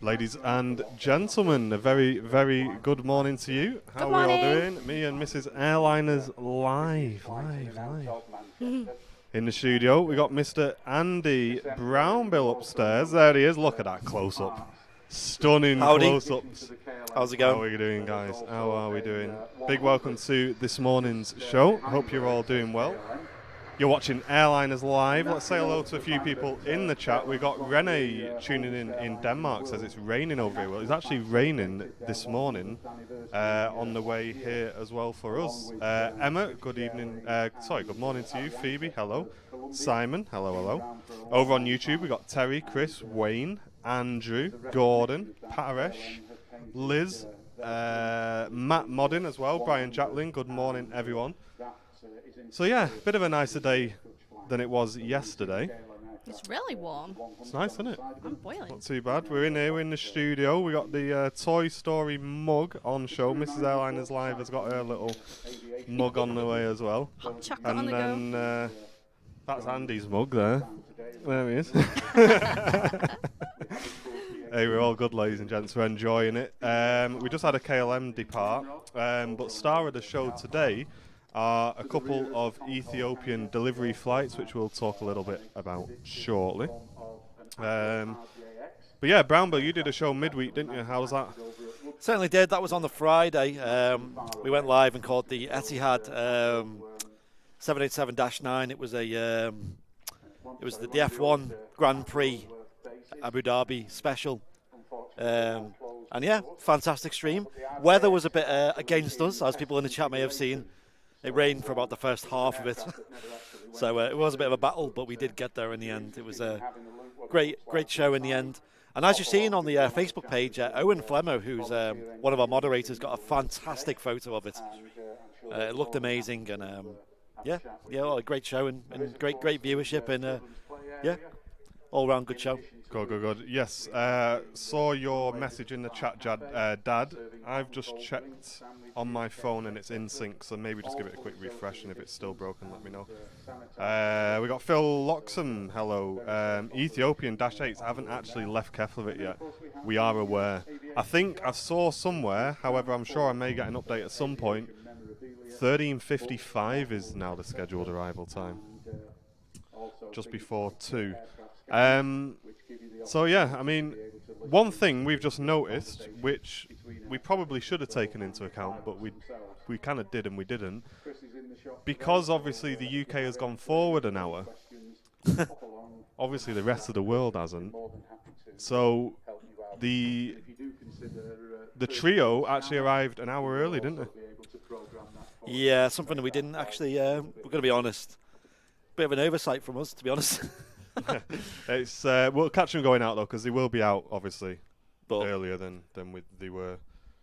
Ladies and gentlemen, a very, very good morning to you. How are we all doing? Me and Mrs. Airliners live. In the studio, we got Mr. Andy Brownbill upstairs. There he is. Look at that close-up. Stunning close-ups. How's it going? How are you doing, guys? How are we doing? Big welcome to this morning's show. Hope you're all doing well. You're watching Airliners Live. Let's say hello to a few people in the chat. We've got Rene tuning in Denmark, says it's raining over here. Well, it's actually raining this morning on the way here as well for us. Emma, good evening. Good morning to you. Phoebe, hello. Simon, hello. Over on YouTube, we've got Terry, Chris, Wayne, Andrew, Gordon, Paresh, Liz, Matt Moddin as well, Brian Jacklin. Good morning, everyone. So yeah, bit of a nicer day than it was yesterday. It's really warm. It's nice, isn't it? I'm boiling. Not too bad. We're in here, we're in the studio. We got the Toy Story mug on show. Mrs. Airliners Live has got her little mug on the way as well. Hot chocolate on And the then go. that's Andy's mug there. There he is. Hey, we're all good, ladies and gents. We're enjoying it. We just had a KLM depart, but star of the show today are a couple of Ethiopian delivery flights, which we'll talk a little bit about shortly. But yeah, Brownbill, you did a show midweek, didn't you? How was that? Certainly did. That was on the Friday. We went live and called the Etihad 787-9. It was the F1 Grand Prix Abu Dhabi special. And yeah, fantastic stream. Weather was a bit against us, as people in the chat may have seen. It rained for about the first half of it. So it was a bit of a battle, but we did get there in the end. It was a great show in the end. And as you're seeing on the Facebook page, Owen Flemmo, who's one of our moderators, got a fantastic photo of it. It looked amazing, and a great show and great viewership, and all round good show. Good. Yes, saw your message in the chat, Dad. I've just checked on my phone and it's in sync, so maybe just give it a quick refresh, and if it's still broken, let me know. We got Phil Loxham, hello. Ethiopian Dash 8s haven't actually left Keflavik yet. We are aware. I think I saw somewhere, however, I'm sure I may get an update at some point. 13:55 is now the scheduled arrival time. Just before 2. So yeah, I mean, one thing we've just noticed, which we probably should have taken into account, but we kind of did and we didn't, because obviously the UK has gone forward an hour. Obviously the rest of the world hasn't. So the trio actually arrived an hour early, didn't they? Yeah, something that we didn't actually. We're going to be honest. Bit of an oversight from us, to be honest. It's we'll catch them going out though, because they will be out obviously But earlier than they were.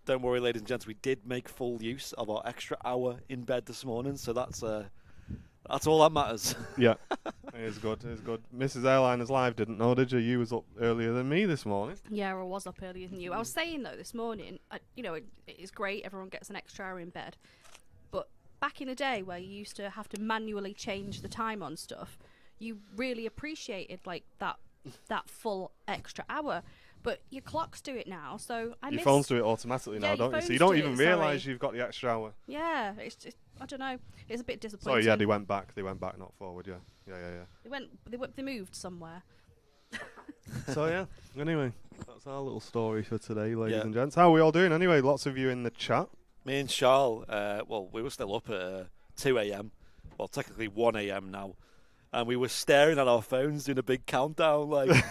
Don't worry, ladies and gents. We did make full use of our extra hour in bed this morning, so that's all that matters. Yeah, it is good. Mrs. Airliners Live didn't know, did you? You was up earlier than me this morning. Yeah, I was up earlier than you. I was saying though this morning, it is great. Everyone gets an extra hour in bed, but back in the day where you used to have to manually change the time on stuff, you really appreciated like that full extra hour. But your clocks do it now, so your phones do it automatically now, don't you? So you don't even realise you've got the extra hour. Yeah, it's just, I don't know. It's a bit disappointing. Sorry, yeah, they went back, not forward. Yeah. They moved somewhere. So yeah. Anyway, that's our little story for today, ladies and gents. How are we all doing? Anyway, lots of you in the chat. Me and Charles, we were still up at 2 a.m. Well, technically 1 a.m. now. And we were staring at our phones doing a big countdown, like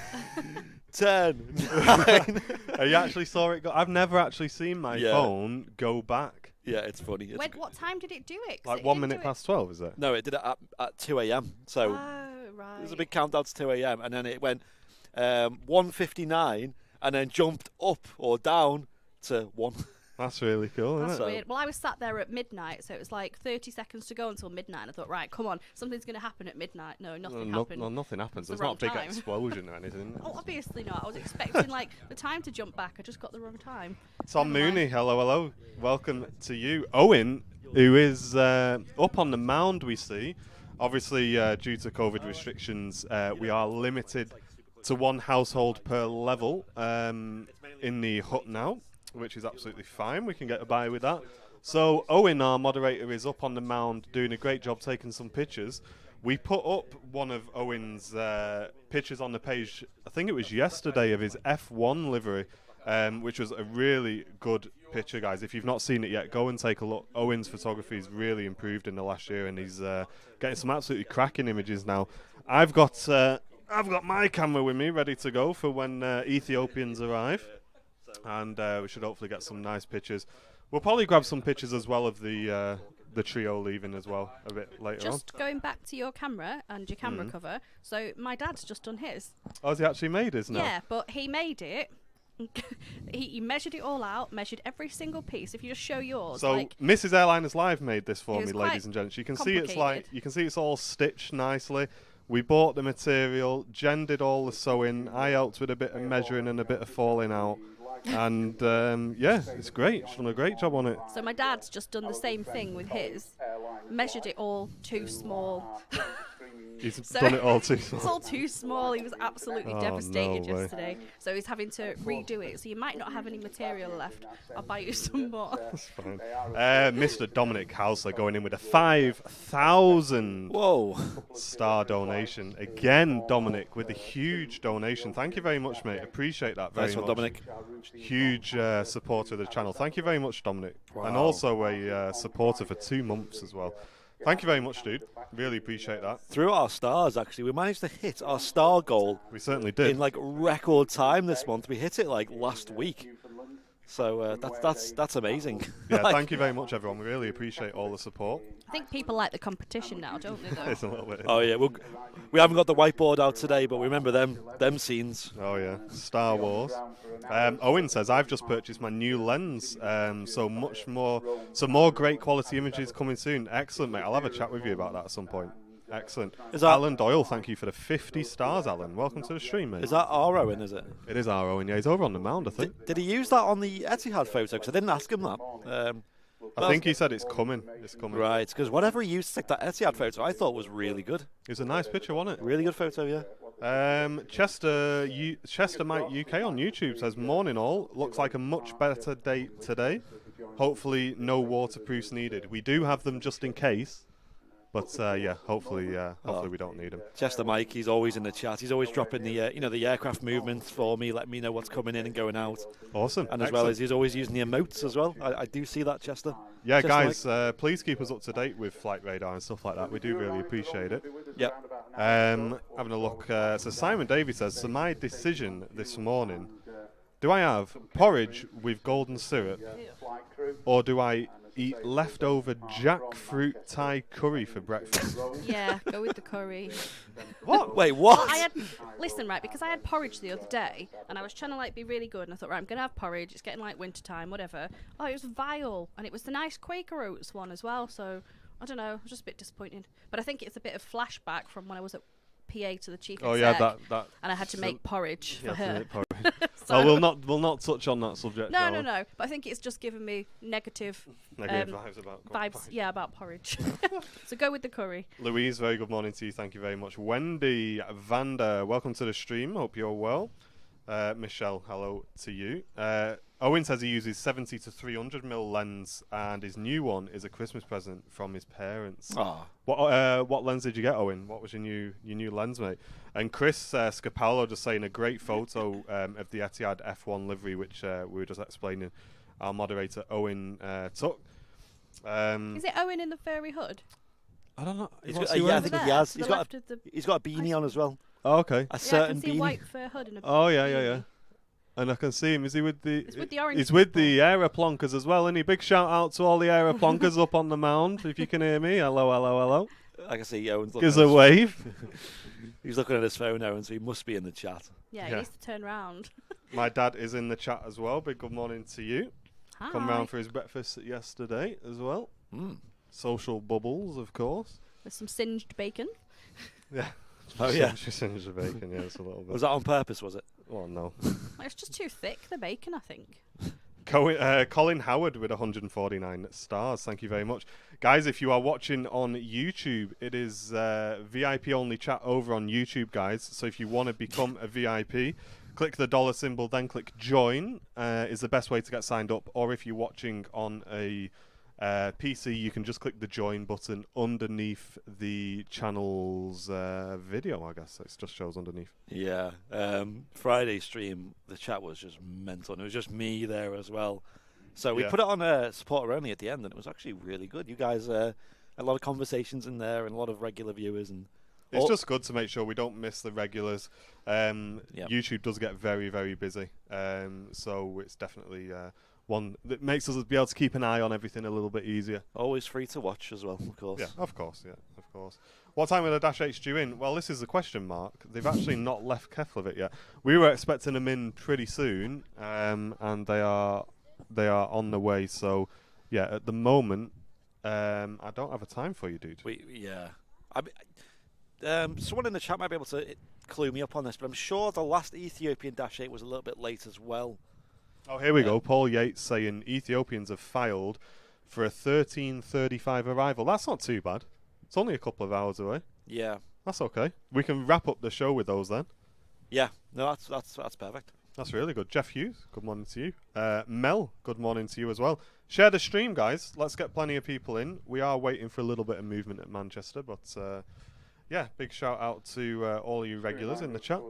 10, 9. You actually saw it go? I've never actually seen my phone go back. Yeah, it's funny. What time did it do it? Like 1 minute past 12, is it? No, it did it at 2 a.m. So right. There's a big countdown to 2 a.m. And then it went 1:59 and then jumped up or down to 1. That's really cool, isn't That's it? weird. Well, I was sat there at midnight, so it was like 30 seconds to go until midnight. And I thought, right, come on, something's going to happen at midnight. No, nothing happened. No, nothing happens. It's There's not a big time. explosion or anything. Oh, obviously not. I was expecting like the time to jump back. I just got the wrong time. Tom Mooney, hello. Welcome to you. Owen, who is up on the mound, we see. Obviously, due to COVID restrictions, we are limited to 1 household per level in the hut now, which is absolutely fine. We can get by with that. So Owen, our moderator, is up on the mound doing a great job taking some pictures. We put up one of Owen's pictures on the page, I think it was yesterday, of his F1 livery, which was a really good picture, guys. If you've not seen it yet, go and take a look. Owen's photography has really improved in the last year, and he's getting some absolutely cracking images now. I've got my camera with me, ready to go for when Ethiopians arrive, and we should hopefully get some nice pictures. We'll probably grab some pictures as well of the trio leaving as well a bit later on. Just going back to your camera and your camera cover, so my dad's just done his. Oh, has he actually made his now? Yeah, but he made it. he measured it all out, measured every single piece. If you just show yours, so like, Mrs. Airline is Live made this for it me, was ladies quite and gents. You can see it's all stitched nicely. We bought the material, Jen did all the sewing, I helped with a bit of measuring and a bit of falling out. And yeah, it's great. She's done a great job on it. So my dad's just done the same thing with his, measured it all too small. He's done it all too small. It's all too small. He was absolutely devastated no way. yesterday. So he's having to redo it. So you might not have any material left. I'll buy you some more. That's fine. Mr. Dominic Hausler going in with a 5,000 star donation. Again, Dominic with a huge donation. Thank you very much, mate. Appreciate that very much. Dominic. Huge supporter of the channel. Thank you very much, Dominic. Wow. And also a supporter for 2 months as well. Thank you very much, dude. Really appreciate that. Through our stars, actually, we managed to hit our star goal. We certainly did. In like record time this month. We hit it like last week. So that's amazing. Yeah, thank you very much, everyone. We really appreciate all the support. I think people like the competition now, don't they, though? It's a little bit. Oh yeah, we haven't got the whiteboard out today, but we remember them scenes. Oh yeah, Star Wars. Owen says, I've just purchased my new lens, so more great quality images coming soon. Excellent, mate. I'll have a chat with you about that at some point. Excellent. Alan Doyle, thank you for the 50 stars, Alan. Welcome to the stream, mate. Is that our Owen, is it? It is our Owen, yeah. He's over on the mound, I think. Did he use that on the Etihad photo? Because I didn't ask him that. I think he said it's coming. It's coming. Right, because whatever he used to take that Etihad photo, I thought was really good. It was a nice picture, wasn't it? Really good photo, yeah. Chester Mike UK on YouTube says, morning all. Looks like a much better day today. Hopefully no waterproofs needed. We do have them just in case. But yeah, hopefully we don't need him. Chester Mike, he's always in the chat. He's always dropping the the aircraft movements for me, letting me know what's coming in and going out. Awesome. And as well as he's always using the emotes as well. I do see that, Chester. Yeah, Chester guys, please keep us up to date with flight radar and stuff like that. We do really appreciate it. Yep. Having a look. So Simon Davies says, so my decision this morning: do I have porridge with golden syrup, or do I eat leftover jackfruit Thai curry for breakfast? Yeah, go with the curry. What? Wait, what? Listen, right, because I had porridge the other day, and I was trying to like be really good, and I thought, right, I'm gonna have porridge. It's getting like winter time, whatever. Oh, it was vile, and it was the nice Quaker Oats one as well. So I don't know, I was just a bit disappointed. But I think it's a bit of flashback from when I was at PA to the chief exec, yeah, that. And I had to make porridge for her. So we'll not touch on that subject. No. But I think it's just given me negative vibes about vibes. Yeah, about porridge. So go with the curry. Louise, very good morning to you. Thank you very much. Wendy Vander, welcome to the stream. Hope you're well. Michelle, hello to you. Owen says he uses 70 to 300mm lens, and his new one is a Christmas present from his parents. Oh. What lens did you get, Owen? What was your new lens, mate? And Chris Scapallo just saying a great photo of the Etihad F1 livery, which we were just explaining. Our moderator Owen took. Is it Owen in the furry hood? I don't know. I think he has. He's got a beanie on as well. Oh, okay. I can see a white fur hood and a yeah. And I can see him. Is he with the? It's with the orange. He's with the aeroplonkers as well, isn't he? Big shout out to all the aeroplonkers up on the mound. If you can hear me, hello. I can see Owen's looking. Gives a wave. He's looking at his phone, Owen, so he must be in the chat. Yeah, he needs to turn round. My dad is in the chat as well. Big good morning to you. Hi. Come round for his breakfast yesterday as well. Social bubbles, of course. With some singed bacon. Yeah. Oh yeah. Just singed the bacon. Yeah, it's a little bit. Was that on purpose? Was it? Oh no. It's just too thick, the bacon, I think. Colin Howard with 149 stars. Thank you very much. Guys, if you are watching on YouTube, it is VIP only chat over on YouTube, guys. So if you want to become a VIP, click the dollar symbol, then click join is the best way to get signed up. Or if you're watching on a PC, you can just click the join button underneath the channel's video, I guess. It just shows underneath. Yeah. Friday stream, the chat was just mental. And it was just me there as well. So we put it on supporter only at the end, and it was actually really good. You guys, a lot of conversations in there and a lot of regular viewers. And it's just good to make sure we don't miss the regulars. YouTube does get very, very busy. So it's definitely... one that makes us be able to keep an eye on everything a little bit easier. Always free to watch as well, of course. Yeah, of course. What time are the Dash 8s due in? Well, this is the question mark. They've actually not left Keflavik yet. We were expecting them in pretty soon, and they are on the way. So, yeah, at the moment, I don't have a time for you, dude. Someone in the chat might be able to clue me up on this, but I'm sure the last Ethiopian Dash 8 was a little bit late as well. Oh, here we go. Paul Yates saying Ethiopians have filed for a 13:35 arrival. That's not too bad. It's only a couple of hours away. Yeah. That's okay. We can wrap up the show with those then. Yeah. No, that's perfect. That's really good. Jeff Hughes, good morning to you. Mel, good morning to you as well. Share the stream, guys. Let's get plenty of people in. We are waiting for a little bit of movement at Manchester, but... yeah, big shout out to all you regulars in the chat.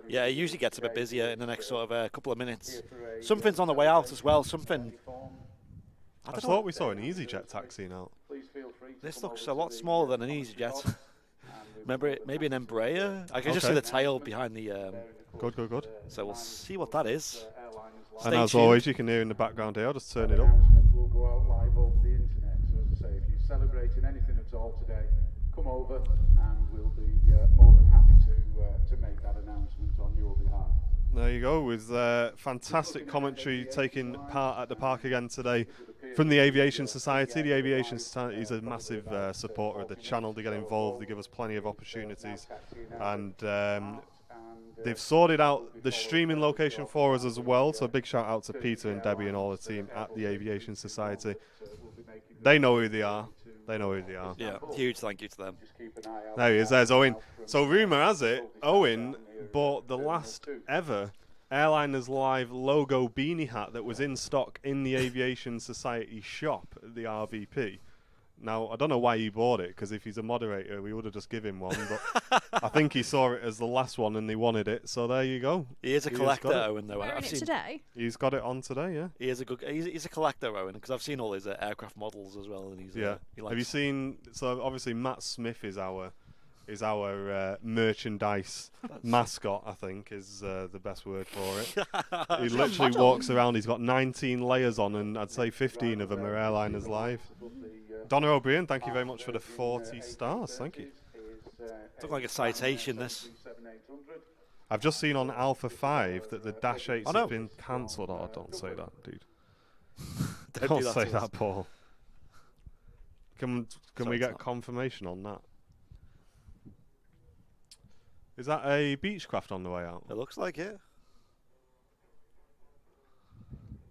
Yeah, it usually gets a bit busier in the next sort of couple of minutes. Something's on the way out as well. I thought we saw an EasyJet taxi now. This looks a lot smaller than an EasyJet. Remember it? Maybe an Embraer? I can just see the tail behind the... Good. So we'll see what that is. And as always, you can hear in the background here. I'll just turn it up. Will go out live over the internet. So as I say, if you're celebrating anything at all today, come over and we'll be more than happy to make that announcement on your behalf. There you go, with fantastic commentary taking part at the park again today from the Aviation Society. The Aviation Society is a massive supporter of the channel. They get involved, they give us plenty of opportunities, and they've sorted out the streaming location for us as well. So a big shout out to Peter and Debbie and all the team at the Aviation Society. They know who they are. Yeah, huge thank you to them. There he is, there's Owen. So rumour has it, Owen bought the last ever Airliners Live logo beanie hat that was in stock in the Aviation Society shop at the RVP. Now, I don't know why he bought it, because if he's a moderator, we would have just given him one. But I think he saw it as the last one and they wanted it, so there you go. He is a collector, Owen, though. Wearing it today? He's got it on today, yeah. He is he's a collector, Owen, because I've seen all his aircraft models as well. And he likes... Have you seen? So obviously Matt Smith is our merchandise mascot. I think is the best word for it. He literally walks around. He's got 19 layers on, and I'd say 15 of them are Airliners Live. Donna O'Brien, thank you very much for the 40 stars. Thank you. Looks like a citation, this. I've just seen on Alpha 5 that the Dash 8s have been cancelled. Oh, don't say that, dude. Don't say that, Paul. Can we get confirmation on that? Is that a Beechcraft on the way out? It looks like it.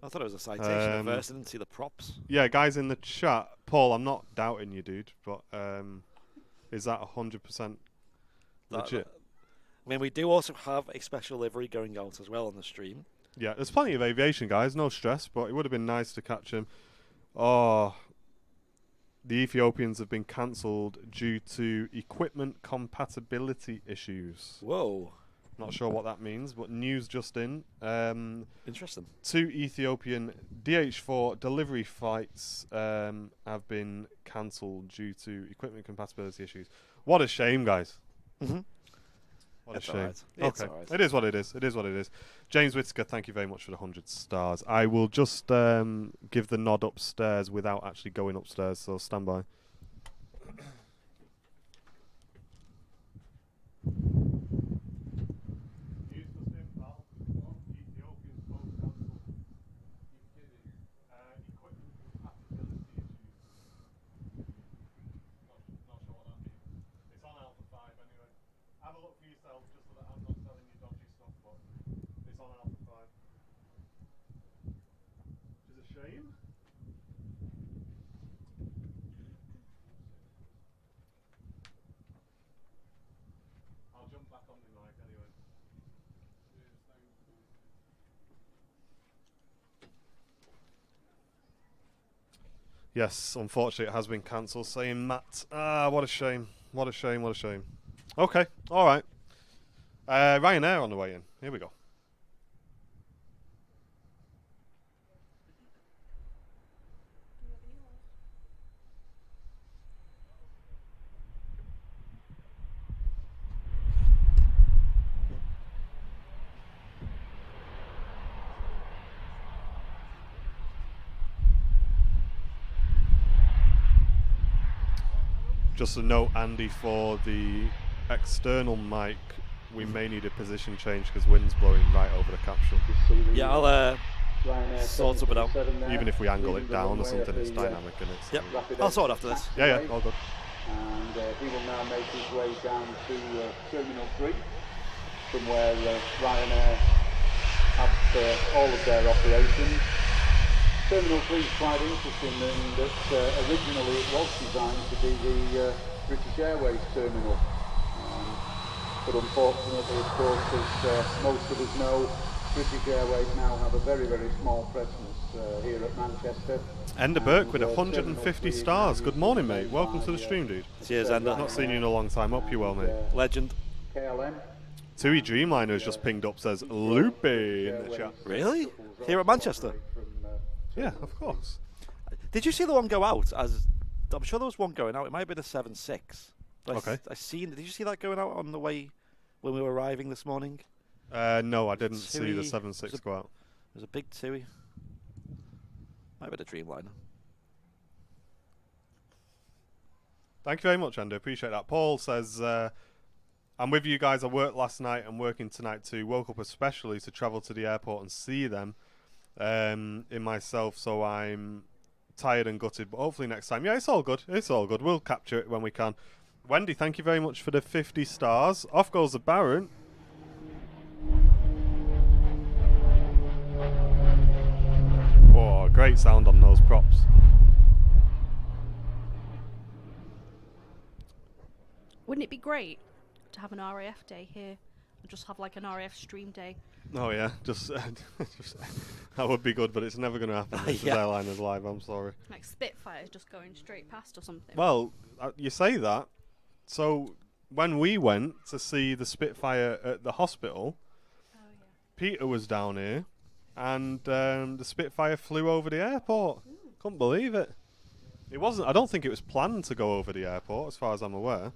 I thought it was a citation at first. I didn't see the props. Yeah, guys in the chat. Paul, I'm not doubting you, dude, but is that 100% legit? I mean, we do also have a special livery going out as well on the stream. Yeah, there's plenty of aviation, guys. No stress, but it would have been nice to catch him. Oh, the Ethiopians have been cancelled due to equipment compatibility issues. Whoa. Not sure what that means, but news just in. Interesting. 2 Ethiopian DH4 delivery flights have been cancelled due to equipment compatibility issues. What a shame, guys. Mm-hmm. What a shame. Right. Okay. It is what it is. It is what it is. James Whittaker, thank you very much for the 100 stars. I will just give the nod upstairs without actually going upstairs, so stand by. Yes, unfortunately it has been cancelled, saying Matt. Ah, what a shame. What a shame, what a shame. Okay, alright. Ryanair on the way in. Here we go. Just a note, Andy, for the external mic, we may need a position change because wind's blowing right over the capsule. Yeah, I'll sort it out. Even if we angle it down or something, it's dynamic and it's... Yep, I'll sort it after this. Yeah, all good. And he will now make his way down to Terminal 3, from where Ryanair have all of their operations. Terminal 3 is quite interesting in that originally it was designed to be the British Airways terminal. But unfortunately, of course, as most of us know, British Airways now have a very, very small presence here at Manchester. Ender Burke with 150 stars. Good morning, mate. Welcome to the stream, dude. Cheers, Ender. Not seen you in a long time. Hope you're well, mate. Legend. KLM. Tui Dreamliner has just pinged up, says Loopy in the chat. Really? Here at Manchester? Yeah, of course. Did you see the one go out? I'm sure there was one going out. It might have been a 7.6. Okay. I seen. Did you see that going out on the way when we were arriving this morning? No, I didn't see the Tui 7.6 go out. There's a big Tui. Might have been a Dreamliner. Thank you very much, Ender. Appreciate that. Paul says, I'm with you guys. I worked last night and working tonight too. Woke up especially to travel to the airport and see them in myself, so I'm tired and gutted, but hopefully next time. Yeah, it's all good. It's all good. We'll capture it when we can. Wendy, thank you very much for the 50 stars. Off goes the Baron. Oh, great sound on those props. Wouldn't it be great to have an RAF day here and just have like an RAF stream day? Oh yeah, just that would be good, but it's never going to happen. This is Airliners Live. I'm sorry. Like Spitfires just going straight past or something. Well, you say that. So when we went to see the Spitfire at the hospital, Peter was down here, and the Spitfire flew over the airport. Couldn't believe it. It wasn't. I don't think it was planned to go over the airport, as far as I'm aware.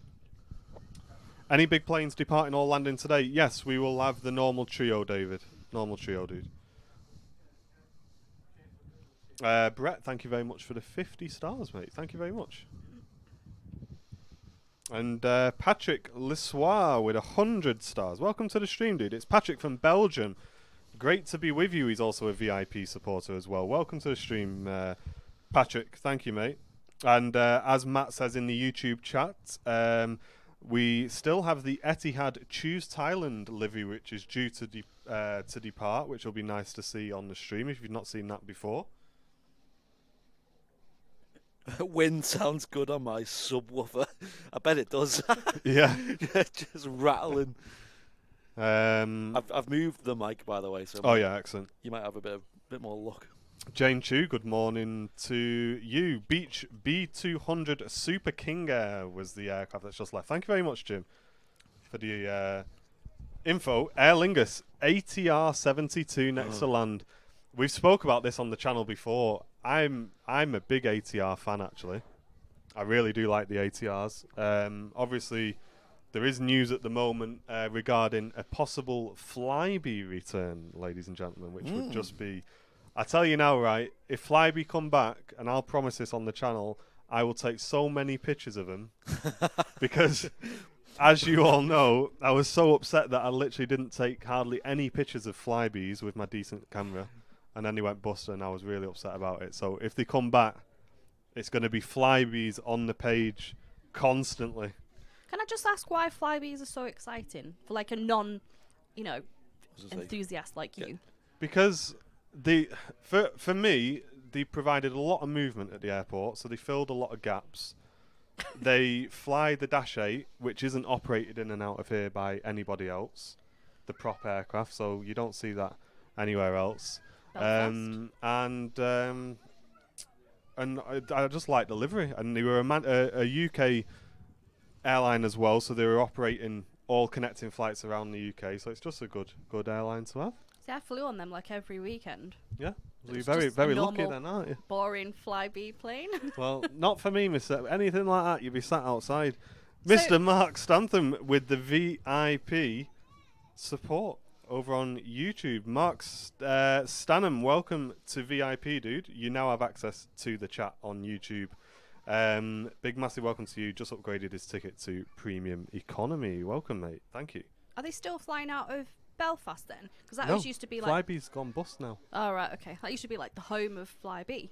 Any big planes departing or landing today? Yes, we will have the normal trio, David. Normal trio, dude. Brett, thank you very much for the 50 stars, mate. Thank you very much. And Patrick Lissoir with 100 stars. Welcome to the stream, dude. It's Patrick from Belgium. Great to be with you. He's also a VIP supporter as well. Welcome to the stream, Patrick. Thank you, mate. And as Matt says in the YouTube chat, we still have the Etihad Choose Thailand livery, which is due to depart, which will be nice to see on the stream if you've not seen that before. Wind sounds good on my subwoofer. I bet it does. Yeah. Just rattling. I've moved the mic, by the way. So oh yeah, excellent. You might have a bit more luck. Jane Chu, good morning to you. Beach B200 Super King Air was the aircraft that's just left. Thank you very much, Jim, for the info. Aer Lingus ATR 72 next to land. We've spoke about this on the channel before. I'm a big ATR fan, actually. I really do like the ATRs. Obviously, there is news at the moment regarding a possible Flybe return, ladies and gentlemen, which would just be... I tell you now, right, if Flybe come back, and I'll promise this on the channel, I will take so many pictures of him. Because, as you all know, I was so upset that I literally didn't take hardly any pictures of Flybes with my decent camera. And then he went bust, and I was really upset about it. So if they come back, it's going to be Flybes on the page constantly. Can I just ask why Flybes are so exciting for like a enthusiast like you? Because for me, they provided a lot of movement at the airport, so they filled a lot of gaps. They fly the Dash 8, which isn't operated in and out of here by anybody else, the prop aircraft, so you don't see that anywhere else. A and I just like the livery. And they were a UK airline as well, so they were operating all connecting flights around the UK. So it's just a good airline to have. See, I flew on them like every weekend. Yeah, so you're It's very just a very lucky normal, then, aren't you? Boring Flybe plane. Well, not for me, Mister. Anything like that, you'd be sat outside. Mr. Mark Stantham with the VIP support over on YouTube. Mark Stanham, welcome to VIP, dude. You now have access to the chat on YouTube. Big massive welcome to you. Just upgraded his ticket to premium economy. Welcome, mate. Thank you. Are they still flying out of Belfast then? Because that No, always used to be like. Flybe's gone bust now. Oh right, okay. That used to be like the home of Flybe.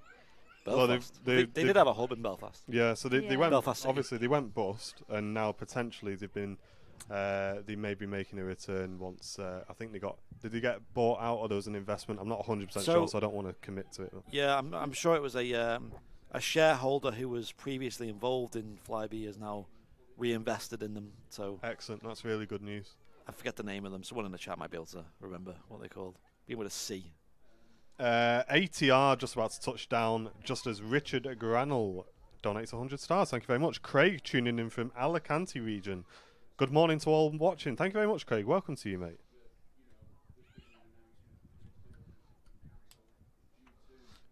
Belfast. Well, they did have a hub in Belfast. Yeah, so they Yeah. went. Belfast City. Obviously, they went bust, and now potentially they've been. They may be making a return once. I think they got. Did they get bought out, or there was an investment? I'm not 100% sure, so I don't want to commit to it. Yeah, I'm sure it was a shareholder who was previously involved in Flybe is now reinvested in them. So Excellent. That's really good news. I forget the name of them. Someone in the chat might be able to remember what they're called. Begin with a C. ATR just about to touch down, just as Richard Granell donates 100 stars. Thank you very much. Craig tuning in from Alicante region. Good morning to all watching. Thank you very much, Craig. Welcome to you, mate.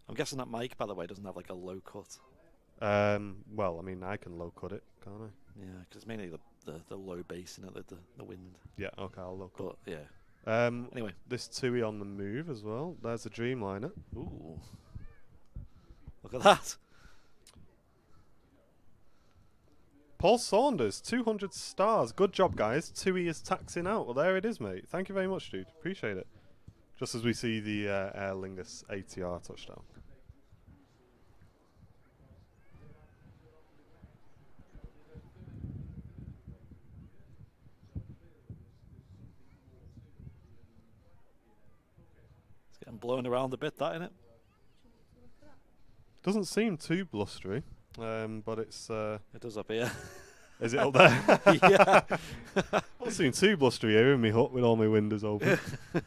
I'm guessing that mic, by the way, doesn't have like a low cut. Well, I mean, I can low cut it, can't I? Yeah, because it's mainly the low bass in it, the wind. Yeah, okay, I'll low cut. But yeah. Anyway, this TUI on the move as well. There's a Dreamliner. Ooh. Look at that. Paul Saunders, 200 stars. Good job, guys. TUI is taxing out. Well, there it is, mate. Thank you very much, dude. Appreciate it. Just as we see the Aer Lingus ATR touchdown. It's getting blown around a bit, that, innit? Doesn't seem too blustery, but it's... It does up here. Is it up there? Yeah. Doesn't seem too blustery here in my hut with all my windows open.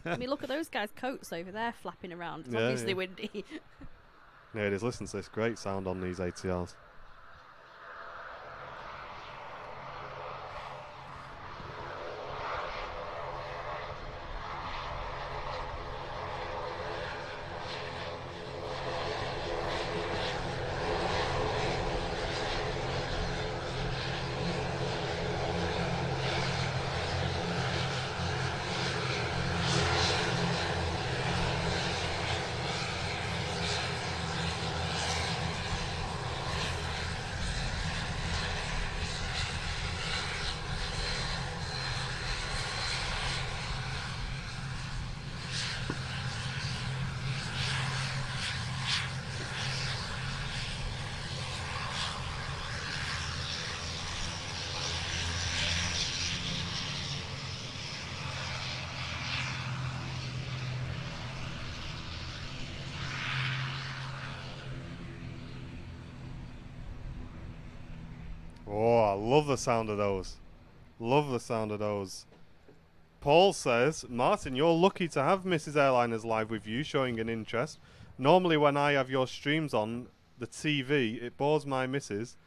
I mean, look at those guys' coats over there flapping around. It's Yeah, obviously yeah. windy. There it is. Listen to this great sound on these ATRs. Oh, I love the sound of those. Love the sound of those. Paul says, Martin, you're lucky to have Mrs. Airliners live with you, showing an interest. Normally when I have your streams on the TV, it bores my missus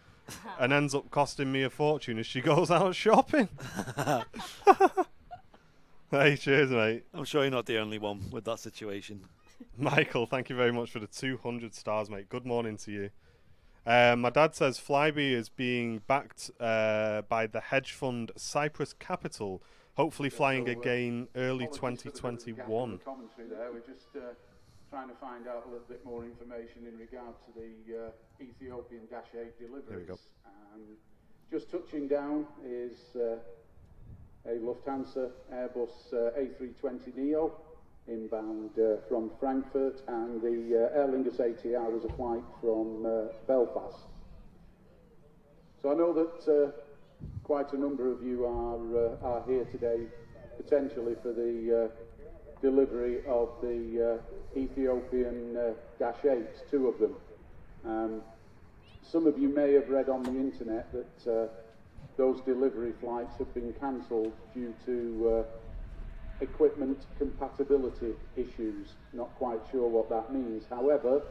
and ends up costing me a fortune as she goes out shopping. Hey, cheers, mate. I'm sure you're not the only one with that situation. Michael, thank you very much for the 200 stars, mate. Good morning to you. My dad says Flybe is being backed by the hedge fund Cyprus Capital, hopefully flying again early 2021. Commentary there. We're just trying to find out a little bit more information in regard to the Ethiopian Dash 8 deliveries. There we go. Just touching down is a Lufthansa Airbus A320neo inbound from Frankfurt, and the Aer Lingus ATR was a flight from Belfast. So I know that quite a number of you are here today potentially for the delivery of the Ethiopian Dash 8s, two of them. Some of you may have read on the internet that those delivery flights have been cancelled due to equipment compatibility issues. Not quite sure what that means. However,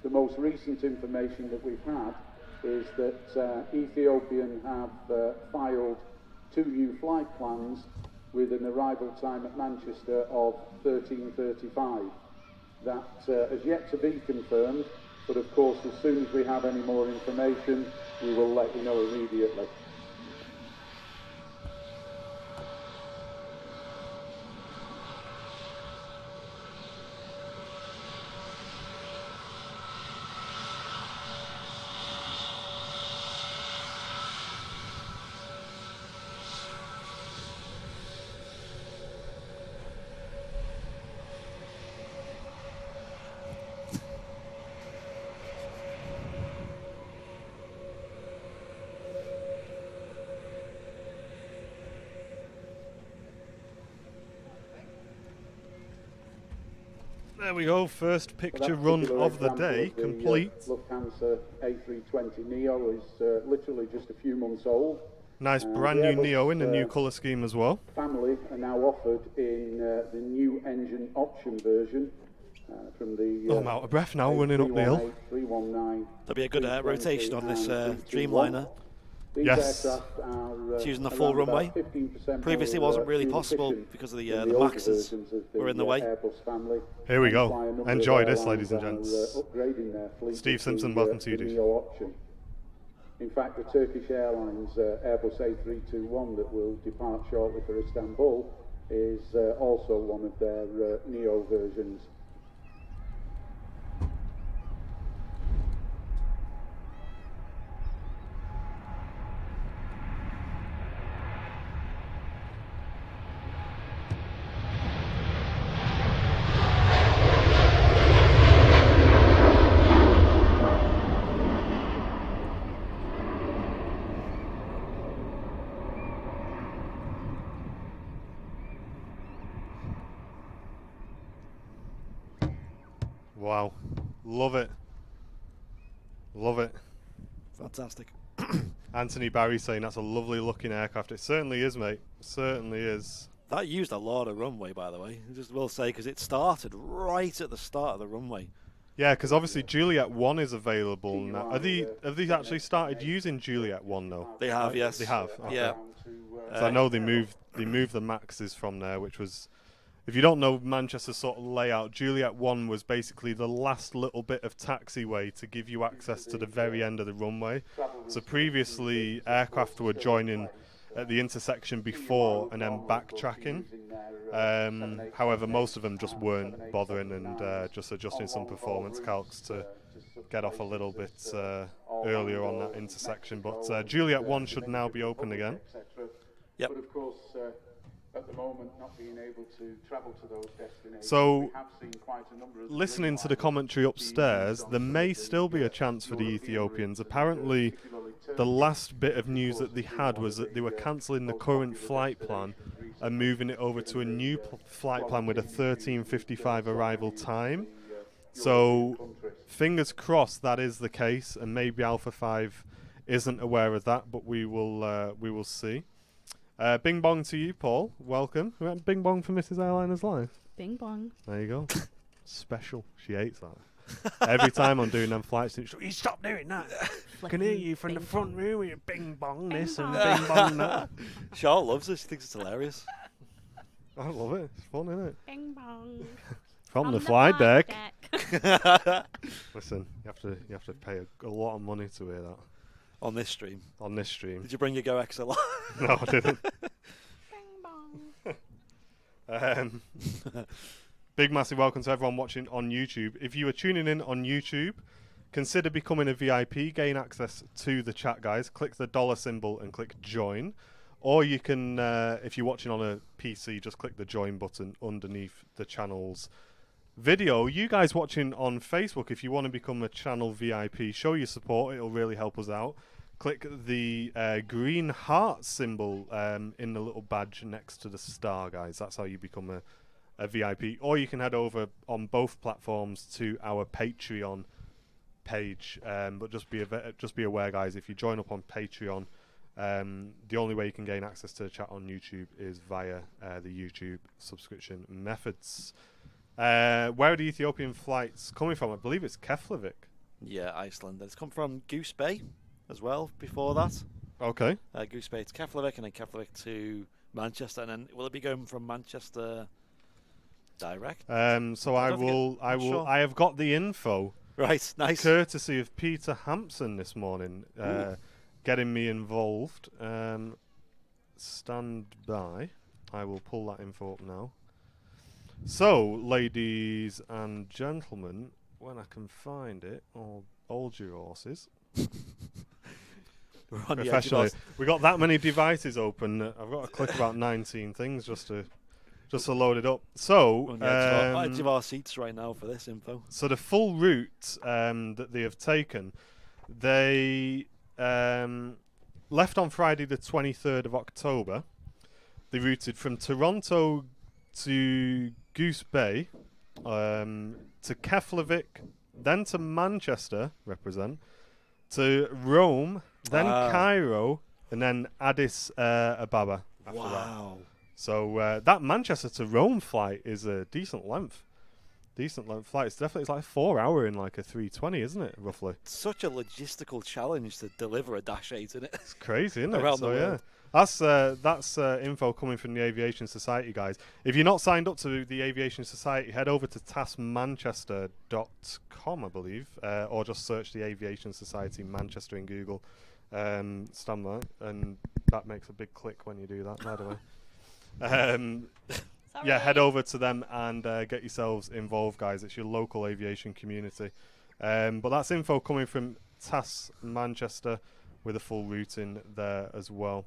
The most recent information that we've had is that Ethiopian have filed 2 new flight plans with an arrival time at Manchester of 13:35. That has yet to be confirmed, but of course as soon as we have any more information we will let you know immediately. There we go, first picture run of the day, complete. Lufthansa A320 Neo is literally just a few months old. Nice brand new Neo in a new colour scheme as well. Family are now offered in the new engine option version from the... I'm out of breath now, running up the hill. 319. There'll be a good rotation on this Dreamliner. Yes. It's using the full runway. Previously wasn't really possible because of the Maxes were in the way. Here we go. Enjoy this, ladies and gents. Steve Simpson, welcome to you, dude. In fact, the Turkish Airlines Airbus A321 that will depart shortly for Istanbul is also one of their Neo versions. Wow, love it, love it. Fantastic. Anthony Barry saying that's a lovely looking aircraft. It certainly is, mate, certainly is. That used a lot of runway, by the way, I just will say, because it started right at the start of the runway. Yeah, because obviously Juliet 1 is available now. Have they actually started using Juliet 1 though? They have, yes. They have, okay. Yeah. So I know they moved the Maxes from there, which was, if you don't know Manchester's sort of layout, Juliet 1 was basically the last little bit of taxiway to give you access to the very end of the runway. So previously, aircraft were joining at the intersection before and then backtracking. However, most of them just weren't bothering and just adjusting some performance calcs to get off a little bit earlier on that intersection. But Juliet 1 should now be open again. Yep. But of course, at the moment, not being able to travel to those destinations, so we have seen quite a number of listening to the commentary upstairs, there may still be a chance for the Ethiopians. Apparently, the last bit of news that they had was that they were cancelling the current flight plan and moving it over to a new flight plan with a 13:55 arrival time. So fingers crossed that is the case, and maybe Alpha 5 isn't aware of that, but we will see. Bing bong to you, Paul. Welcome. We went bing bong for Mrs. Airliners Live. Bing bong. There you go. Special. She hates that. Every time I'm doing them flights, she's like, you stop doing that. I can hear you from the front room with your bing bong this and bing bong that. Charlotte loves it. She thinks it's hilarious. I love it. It's fun, isn't it? Bing bong. From the flight deck. Listen, you have to pay a lot of money to hear that. On this stream. On this stream. Did you bring your Go XLR? No, I didn't. Bing bong. Big massive welcome to everyone watching on YouTube. If you are tuning in on YouTube, consider becoming a VIP, gain access to the chat, guys. Click the dollar symbol and click join. Or you can, if you're watching on a PC, just click the join button underneath the channel's video. You guys watching on Facebook, if you want to become a channel VIP, show your support. It'll really help us out. Click the green heart symbol in the little badge next to the star, guys. That's how you become a VIP. Or you can head over on both platforms to our Patreon page. But just be aware, guys, if you join up on Patreon, the only way you can gain access to the chat on YouTube is via the YouTube subscription methods. Where are the Ethiopian flights coming from? I believe it's Keflavik. Yeah, Iceland. It's come from Goose Bay as well before that. Okay. Goose Bay to Keflavik, and then Keflavik to Manchester, and then will it be going from Manchester direct? So I have got the info. Right, nice. Courtesy of Peter Hampson this morning, getting me involved. Stand by. I will pull that info up now. So, ladies and gentlemen, when I can find it, hold your horses. We're on Professionally, we got that many devices open. I've got to click about 19 things just to load it up. So, We're on the edge of our seats right now for this info. So the full route that they have taken, they left on Friday the 23rd of October. They routed from Toronto to Goose Bay, to Keflavik, then to Manchester, to Rome, then Cairo, and then Addis Ababa after that. So that Manchester to Rome flight is a decent length. Decent length flight. It's like 4 hour in like a 320, isn't it, roughly? Such a logistical challenge to deliver a Dash 8, isn't it? It's crazy, isn't it? Around the world. Yeah. That's info coming from the Aviation Society, guys. If you're not signed up to the Aviation Society, head over to taskmanchester.com, I believe, or just search the Aviation Society Manchester in Google. Stand there, and that makes a big click when you do that, by the way. Yeah, head over to them and get yourselves involved, guys. It's your local aviation community. But that's info coming from TAS Manchester with a full routing there as well.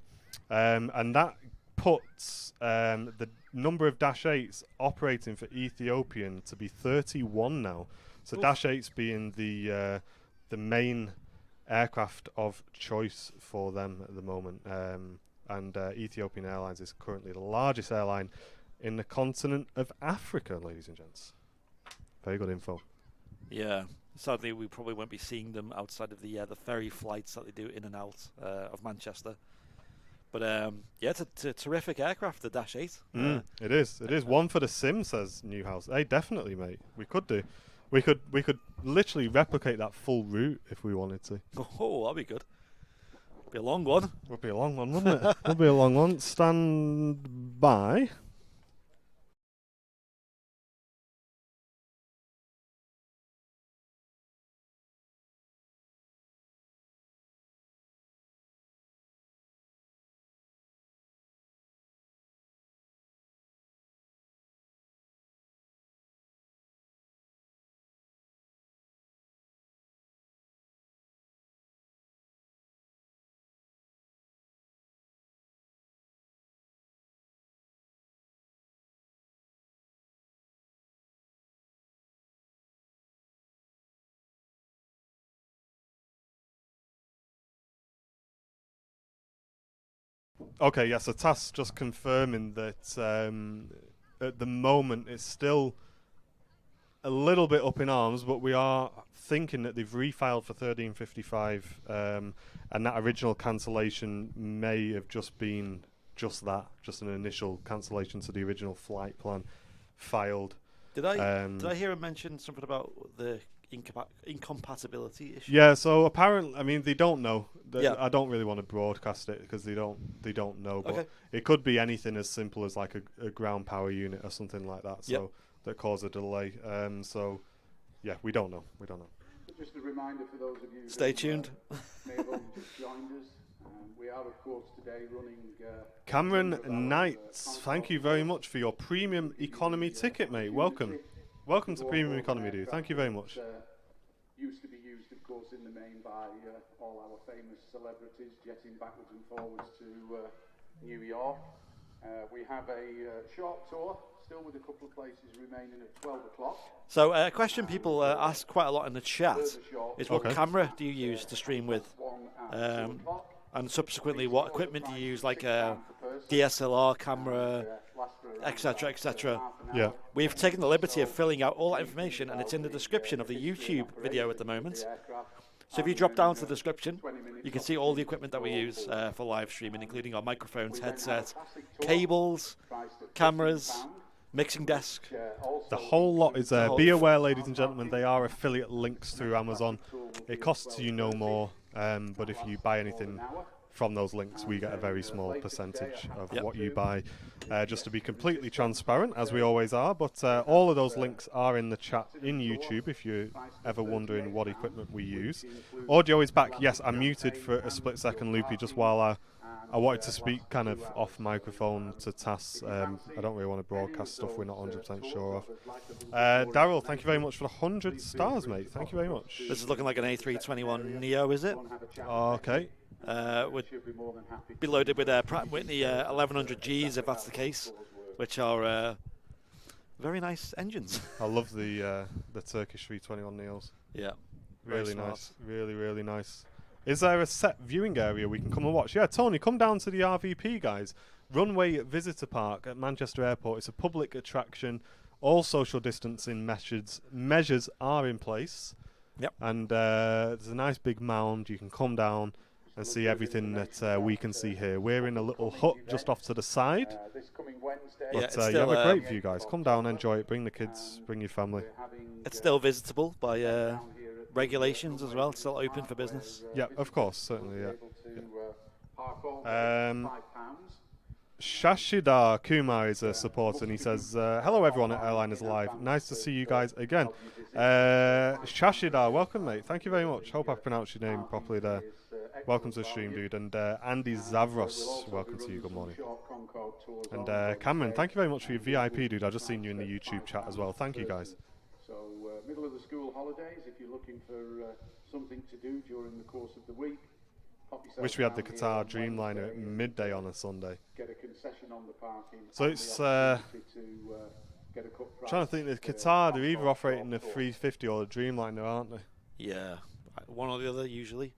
And that puts the number of Dash 8s operating for Ethiopian to be 31 now. So Oof. Dash 8s being the main aircraft of choice for them at the moment. And Ethiopian Airlines is currently the largest airline in the continent of Africa, ladies and gents. Very good info. Yeah. Sadly, we probably won't be seeing them outside of the ferry flights that they do in and out of Manchester. But yeah, it's a terrific aircraft, the Dash 8. It is. It is one for the sim, says Newhouse. Hey, definitely, mate. We could do. We could literally replicate that full route if we wanted to. Oh, that'd be good. Be a long one. Would be a long one, wouldn't it? Would be a long one. Stand by. Okay, yeah, so TAS just confirming that at the moment it's still a little bit up in arms, but we are thinking that they've refiled for 1355, and that original cancellation may have just been just an initial cancellation to the original flight plan filed. Did I hear him mention something about the incompatibility issue? Yeah, so apparently, I mean, they don't know. Yeah. I don't really want to broadcast it because they don't know. But Okay. it could be anything as simple as like a ground power unit or something like that. So that cause a delay. So yeah, we don't know. Just a reminder for those of you Stay tuned. May have only just joined us. We are, of course, today running. Cameron Knights, thank you very much for your premium economy ticket, mate. Welcome to premium economy, dude. Thank you very much. Used to be used, of course, in the main by all our famous celebrities jetting backwards and forwards to New York. We have a short tour, still with a couple of places remaining at 12 o'clock. So a question people ask quite a lot in the chat is what camera do you use to stream with? And subsequently, what equipment do you use, like a DSLR camera, etc., etc. Yeah. We've taken the liberty of filling out all that information, and it's in the description of the YouTube video at the moment. So if you drop down to the description, you can see all the equipment that we use for live streaming, including our microphones, headset, cables, cameras, mixing desk. The whole lot is there. Be aware, ladies and gentlemen, they are affiliate links through Amazon. It costs you no more, but if you buy anything from those links, we get a very small percentage of what you buy, just to be completely transparent, as we always are. But all of those links are in the chat in YouTube if you're ever wondering what equipment we use. Audio is back. Yes, I'm muted for a split second, Loopy, just while I wanted to speak kind of off microphone to TAS. I don't really want to broadcast stuff we're not 100% sure of. Daryl, thank you very much for the 100 stars, mate. Thank you very much. This is looking like an A321 Neo, is it? Okay. Would be loaded with Pratt & Whitney 1100 Gs, if that's the case, which are very nice engines. I love the Turkish 321 Neos. Yeah. Really nice. Really, really nice. Is there a set viewing area we can come and watch? Yeah, Tony, come down to the RVP, guys. Runway Visitor Park at Manchester Airport. It's a public attraction. All social distancing measures are in place. Yep. And there's a nice big mound. You can come down and see everything that we can see here. We're in a little hut just off to the side. But you have a great view, guys. Come down, enjoy it. Bring the kids, bring your family. It's still visitable by regulations as well. It's still open for business. Yeah, of course, certainly, yeah. Shashidar Kumar is a supporter, and he says, hello everyone at Airline is Live. Nice to see you guys again. Shashidar, welcome, mate. Thank you very much. Hope I pronounced your name properly there. Welcome to the stream, dude. And Andy Zavros, welcome to you. Good morning. And Cameron, thank you very much for your VIP, dude. I've just seen you in the YouTube chat as well. Thank you, guys. So, middle of the school holidays, if you're looking for something to do during the course of the week, wish we had the Qatar Dreamliner at midday on a Sunday. Get a concession on the parking. So it's trying to think, the Qatar, they're either operating the 350 or the Dreamliner, aren't they? Yeah, one or the other usually.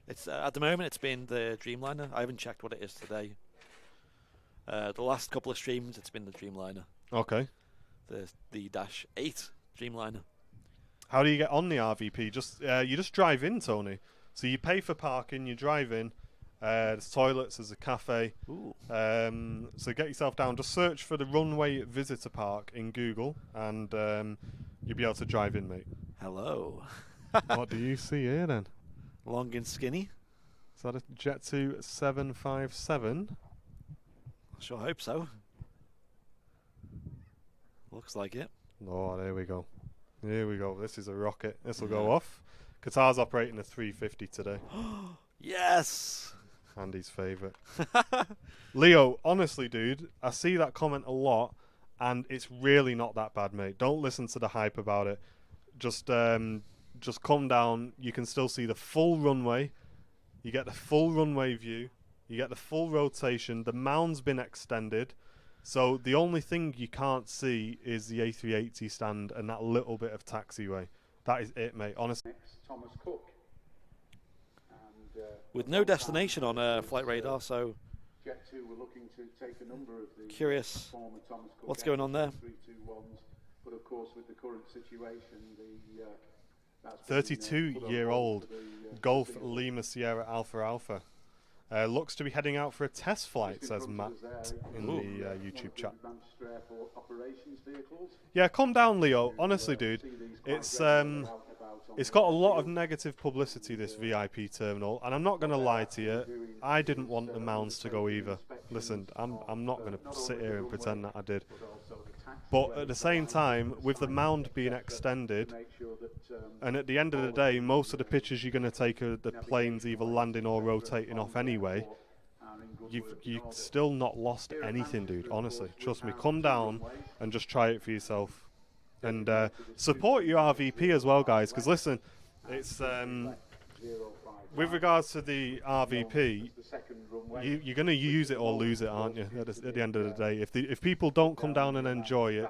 It's at the moment it's been the Dreamliner. I haven't checked what it is today. The last couple of streams it's been the Dreamliner. Okay. The Dash 8 Dreamliner. How do you get on the RVP? Just you just drive in, Tony. So you pay for parking, you drive in. There's toilets, there's a cafe. Ooh. So get yourself down. Just search for the Runway Visitor Park in Google, and you'll be able to drive in, mate. Hello. What do you see here then? Long and skinny. Is that a Jet2 757? I sure hope so. Looks like it. Oh, there we go. Here we go. This is a rocket. This will go off. Qatar's operating a 350 today. Yes! Andy's favourite. Leo, honestly, dude, I see that comment a lot, and it's really not that bad, mate. Don't listen to the hype about it. Just come down. You can still see the full runway. You get the full runway view. You get the full rotation. The mound's been extended. So the only thing you can't see is the A380 stand and that little bit of taxiway. That is it, mate. Honestly. Thomas Cook. And, with no destination on flight radar, so Jet2 were looking to take a number of the curious former Thomas Cook what's going on there. 321s, but of course with the current situation, the 32-year-old Golf Lima Sierra Alpha Alpha. Looks to be heading out for a test flight, says Matt in the YouTube chat. Yeah, calm down, Leo. Honestly, dude, it's got a lot of negative publicity, this VIP terminal, and I'm not going to lie to you. I didn't want the mounds to go either. Listen, I'm not going to sit here and pretend that I did. But at the same time, with the mound being extended, and at the end of the day, most of the pictures you're going to take are the planes either landing or rotating off anyway. You've still not lost anything, dude, honestly. Trust me, come down and just try it for yourself. And support your RVP as well, guys, because listen, it's with regards to the RVP, you're going to use it or lose it, aren't you? At the end of the day, if people don't come down and enjoy it,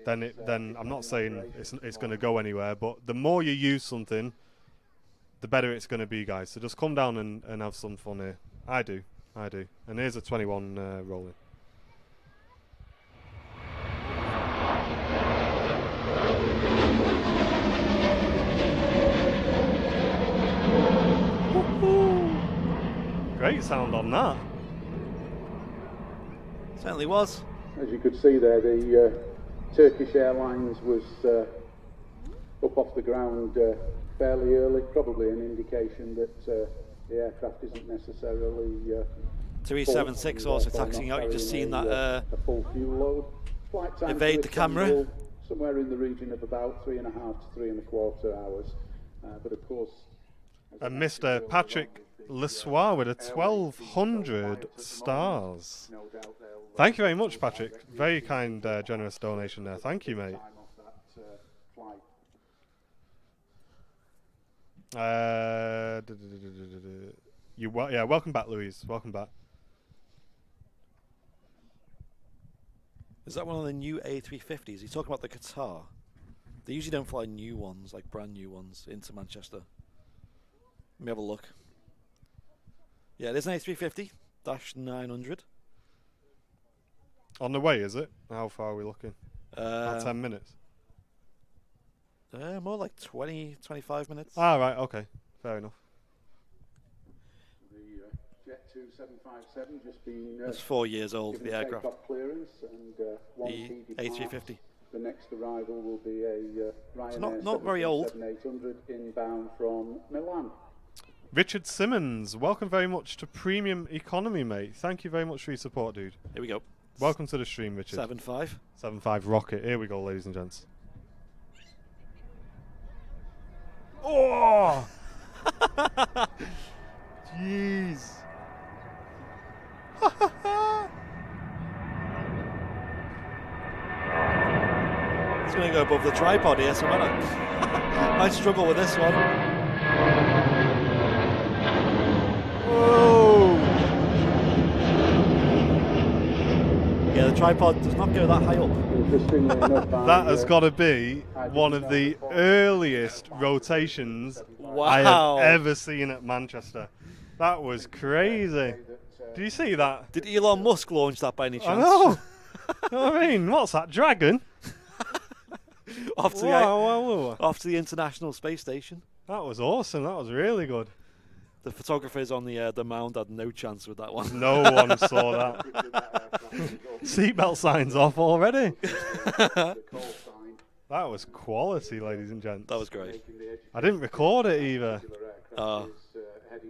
then I'm not saying it's going to go anywhere. But the more you use something, the better it's going to be, guys. So just come down and have some fun here. I do. And here's a 21 rolling. Great sound on that. Certainly was. As you could see there, the Turkish Airlines was up off the ground fairly early, probably an indication that the aircraft isn't necessarily 376 also taxiing out. You've just seen that a full fuel load. Flight time evade to the camera. Istanbul, somewhere in the region of about 3.5 to 3.25 hours. But of course, And Mr. Patrick Lesoir with a 1,200 stars. Thank you very much, Patrick. Very kind, generous donation there. Thank you, mate. Yeah, welcome back, Louise. Welcome back. Is that one of the new A350s? He's talking about the Qatar. They usually don't fly new ones, like brand new ones, into Manchester. Let me have a look. Yeah, it is an A350-900. On the way, is it? How far are we looking? About 10 minutes? More like 20, 25 minutes. Ah, right, okay. Fair enough. The Jet 2757 just been... It's 4 years old, the aircraft. Clearance and, The A350. The next arrival will be a Ryanair not very old. 7800 inbound from Milan. Richard Simmons, welcome very much to Premium Economy, mate. Thank you very much for your support, dude. Here we go. Welcome to the stream, Richard. 7.5. 7.5 rocket. Here we go, ladies and gents. Oh! Jeez. It's going to go above the tripod here, so I might struggle with this one. Whoa! Yeah, the tripod does not go that high up. That has got to be one of the earliest rotations I have ever seen at Manchester. That was crazy. Did you see that? Did Elon Musk launch that by any chance? I know. You know what I mean? What's that, dragon? off to off to the International Space Station. That was awesome. That was really good. The photographers on the mound had no chance with that one. No one saw that. Seatbelt signs off already. That was quality, ladies and gents. That was great. I didn't record it either.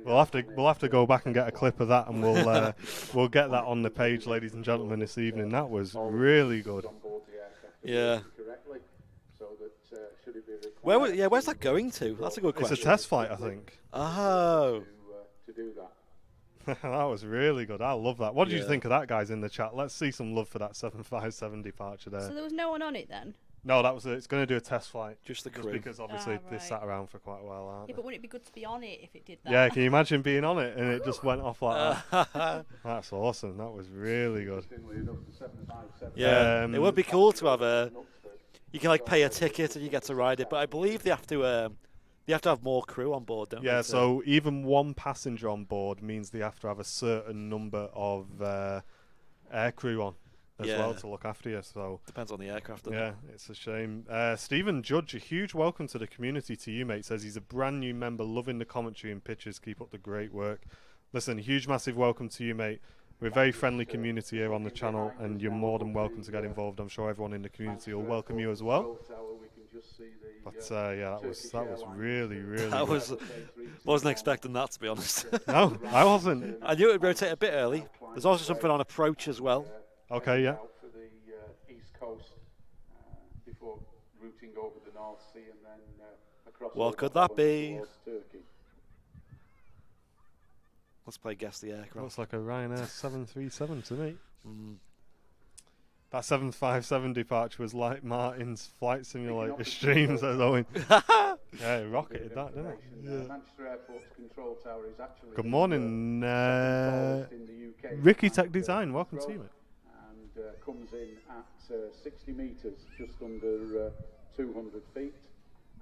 We'll have to go back and get a clip of that, and we'll get that on the page, ladies and gentlemen, this evening. That was really good. Yeah. Where's that going to? That's a good question. It's a test flight, I think. Oh. To do that. That was really good. I love that. What did you think of that, guys, in the chat? Let's see some love for that 757 departure there. So there was no one on it then? No, that was it's going to do a test flight. Just the crew. Because obviously they right. sat around for quite a while, aren't Yeah, but wouldn't it be good to be on it if it did that? Yeah, can you imagine being on it and it just went off like that? That's awesome. That was really good. Yeah, it would be cool to have you can like pay a ticket and you get to ride it, but I believe they have to have more crew on board, don't they? Yeah, so even one passenger on board means they have to have a certain number of air crew on as well to look after you. So depends on the aircraft. Yeah, it's a shame. Stephen Judge, a huge welcome to the community to you, mate. Says he's a brand new member, loving the commentary and pictures. Keep up the great work. Listen, huge, massive welcome to you, mate. We're a very friendly community here on the channel, and you're more than welcome to get involved. I'm sure everyone in the community will welcome you as well. But yeah, that was really, really. That wasn't expecting that, to be honest. No, I wasn't. I knew it would rotate a bit early. There's also something on approach as well. Okay, yeah. For the east coast before routing over the North Sea and then across. What could that be? Turkey. Let's play guess the aircraft. Looks like a Ryanair 737 to me. That 757 departure was like Martin's Flight Simulator stream, says Owen. Yeah, it rocketed that, didn't it? Yeah. Manchester Airport's control tower is actually Good morning, Ricky Tech Design. Welcome to you, mate. And comes in at 60 metres, just under 200 feet.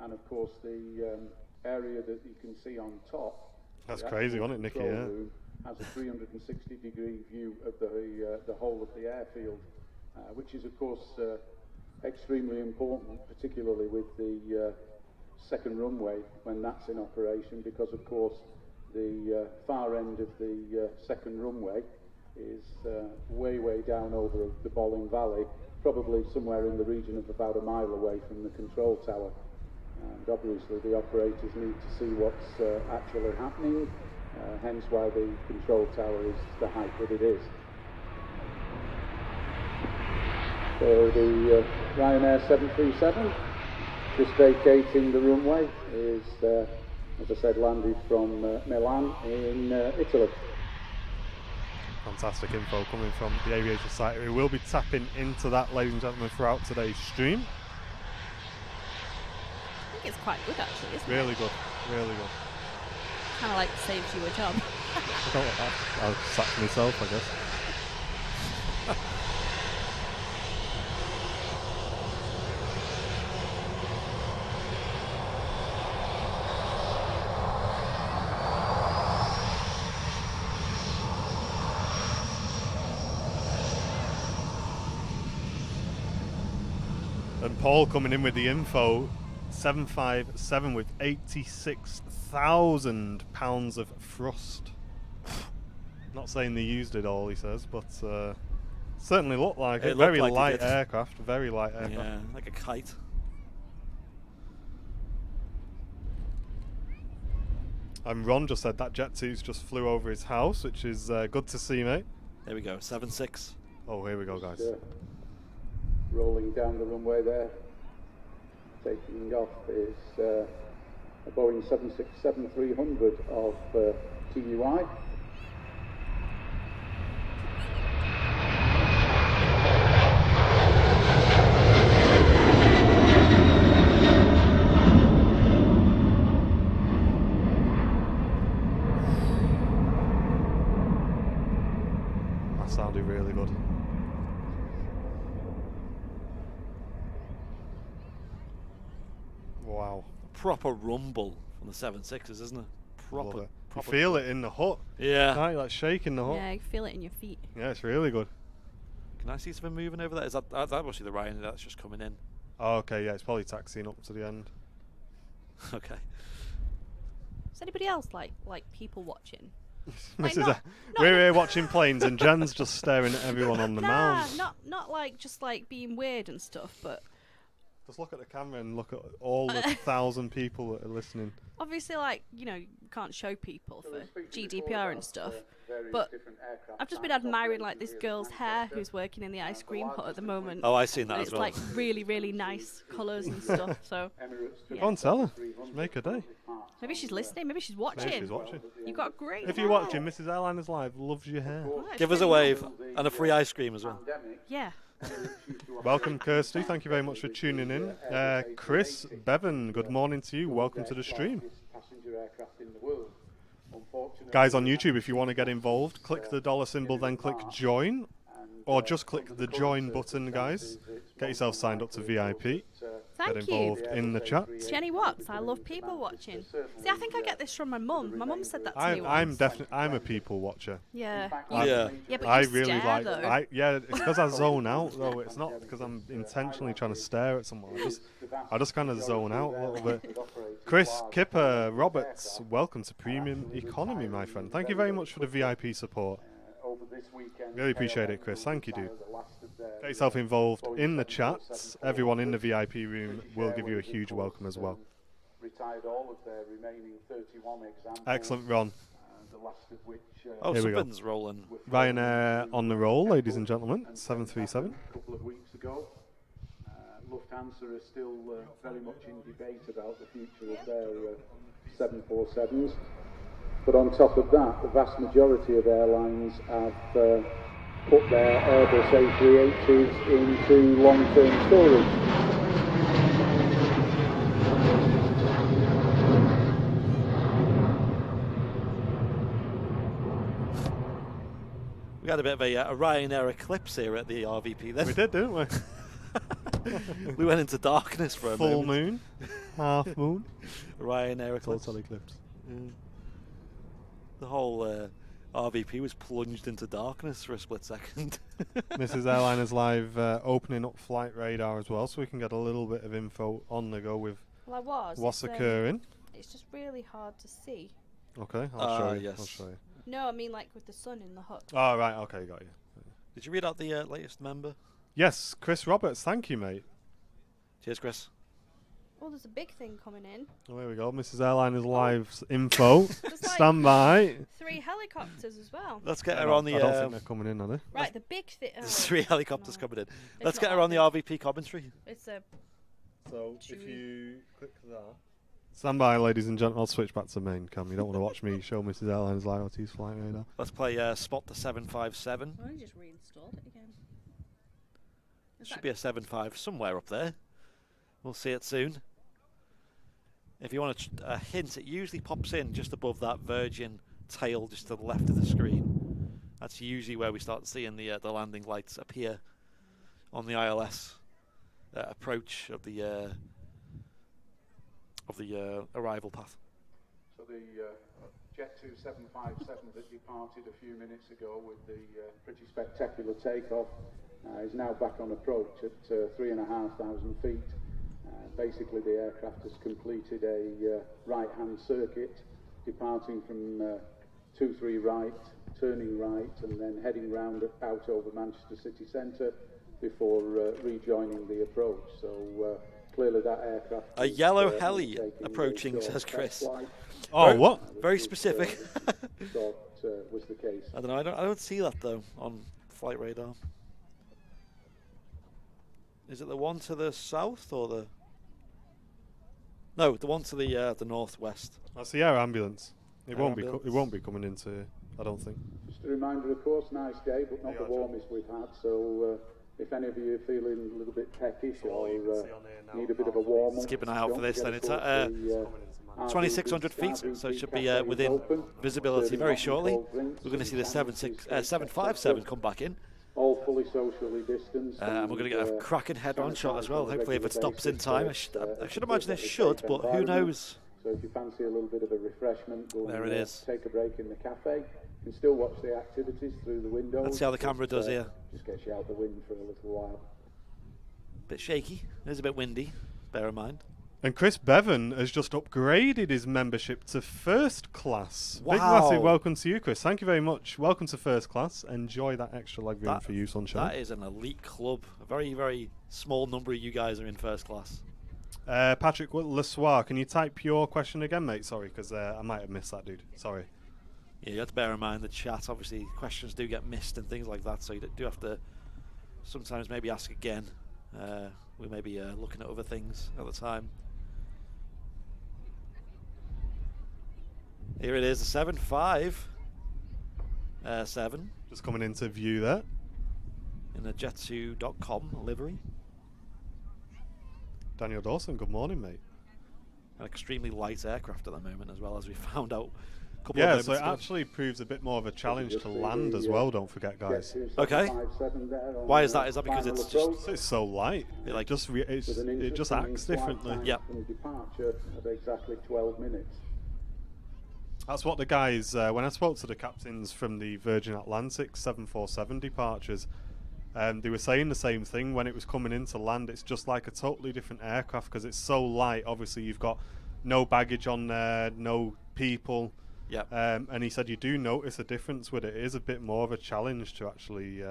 And of course, the area that you can see on top. That's crazy, wasn't it, Nicky? Yeah. Has a 360-degree view of the whole of the airfield, which is, of course, extremely important, particularly with the second runway when that's in operation, because, of course, the far end of the second runway is way down over the Bolling Valley, probably somewhere in the region of about a mile away from the control tower. and obviously the operators need to see what's actually happening, hence why the control tower is the height that it is. So the Ryanair 737, just vacating the runway, is, as I said, landed from Milan in Italy. Fantastic info coming from the Aviation site. We will be tapping into that, ladies and gentlemen, throughout today's stream. I think it's quite good actually, isn't it? Really good, really good. Kind of like saves you a job. I don't like that. I'll sack myself, I guess. And Paul coming in with the info, 757 with 86,000 pounds of thrust. Not saying they used it all, he says, but certainly looked like it. Very like light aircraft, very light aircraft. Yeah, like a kite. And Ron just said that Jet 2's just flew over his house, which is good to see, mate. There we go, 7.6. Oh, here we go, guys. Rolling down the runway there, taking off is a Boeing 767-300 of TUI. That sounded really good. Wow. Proper rumble from the 7.6s, isn't it? Love Proper. it. You feel it in the hut. Yeah. Right, like shaking the hut. Yeah, you feel it in your feet. Yeah, it's really good. Can I see something moving over there? Is that must be the Ryanair that's just coming in? Oh, okay, yeah, it's probably taxiing up to the end. Okay. Is anybody else like people watching? Mrs. not- We're here watching planes, and Jen's just staring at everyone on the Nah, mount. not like just like being weird and stuff, but Just look at the camera and look at all the 1,000 people that are listening. obviously, like, you know, you can't show people for GDPR and stuff. But I've just been admiring like this girl's hair who's working in the ice cream hut at the moment. Oh, I've seen that And as it's well. like really, really nice colours and stuff. So Go on, tell her. Just make her day. maybe she's listening, maybe she's watching. Maybe she's watching. You've got great If hair. you're watching, Mrs. Airliners Live loves your hair. Oh, it's Give us a really wave and a free ice cream as well. Yeah. Welcome, Kirsty. Thank you very much for tuning in. Chris Bevan, good morning to you. Welcome to the stream. Guys on YouTube, if you want to get involved, click the dollar symbol, then click join. Or just click the join button, guys. Get yourself signed up to VIP. Thank Get you. involved in the chat. Jenny Watts, I love people watching. See, I think I get this from my mum. My mum said that to me I'm once. definitely a people watcher. Yeah. Yeah. Yeah, but I you really stare, like. though. Yeah, it's because I zone out though. It's not because I'm intentionally trying to stare at someone. I just kind of zone out a little bit. Chris Kipper Roberts, welcome to Premium Economy, my friend. Thank you very much for the VIP support. Really appreciate it, Chris. Thank you, dude. Get yourself involved in the chats. Everyone in the VIP room will give you a huge welcome as well. Excellent, Ron. Oh, Here we go. something's rolling. Ryanair on the roll, ladies and gentlemen. 737. A couple of weeks ago, Lufthansa are still very much in debate about the future of their 747s. But on top of that, the vast majority of airlines have put their Airbus A380s into long-term storage. We had a bit of a Ryanair eclipse here at the RVP then. We did, didn't we? We went into darkness for a Full moment. moon, half moon, Ryanair eclipse. total eclipse. The whole RVP was plunged into darkness for a split second. Mrs. Airliners Live opening up flight radar as well, so we can get a little bit of info on the go with Well, I was. what's It's, occurring. It's just really hard to see. Okay, I'll show you. yes. I'll show you. No, I mean like with the sun in the hut. Oh, right, okay, got you. Did you read out the latest member? Yes, Chris Roberts, thank you, mate. Cheers, Chris. Oh, there's a big thing coming in. Oh, here we go. Mrs. Airliner's live info. There's like Stand by. 3 helicopters as well. Let's get I her on the. don't think they're coming in, are they? Right, the big thing. There's 3 helicopters no. coming in. It's Let's not get her on the that RVP commentary. It's a. So if Chewy. you click that. Stand by, ladies and gentlemen. I'll switch back to main cam. You don't want to watch me show Mrs. Airline's live OT's flight radar. Let's play Spot the 757. I just reinstalled it again. Should be a 7.5 somewhere up there. We'll see it soon. If you want a hint, it usually pops in just above that Virgin tail just to the left of the screen. That's usually where we start seeing the landing lights appear on the ILS approach of the arrival path. So the Jet 2757 that departed a few minutes ago with the pretty spectacular takeoff is now back on approach at 3,500 feet. Basically, the aircraft has completed a right-hand circuit, departing from 23 right, turning right, and then heading round out over Manchester city centre before rejoining the approach. So clearly that aircraft... A yellow heli approaching, says Chris. Oh, what? Very specific. Was the case. I don't know. I don't see that though on flight radar. Is it the one to the south or the? No, the one to the northwest. That's the air ambulance. It Air won't ambulance. be. It won't be coming into. I don't think. Just a reminder, of course, nice day, but not the warmest we've had. So if any of you are feeling a little bit peckish or need a bit of a warm up, Let's keep an eye out for this. Then it's at 2,600 feet, so it should be within visibility very shortly. We're going to see the 757 come back in. All fully socially distanced. And we're going to get a cracking head-on shot as well. Hopefully, if it stops in time, I should imagine it should, but who knows? So if you fancy a little bit of a refreshment, go There and it is. take a break in the cafe. You can still watch the activities through the windows. Let's see how the camera does here. Just gets you out the wind for a little while. Bit shaky. It is a bit windy. Bear in mind. And Chris Bevan has just upgraded his membership to first class. Wow. Big massive welcome to you, Chris. Thank you very much. Welcome to first class. Enjoy that extra leg room for you, Sunshine. That is an elite club. A very, very small number of you guys are in first class. Patrick Lesoir, can you type your question again, mate? Sorry, because I might have missed that, dude. Sorry. Yeah, you have to bear in mind the chat. Obviously, questions do get missed and things like that, so you do have to sometimes maybe ask again. We may be looking at other things at the time. Here it is, the 757. Just coming into view there. In the jet2.com livery. Daniel Dawson, good morning, mate. An extremely light aircraft at the moment, as well as we found out a couple of Yeah, moments so it ago. actually proves a bit more of a challenge to land as well, don't forget, guys. Okay. Why is that? Is that because it's just... It's so light. It like It just acts differently. Yeah. Departure of exactly 12 minutes. That's what the guys, when I spoke to the captains from the Virgin Atlantic 747 departures, they were saying the same thing. When it was coming in to land, it's just like a totally different aircraft because it's so light. Obviously, you've got no baggage on there, no people. Yeah. And he said you do notice a difference with it. It is a bit more of a challenge to actually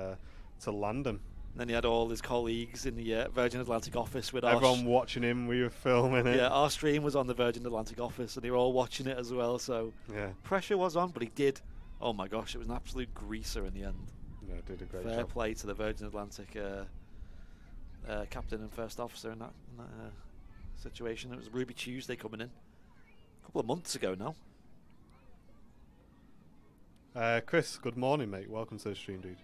to land them. And then he had all his colleagues in the Virgin Atlantic office with Everyone watching him. We were filming it. Yeah, our stream was on the Virgin Atlantic office, and they were all watching it as well. So yeah, pressure was on, but he did. Oh my gosh, it was an absolute greaser in the end. Yeah, did a great Fair job. play to the Virgin Atlantic captain and first officer in that situation. It was Ruby Tuesday coming in a couple of months ago now. Chris, good morning, mate. Welcome to the stream, dude.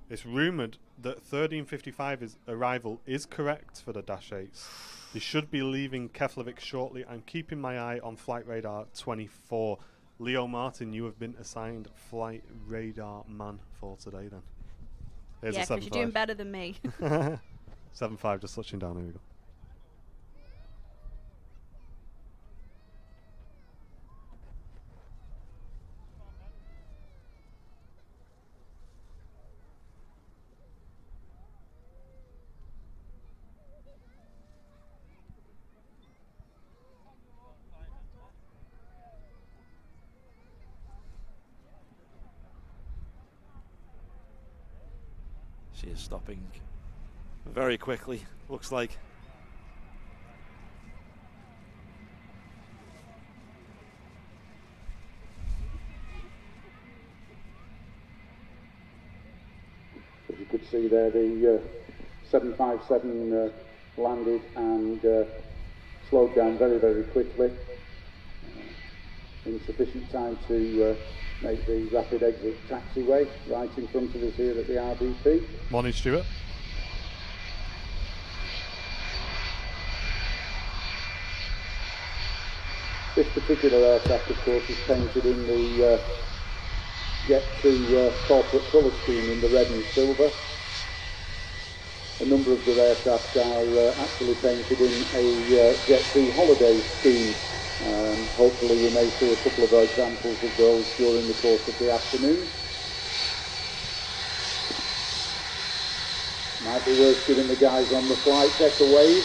It's rumoured that 1355's arrival is correct for the Dash 8s. They should be leaving Keflavik shortly. I'm keeping my eye on Flight Radar 24. Leo Martin, you have been assigned Flight Radar man for today then. Here's Yeah, a because you're doing better than me. 7.5 just touching down, here we go. She is stopping very quickly, looks like. you could see there, the 757 landed and slowed down very, very quickly in sufficient time to make the rapid exit taxiway right in front of us here at the RDP. Morning, Stuart. This particular aircraft, of course, is painted in the Jet 2 corporate colour scheme in the red and silver. A number of the aircraft are actually painted in a Jet 2 holiday scheme. Hopefully we may see a couple of examples of those during the course of the afternoon. Might be worth giving the guys on the flight deck a wave.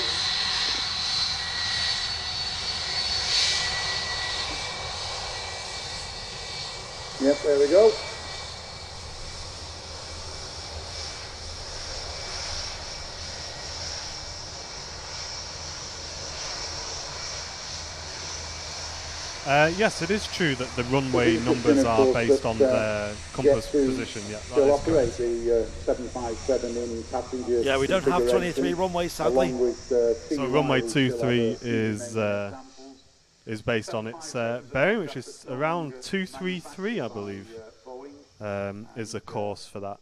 Yep, there we go. Yes, it is true that the runway numbers are based on their compass position. Yeah, that is operate the 757 in passenger. Yeah, we don't have 23 runways, sadly. So runway 23 is based on its bearing, which is around 233, I believe, is the course for that.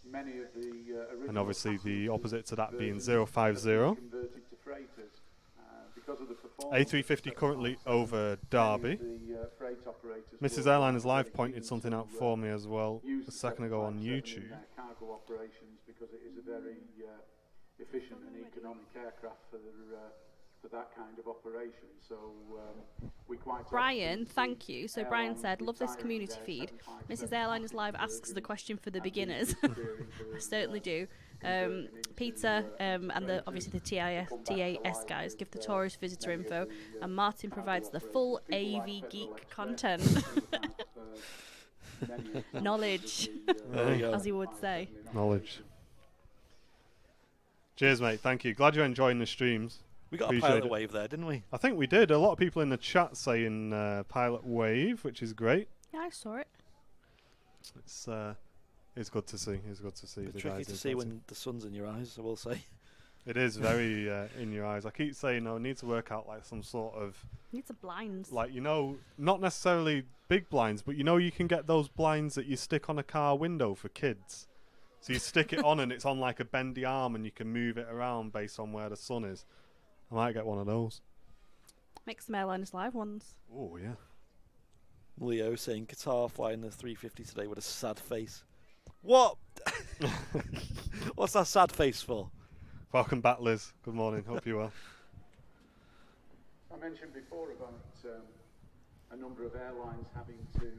And obviously the opposite to that being 050. A350 currently over Derby. Mrs. Airline has live pointed something out for me as well a second ago on YouTube. Cargo operations, because it is a very efficient and economic aircraft for that kind of operation. So we quite. Brian, thank you. So Brian said, love this community feed. Mrs. Airline is live asks the question for the beginners. I certainly do. Peter and obviously the TAS guys give the tourist visitor info, and Martin provides the full AV geek content. Knowledge, as he would say. Knowledge. Cheers, mate. Thank you. Glad you're enjoying the streams. We got a pilot wave there, didn't we? I think we did. A lot of people in the chat saying pilot wave, which is great. Yeah, I saw it. It's good to see. It's good to see. It's tricky to see when the sun's in your eyes, I will say. It is very in your eyes. I keep saying, I need to work out like some sort of... Need some blinds. Like, not necessarily big blinds, but you can get those blinds that you stick on a car window for kids. So you stick it on and it's on like a bendy arm and you can move it around based on where the sun is. I might get one of those. Make some Airliners Live ones. Oh, yeah. Leo saying Qatar flying the 350 today with a sad face. What? What's that sad face for? Welcome back, Liz. Good morning. Hope you're well. I mentioned before about a number of airlines having to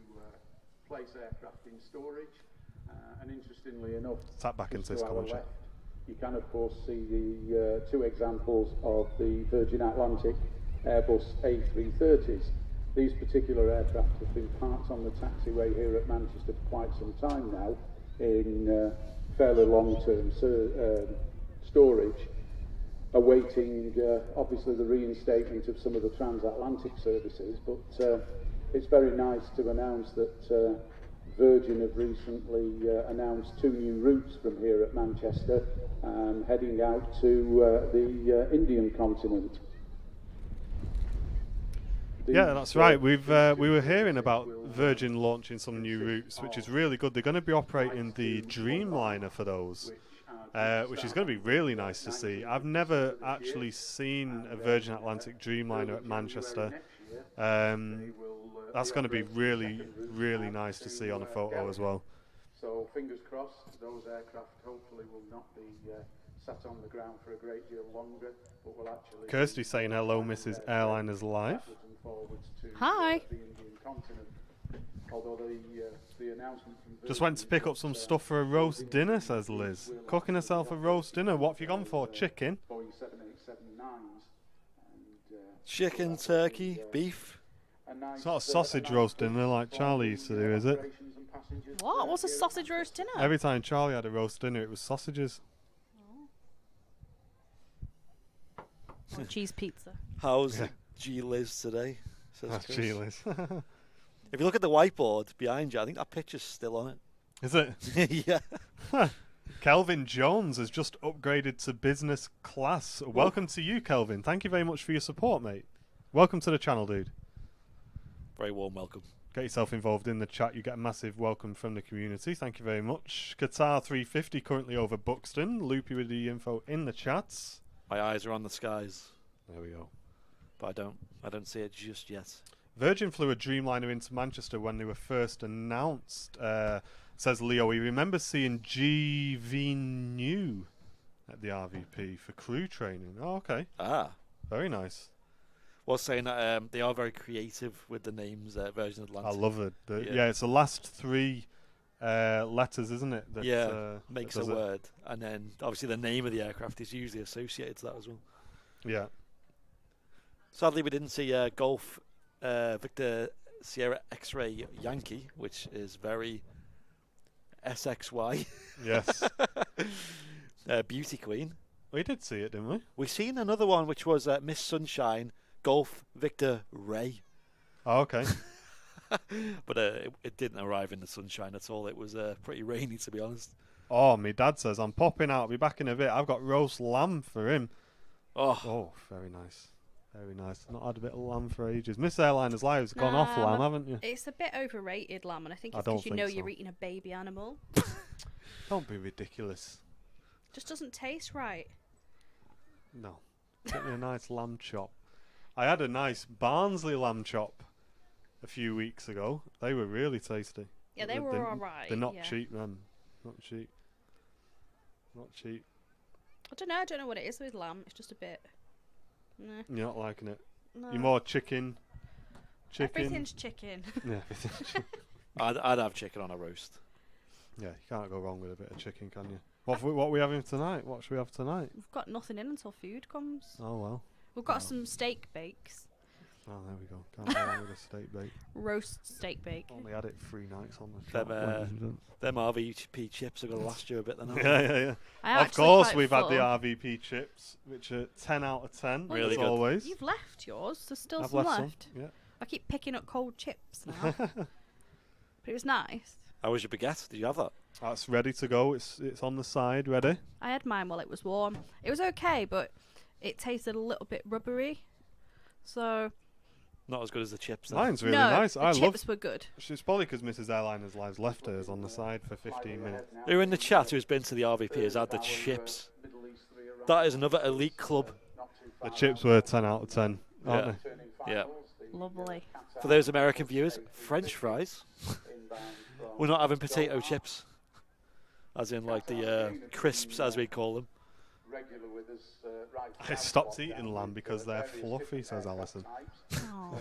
place aircraft in storage, and interestingly enough, tap back into this commentary. You can of course see the two examples of the Virgin Atlantic Airbus A350s. These particular aircraft have been parked on the taxiway here at Manchester for quite some time now in fairly long-term storage, awaiting obviously the reinstatement of some of the transatlantic services, but it's very nice to announce that Virgin have recently announced 2 new routes from here at Manchester, heading out to the Indian continent. Yeah, that's right. We were hearing about Virgin launching some new routes, which is really good. They're going to be operating the Dreamliner for those, which is going to be really nice to see. I've never actually seen a Virgin Atlantic Dreamliner at Manchester. That's going to be really, really nice to see on a photo as well. So fingers crossed, those aircraft hopefully will not be sat on the ground for a great deal longer, but will actually... Kirsty saying hello, Mrs. Airliners Live. Hi. Just went to pick up some stuff for a roast dinner, says Liz. Cooking herself a roast dinner. What have you gone for? Chicken? Chicken, turkey, beef. It's not a sausage roast dinner like Charlie used to do, is it? What? What's a sausage roast dinner? Every time Charlie had a roast dinner, it was sausages. Or cheese pizza. How's G Liz today? That's G Liz. If you look at the whiteboard behind you, I think that picture's still on it. Is it? Yeah. Kelvin Jones has just upgraded to business class. Welcome to you, Kelvin. Thank you very much for your support, mate. Welcome to the channel, dude. Very warm welcome. Get yourself involved in the chat. You get a massive welcome from the community. Thank you very much. Qatar 350 currently over Buxton. Loopy with the info in the chats. My eyes are on the skies. There we go. But I don't see it just yet. Virgin flew a Dreamliner into Manchester when they were first announced. Says Leo, he remembers seeing GV New at the RVP for crew training. Oh, okay. Ah. Very nice. Was saying that they are very creative with the names, Virgin Atlantic. I love it. Yeah, it's the last three letters, isn't it? That, makes that a word. And then, obviously, the name of the aircraft is usually associated to that as well. Yeah. Sadly, we didn't see Golf Victor Sierra X-Ray Yankee, which is very SXY. Yes. Beauty Queen. We did see it, didn't we? We seen another one, which was Miss Sunshine Golf Victor Ray. Oh, okay. But it didn't arrive in the sunshine at all. It was pretty rainy, to be honest. Oh, my dad says, I'm popping out. I'll be back in a bit. I've got roast lamb for him. Oh, very nice. Very nice. Not had a bit of lamb for ages. Miss Airliner's Live's gone off lamb, haven't you? It's a bit overrated, lamb, and I think it's because you know you're eating a baby animal. Don't be ridiculous. Just doesn't taste right. No. Get me a nice lamb chop. I had a nice Barnsley lamb chop a few weeks ago. They were really tasty. Yeah, they were alright. They're not cheap, man. Not cheap. Not cheap. I don't know what it is with lamb. It's just a bit... Nah. You're not liking it? No. You're more chicken? Everything's chicken. Yeah, everything's chicken. I'd have chicken on a roast. Yeah, you can't go wrong with a bit of chicken, can you? What are we having tonight? What should we have tonight? We've got nothing in until food comes. Oh, well. We've got some steak bakes. Oh, there we go. Can't go wrong with a steak bake. Roast steak bake. Only had it 3 nights on the trot. Them RVP chips are going to last you a bit then. Yeah. Of course, we've had the RVP chips, which are 10 out of 10, really as good. always. You've left yours. There's still I've some left left. some, yeah. I keep picking up cold chips now. But it was nice. How was your baguette? Did you have that? That's ready to go. It's on the side, ready. I had mine while it was warm. It was okay, but it tasted a little bit rubbery. So... Not as good as the chips. Then. Mine's really nice. The chips were good. It's probably because Mrs. Airliner's Live's left hers on the side for 15 minutes. Who in the chat who's been to the RVP has had the chips? That is another elite club. The chips were 10 out of 10, aren't they? Yeah. Lovely. For those American viewers, French fries. We're not having potato chips. As in like the crisps, as we call them. I stopped eating lamb because they're fluffy, says Alison. Aww.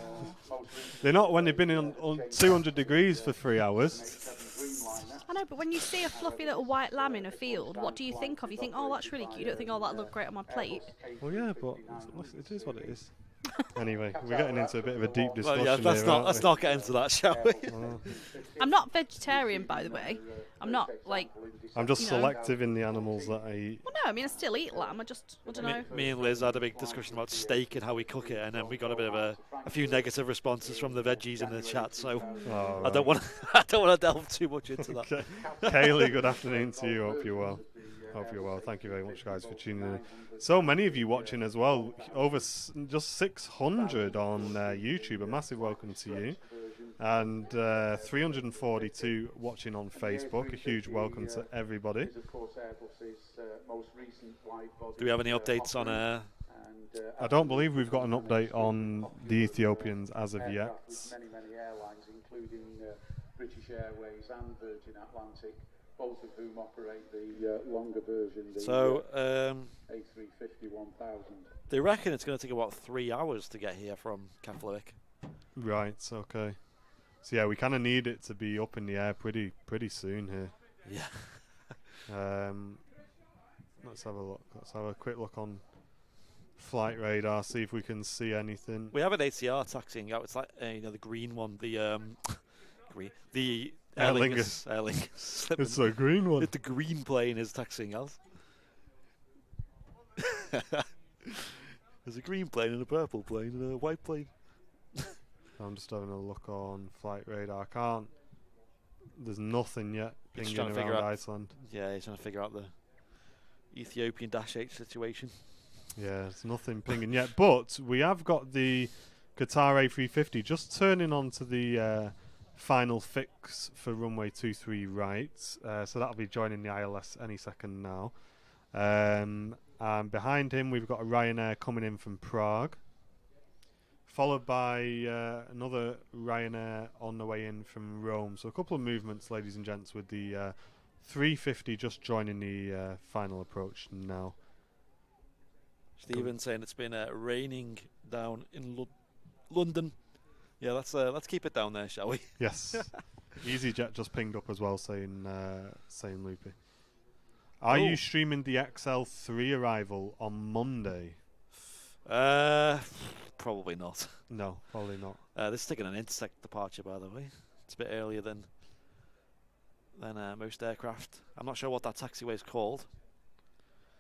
They're not when they've been on 200 degrees for 3 hours. I know, but when you see a fluffy little white lamb in a field, what do you think of? You think, oh, that's really cute. You don't think, oh, that'll look great on my plate. Well, yeah, but it is what it is. Anyway, we're getting into a bit of a deep discussion let's here, not get into that, shall we? I'm not vegetarian, by the way. I'm not, like... I'm just selective in the animals that I eat. Well, no, I mean, I still eat lamb. I don't know. Me and Liz had a big discussion about steak and how we cook it, and then we got a bit of a few negative responses from the veggies in the chat, so right. I don't want to delve too much into that. Okay. Kaylee, good afternoon to you. Hope you're well. Hope you're well. Thank you very much, guys, for tuning in. So many of you watching as well. Over just 600 on YouTube. A massive welcome to you. And 342 watching on Facebook. A huge welcome to everybody. Do we have any updates on... I don't believe we've got an update on the Ethiopians as of yet. Many airlines, including British Airways and Virgin Atlantic, both of whom operate the longer version, the A350 1000. They reckon it's going to take about 3 hours to get here from Keflavik. Right, okay. So yeah, we kind of need it to be up in the air pretty soon here. Yeah. Let's have a look. Let's have a quick look on flight radar, see if we can see anything. We have an ATR taxiing out. It's like the green one, the Aer Lingus. Aer Lingus. It's a green one. The green plane is taxiing out. There's a green plane and a purple plane and a white plane. I'm just having a look on flight radar. There's nothing yet He's pinging trying to figure around out. Iceland. Yeah, he's trying to figure out the Ethiopian -8 situation. Yeah, there's nothing pinging yet. But we have got the Qatar A350 just turning onto the final fix for runway 23 right. So that'll be joining the ILS any second now. And behind him, we've got a Ryanair coming in from Prague, followed by another Ryanair on the way in from Rome. So a couple of movements, ladies and gents, with the 350 just joining the final approach now. Stephen saying it's been raining down in London. Yeah, let's keep it down there, shall we? Yes. EasyJet just pinged up as well, saying Loopy. Are you streaming the XL3 arrival on Monday? Probably not. No, probably not. This is taking an insect departure, by the way. It's a bit earlier than most aircraft. I'm not sure what that taxiway is called.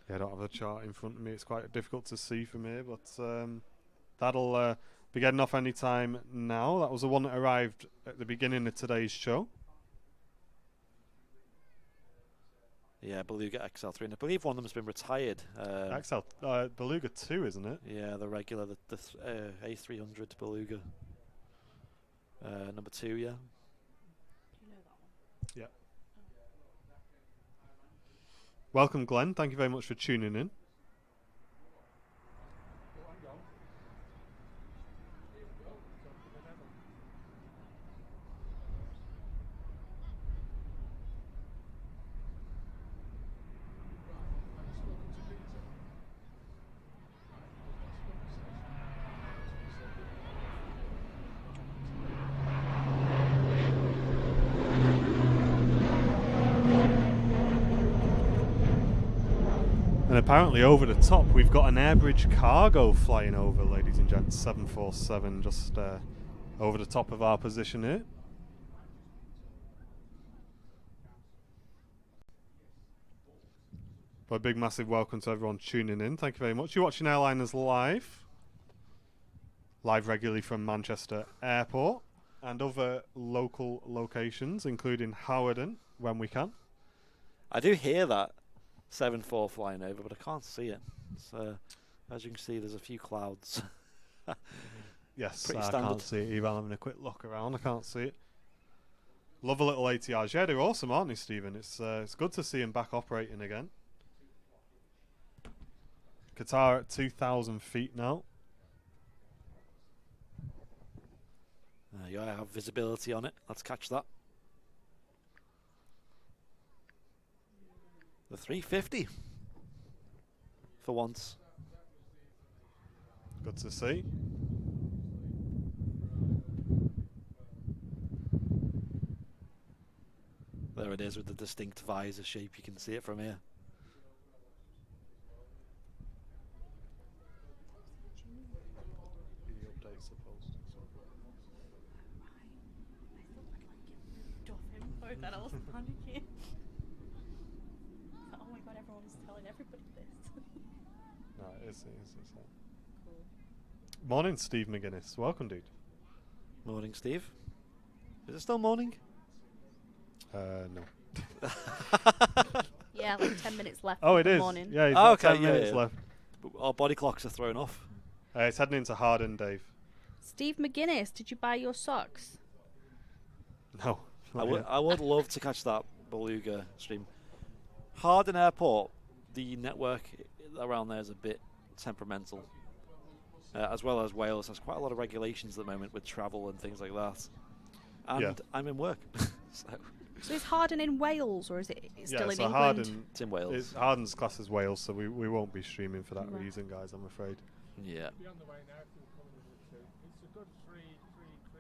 Yeah, I don't have the chart in front of me. It's quite difficult to see from here, but that'll be getting off any time now. That was the one that arrived at the beginning of today's show. Yeah, Beluga XL3, and I believe one of them has been retired. Beluga 2, isn't it? Yeah, the regular, the A300 Beluga. Number 2, yeah. Do you know that one? Yeah. Welcome, Glenn. Thank you very much for tuning in. And apparently over the top we've got an Airbridge cargo flying over, ladies and gents. 747 just over the top of our position here. But a big massive welcome to everyone tuning in. Thank you very much. You're watching Airliners live regularly from Manchester Airport and other local locations, including Hawarden when we can. I do hear that 7-4 flying over, but I can't see it. So, as you can see, there's a few clouds. Yes, Pretty I standard. can't see it either. I'm having a quick look around. I can't see it. Love a little ATRs. Yeah, they're awesome, aren't they, Stephen? It's good to see them back operating again. Qatar at 2,000 feet now. You have visibility on it. Let's catch that. The 350 for once. Good to see. There it is with the distinct visor shape. You can see it from here. That I wasn't panicking. Oh my god, everyone's telling everybody this. No, it's cool. Morning, Steve McGuinness. Welcome, dude. Morning, Steve. Is it still morning? No. Yeah, like 10 minutes left. Oh, it is. Morning. Yeah, Oh, okay, 10 minutes left. Our body clocks are thrown off. It's heading into Hawarden, Dave. Steve McGuinness, did you buy your socks? No. I would love to catch that Beluga stream. Hawarden Airport, the network around there is a bit temperamental. As well as Wales has quite a lot of regulations at the moment with travel and things like that. And Yeah. I'm in work. So is Hawarden in Wales or is it still in so England? It's in Wales. Hawarden's class as Wales, so we won't be streaming for that Right. reason, guys, I'm afraid. Yeah.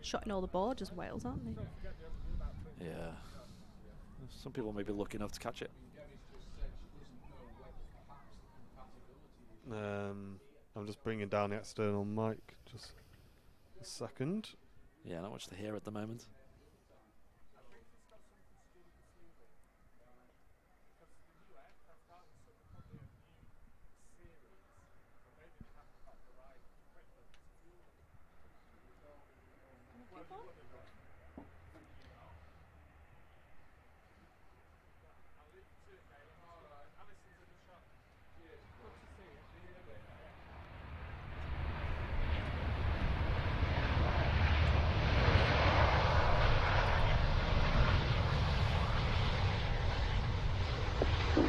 Shotting all the board as Wales, aren't they? Yeah. Some people may be lucky enough to catch it. I'm just bringing down the external mic, just a second. Yeah, not much to hear at the moment.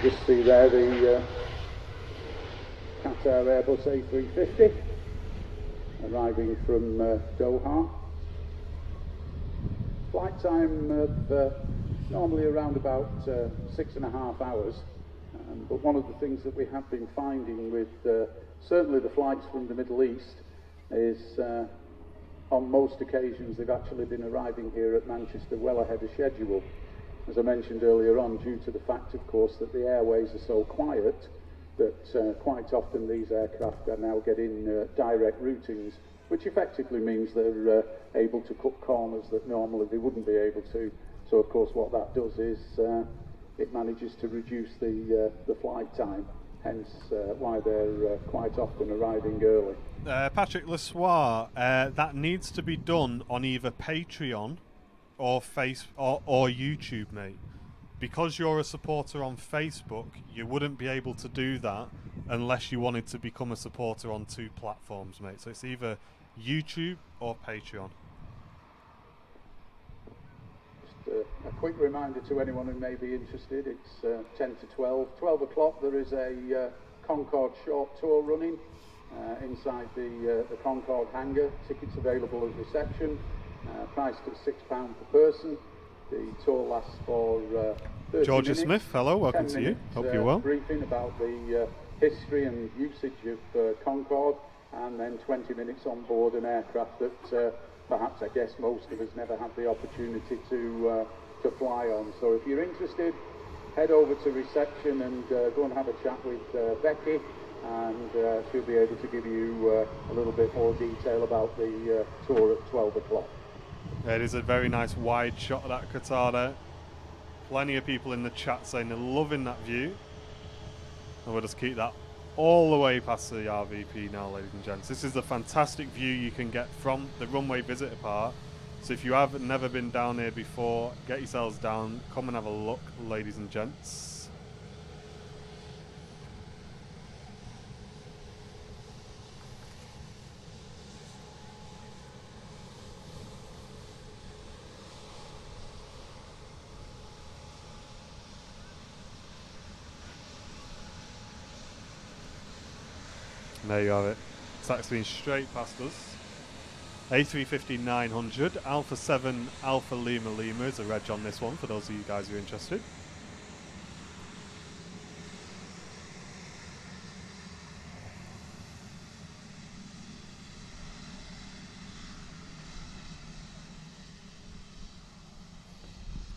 You just see there the Qatar A350 arriving from Doha. Flight time of normally around about 6.5 hours, but one of the things that we have been finding with certainly the flights from the Middle East is on most occasions they've actually been arriving here at Manchester well ahead of schedule. As I mentioned earlier on, due to the fact, of course, that the airways are so quiet, that quite often these aircraft are now getting direct routings, which effectively means they're able to cut corners that normally they wouldn't be able to. So, of course, what that does is it manages to reduce the flight time, hence why they're quite often arriving early. Patrick Lesoir, that needs to be done on either Patreon or or YouTube, mate. Because you're a supporter on Facebook, you wouldn't be able to do that unless you wanted to become a supporter on 2 platforms, mate. So it's either YouTube or Patreon. Just a quick reminder to anyone who may be interested, it's 10 to 12. 12 o'clock there is a Concorde short tour running inside the Concorde hangar. Tickets available at reception, priced at £6 per person. The tour lasts for 30 Georgia minutes. Smith, hello, welcome to you. Hope you're well. Briefing about the history and usage of Concorde, and then 20 minutes on board an aircraft that perhaps I guess most of us never had the opportunity to fly on. So if you're interested, head over to reception and go and have a chat with Becky, and she'll be able to give you a little bit more detail about the tour at 12 o'clock. It is a very nice wide shot of that Qatar there. Plenty of people in the chat saying they're loving that view. And we'll just keep that all the way past the RVP now, ladies and gents. This is a fantastic view you can get from the runway visitor part. So if you have never been down here before, get yourselves down, come and have a look, ladies and gents. There you have it. Taxiing straight past us. A350-900, Alpha 7 Alpha Lima Lima is a reg on this one for those of you guys who are interested.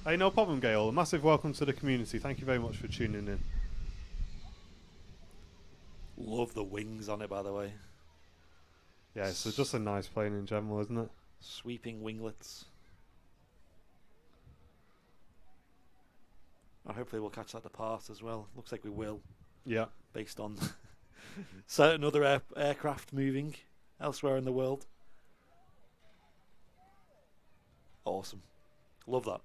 Hey, no problem, Gail. A massive welcome to the community. Thank you very much for tuning in. Love the wings on it, by the way. Yeah, so just a nice plane in general, isn't it? Sweeping winglets. And hopefully we'll catch that apart as well. Looks like we will. Yeah. Based on certain other aircraft moving elsewhere in the world. Awesome. Love that.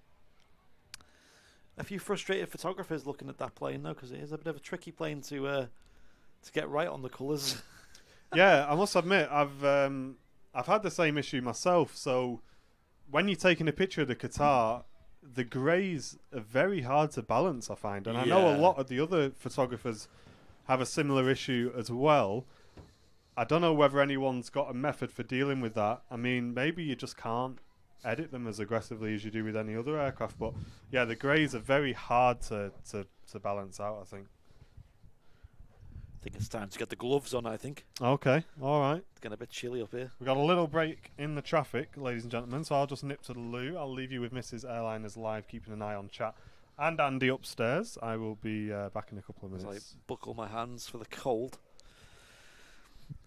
A few frustrated photographers looking at that plane though, because it is a bit of a tricky plane to get right on the colours. Yeah, I must admit, I've had the same issue myself. So when you're taking a picture of the Qatar, the greys are very hard to balance, I find. And I know a lot of the other photographers have a similar issue as well. I don't know whether anyone's got a method for dealing with that. I mean, maybe you just can't edit them as aggressively as you do with any other aircraft. But yeah, the greys are very hard to balance out, I think. I think it's time to get the gloves on, I think. Okay, all right. It's getting a bit chilly up here. We've got a little break in the traffic, ladies and gentlemen, so I'll just nip to the loo. I'll leave you with Mrs. Airliners live, keeping an eye on chat. And Andy upstairs. I will be back in a couple of minutes. As I buckle my hands for the cold.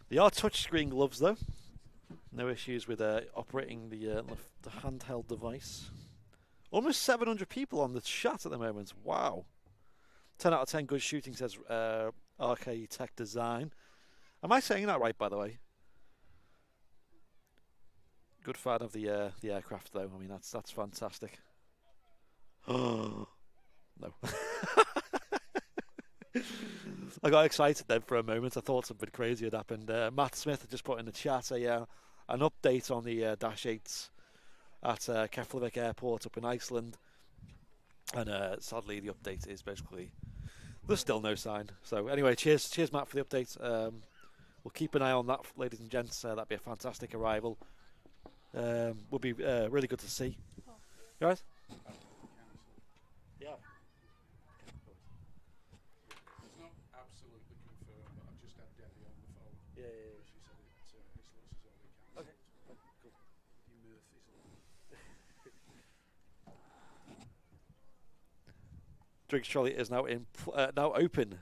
They are touchscreen gloves, though. No issues with operating the handheld device. Almost 700 people on the chat at the moment. Wow. 10 out of 10 good shooting, says RK Tech Design. Am I saying that right, by the way? Good fan of the aircraft, though. I mean, that's fantastic. Oh no! I got excited then for a moment. I thought something crazy had happened. Matt Smith had just put in the chat an update on the Dash 8s at Keflavik Airport up in Iceland, and sadly the update is basically There's still no sign. So anyway, cheers Matt for the update. We'll keep an eye on that, ladies and gents. That'd be a fantastic arrival. Would be really good to see. You alright? Yeah. It's not absolutely confirmed, but I've just had Debbie on the phone. Yeah. She said it looks as though they Okay. Cool. Your Murphy's Drinks trolley is now now open.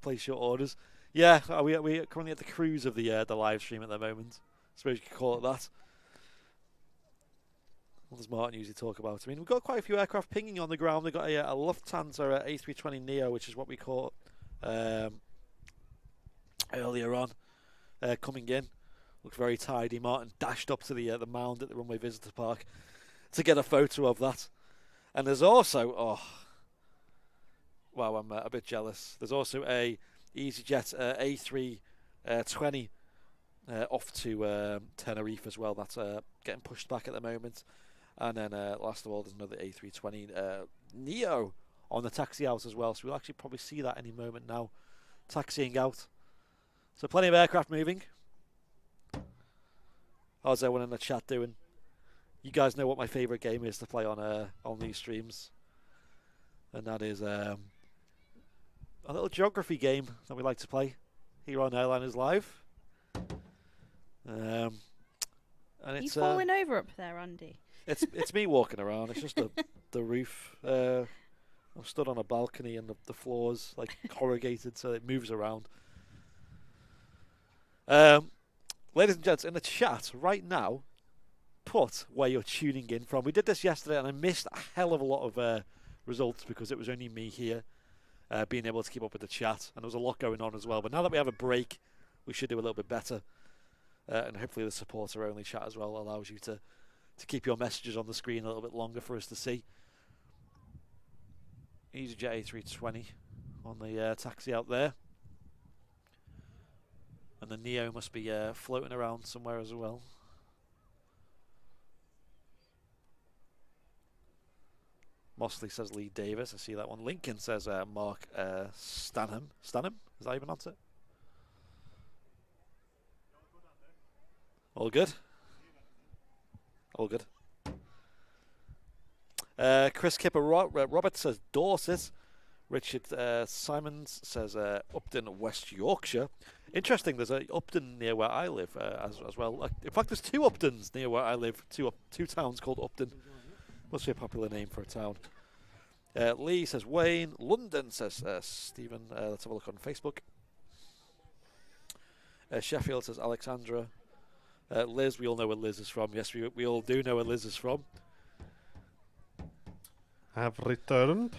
Place your orders. Yeah, we're currently at the cruise of the live stream at the moment. I suppose you could call it that. What does Martin usually talk about? I mean, we've got quite a few aircraft pinging on the ground. We've got a Lufthansa A320 Neo, which is what we caught earlier on, coming in. Looks very tidy. Martin dashed up to the mound at the Runway Visitor Park to get a photo of that. And there's also, wow, I'm a bit jealous. There's also a EasyJet A320 off to Tenerife as well. That's getting pushed back at the moment. And then last of all, there's another A320 Neo on the taxi out as well. So we'll actually probably see that any moment now, taxiing out. So plenty of aircraft moving. How's everyone in the chat doing? You guys know what my favourite game is to play on these streams, and that is a little geography game that we like to play here on Airline is Live. And You falling over up there, Andy? It's me walking around. It's just the roof. I'm stood on a balcony and the floor's like corrugated, so it moves around. Ladies and gents, in the chat right now, put where you're tuning in from. We did this yesterday, and I missed a hell of a lot of results because it was only me here being able to keep up with the chat, and there was a lot going on as well. But now that we have a break, we should do a little bit better. And hopefully the supporter-only chat as well allows you to keep your messages on the screen a little bit longer for us to see. EasyJet A320 on the taxi out there. And the Neo must be floating around somewhere as well. Mosley says Lee Davis. I see that one. Lincoln says Mark Stanham. Stanham? Is that even on it? All good? All good. Chris Kipper Robert says Dorset. Richard Simons says Upton, West Yorkshire. Interesting, there's a Upton near where I live as well. In fact, there's two Uptons near where I live. Two towns called Upton. Must be a popular name for a town. Lee says Wayne. London says Stephen. Let's have a look on Facebook. Sheffield says Alexandra. Liz, we all know where Liz is from. Yes, we all do know where Liz is from. Have returned.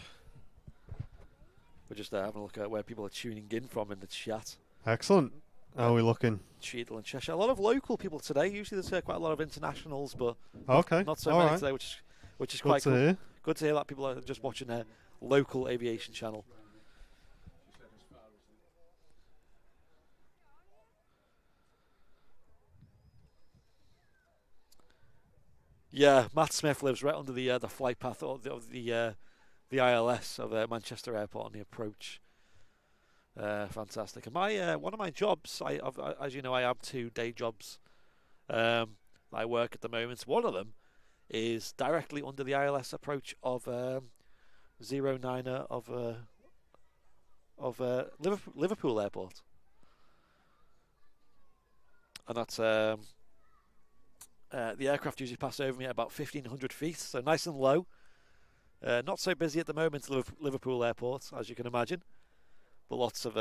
We're just having a look at where people are tuning in from in the chat. Excellent. How are we looking? Cheadle and Cheshire. A lot of local people today. Usually there's quite a lot of internationals, but okay, not so many today, which is quite good to hear. Good to hear that people are just watching their local aviation channel. Yeah, Matt Smith lives right under the flight path of the ILS of Manchester Airport on the approach. Fantastic. And my one of my jobs, as you know, I have 2 day jobs. I work at the moment. One of them is directly under the ILS approach of 09er of Liverpool Airport, and that's the aircraft usually pass over me at about 1,500 feet, so nice and low. Not so busy at the moment, Liverpool Airport, as you can imagine, but lots of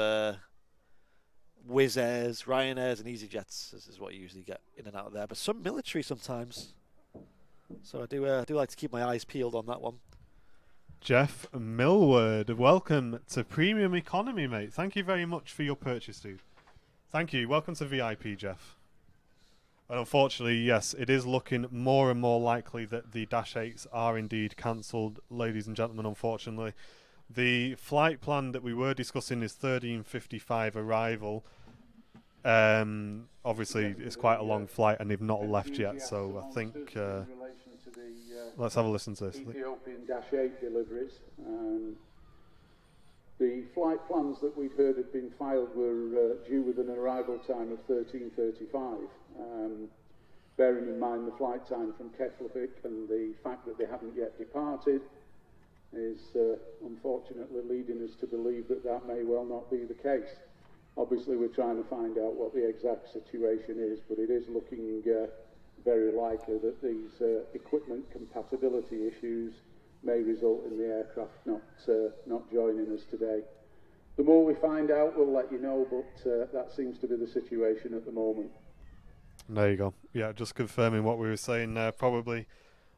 Wizz Airs, Ryanairs and EasyJets is what you usually get in and out of there, but some military sometimes. So I do like to keep my eyes peeled on that one. Jeff Millward, welcome to Premium Economy, mate. Thank you very much for your purchase, dude. Thank you. Welcome to VIP, Jeff. And unfortunately, yes, it is looking more and more likely that the Dash 8s are indeed cancelled, ladies and gentlemen, unfortunately. The flight plan that we were discussing is 13:55 arrival. Obviously, it's quite a long flight and they've not left yet, so I think... let's have a listen to this. Ethiopian Dash 8 deliveries. The flight plans that we'd heard had been filed were due with an arrival time of 13:35. Bearing in mind the flight time from Keflavik and the fact that they haven't yet departed is unfortunately leading us to believe that that may well not be the case. Obviously we're trying to find out what the exact situation is, but it is looking very likely that these equipment compatibility issues may result in the aircraft not joining us today. The more we find out, we'll let you know, but that seems to be the situation at the moment. There you go. Yeah, just confirming what we were saying there. Probably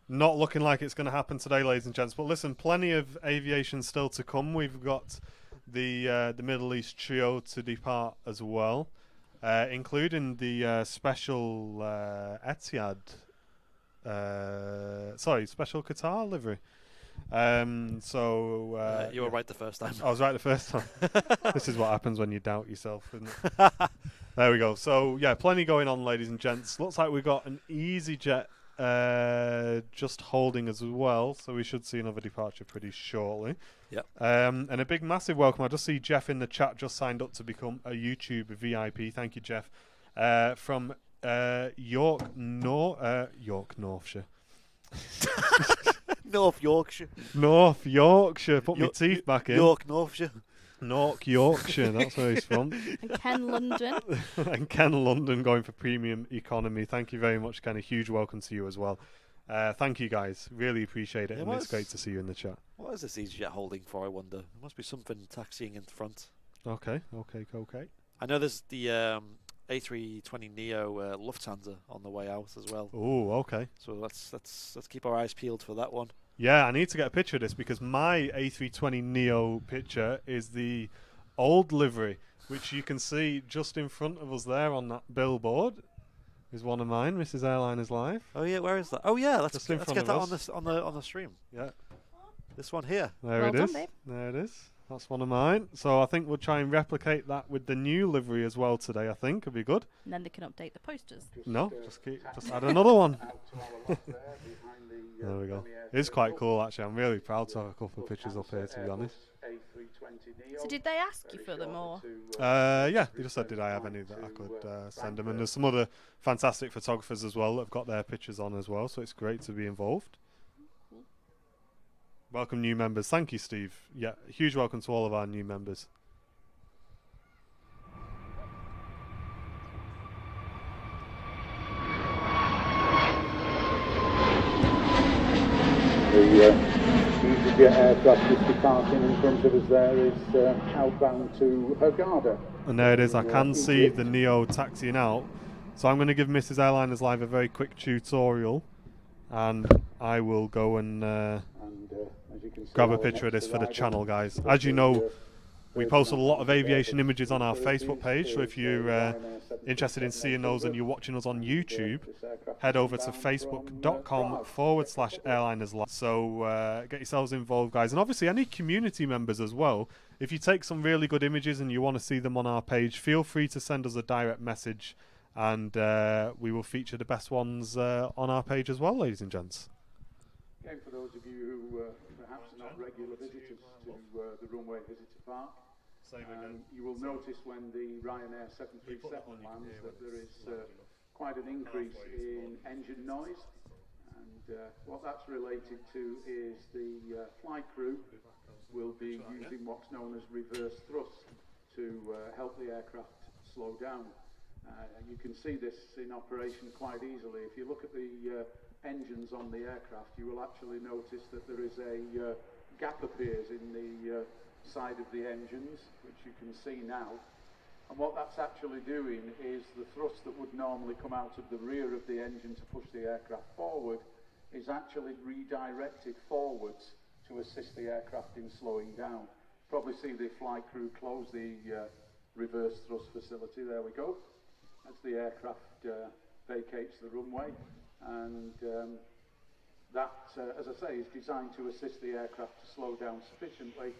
not looking like it's going to happen today, ladies and gents. But listen, plenty of aviation still to come. We've got the Middle East trio to depart as well, including the special Etihad, special Qatar livery. You were right the first time. I was right the first time. This is what happens when you doubt yourself, isn't it? There we go. So yeah, plenty going on, ladies and gents. Looks like we've got an EasyJet just holding as well, so we should see another departure pretty shortly. Yep. And a big massive welcome. I just see Jeff in the chat just signed up to become a YouTube VIP. Thank you, Jeff. From York, Northshire. North Yorkshire. North Yorkshire. Put my teeth back in. York, Northshire. North Yorkshire, that's where he's from. And Ken London. And Ken London going for premium economy. Thank you very much, Ken. A huge welcome to you as well. Thank you, guys. Really appreciate it, and it's great to see you in the chat. What is this EasyJet holding for, I wonder? There must be something taxiing in front. Okay. I know there's the A320neo Lufthansa on the way out as well. Oh, okay. So let's keep our eyes peeled for that one. Yeah, I need to get a picture of this because my A320neo picture is the old livery, which you can see just in front of us there on that billboard. Is one of mine. Mrs. Airline is live. Oh yeah, where is that? Oh yeah, let's get that on the stream. Yeah, this one here. There it is. There it is. That's one of mine. So I think we'll try and replicate that with the new livery as well today. I think it'll be good. And then they can update the posters. No, just add another one. There we go. It's quite cool actually. I'm really proud to have a couple of pictures up here, to be honest. So did they ask you for them or? Yeah, they just said did I have any that I could send them, and there's some other fantastic photographers as well that have got their pictures on as well, so it's great to be involved. Welcome new members. Thank you, Steve. Yeah, huge welcome to all of our new members. The EasyJet aircraft just departing in front of us there is outbound to Hurghada. And there it is. I can see the Neo taxiing out. So I'm going to give Mrs. Airliners Live a very quick tutorial, and I will go and grab a picture of this for the channel, guys. As you know, we post a lot of aviation images on our Facebook page, so if you're interested in seeing those and you're watching us on YouTube, head over to facebook.com/airlinerslive. So get yourselves involved, guys, and obviously any community members as well. If you take some really good images and you want to see them on our page, feel free to send us a direct message, and we will feature the best ones on our page as well, ladies and gents. Again, for those of you who perhaps are not regular visitors to the Runway Visitor Park, you will notice when the Ryanair 737 lands that there is quite an increase in engine noise, and what that's related to is the flight crew will be using what's known as reverse thrust to help the aircraft slow down. You can see this in operation quite easily. If you look at the engines on the aircraft, you will actually notice that there is a gap appears in the side of the engines, which you can see now. And what that's actually doing is the thrust that would normally come out of the rear of the engine to push the aircraft forward is actually redirected forwards to assist the aircraft in slowing down. Probably see the flight crew close the reverse thrust facility. There we go. As the aircraft vacates the runway, and that, as I say, is designed to assist the aircraft to slow down sufficiently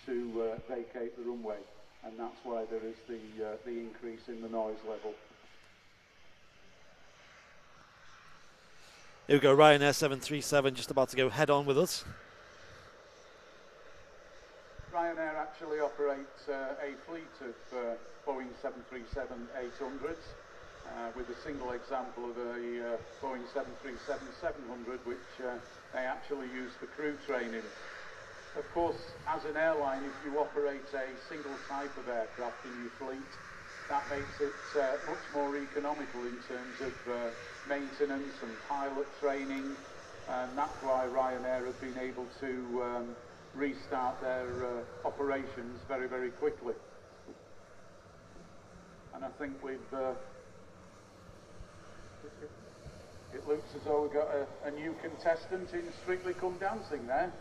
to vacate the runway, and that's why there is the increase in the noise level. Here we go, Ryanair 737 just about to go head on with us. Ryanair actually operates a fleet of Boeing 737-800s, with a single example of a Boeing 737-700, which they actually use for crew training. Of course, as an airline, if you operate a single type of aircraft in your fleet, that makes it much more economical in terms of maintenance and pilot training, and that's why Ryanair have been able to restart their operations very, very quickly. And I think it looks as though we've got a new contestant in Strictly Come Dancing there.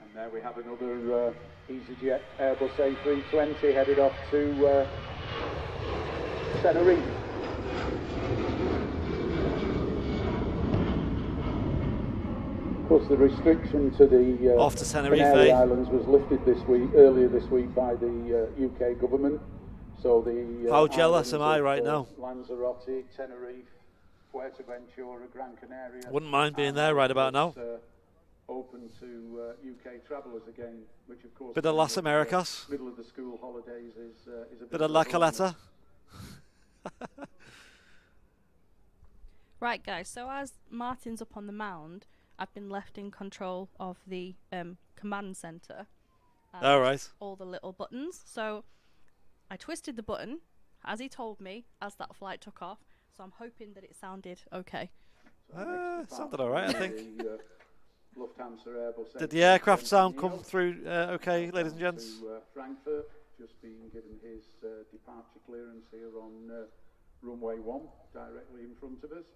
And there we have another EasyJet Airbus A320 headed off to Tenerife. Of course, the restriction to the Off to Tenerife, Canary Islands was lifted earlier this week by the UK government. So the How jealous am I right now? Lanzarote, Tenerife, Fuerteventura, Gran Canaria. Wouldn't mind being there right about now. Open to UK travellers again, which of course. Bit of Las Americas. Middle of the school holidays is a Bit of La Caleta. Right, guys, so as Martin's up on the mound, I've been left in control of the command centre. All right. All the little buttons. So I twisted the button, as he told me, as that flight took off. So I'm hoping that it sounded okay. Sounded all right, I think. Lufthansa Airbus. Did the aircraft sound come through okay, ladies and gents? Frankfurt, just being given his departure clearance here on runway 1, directly in front of us.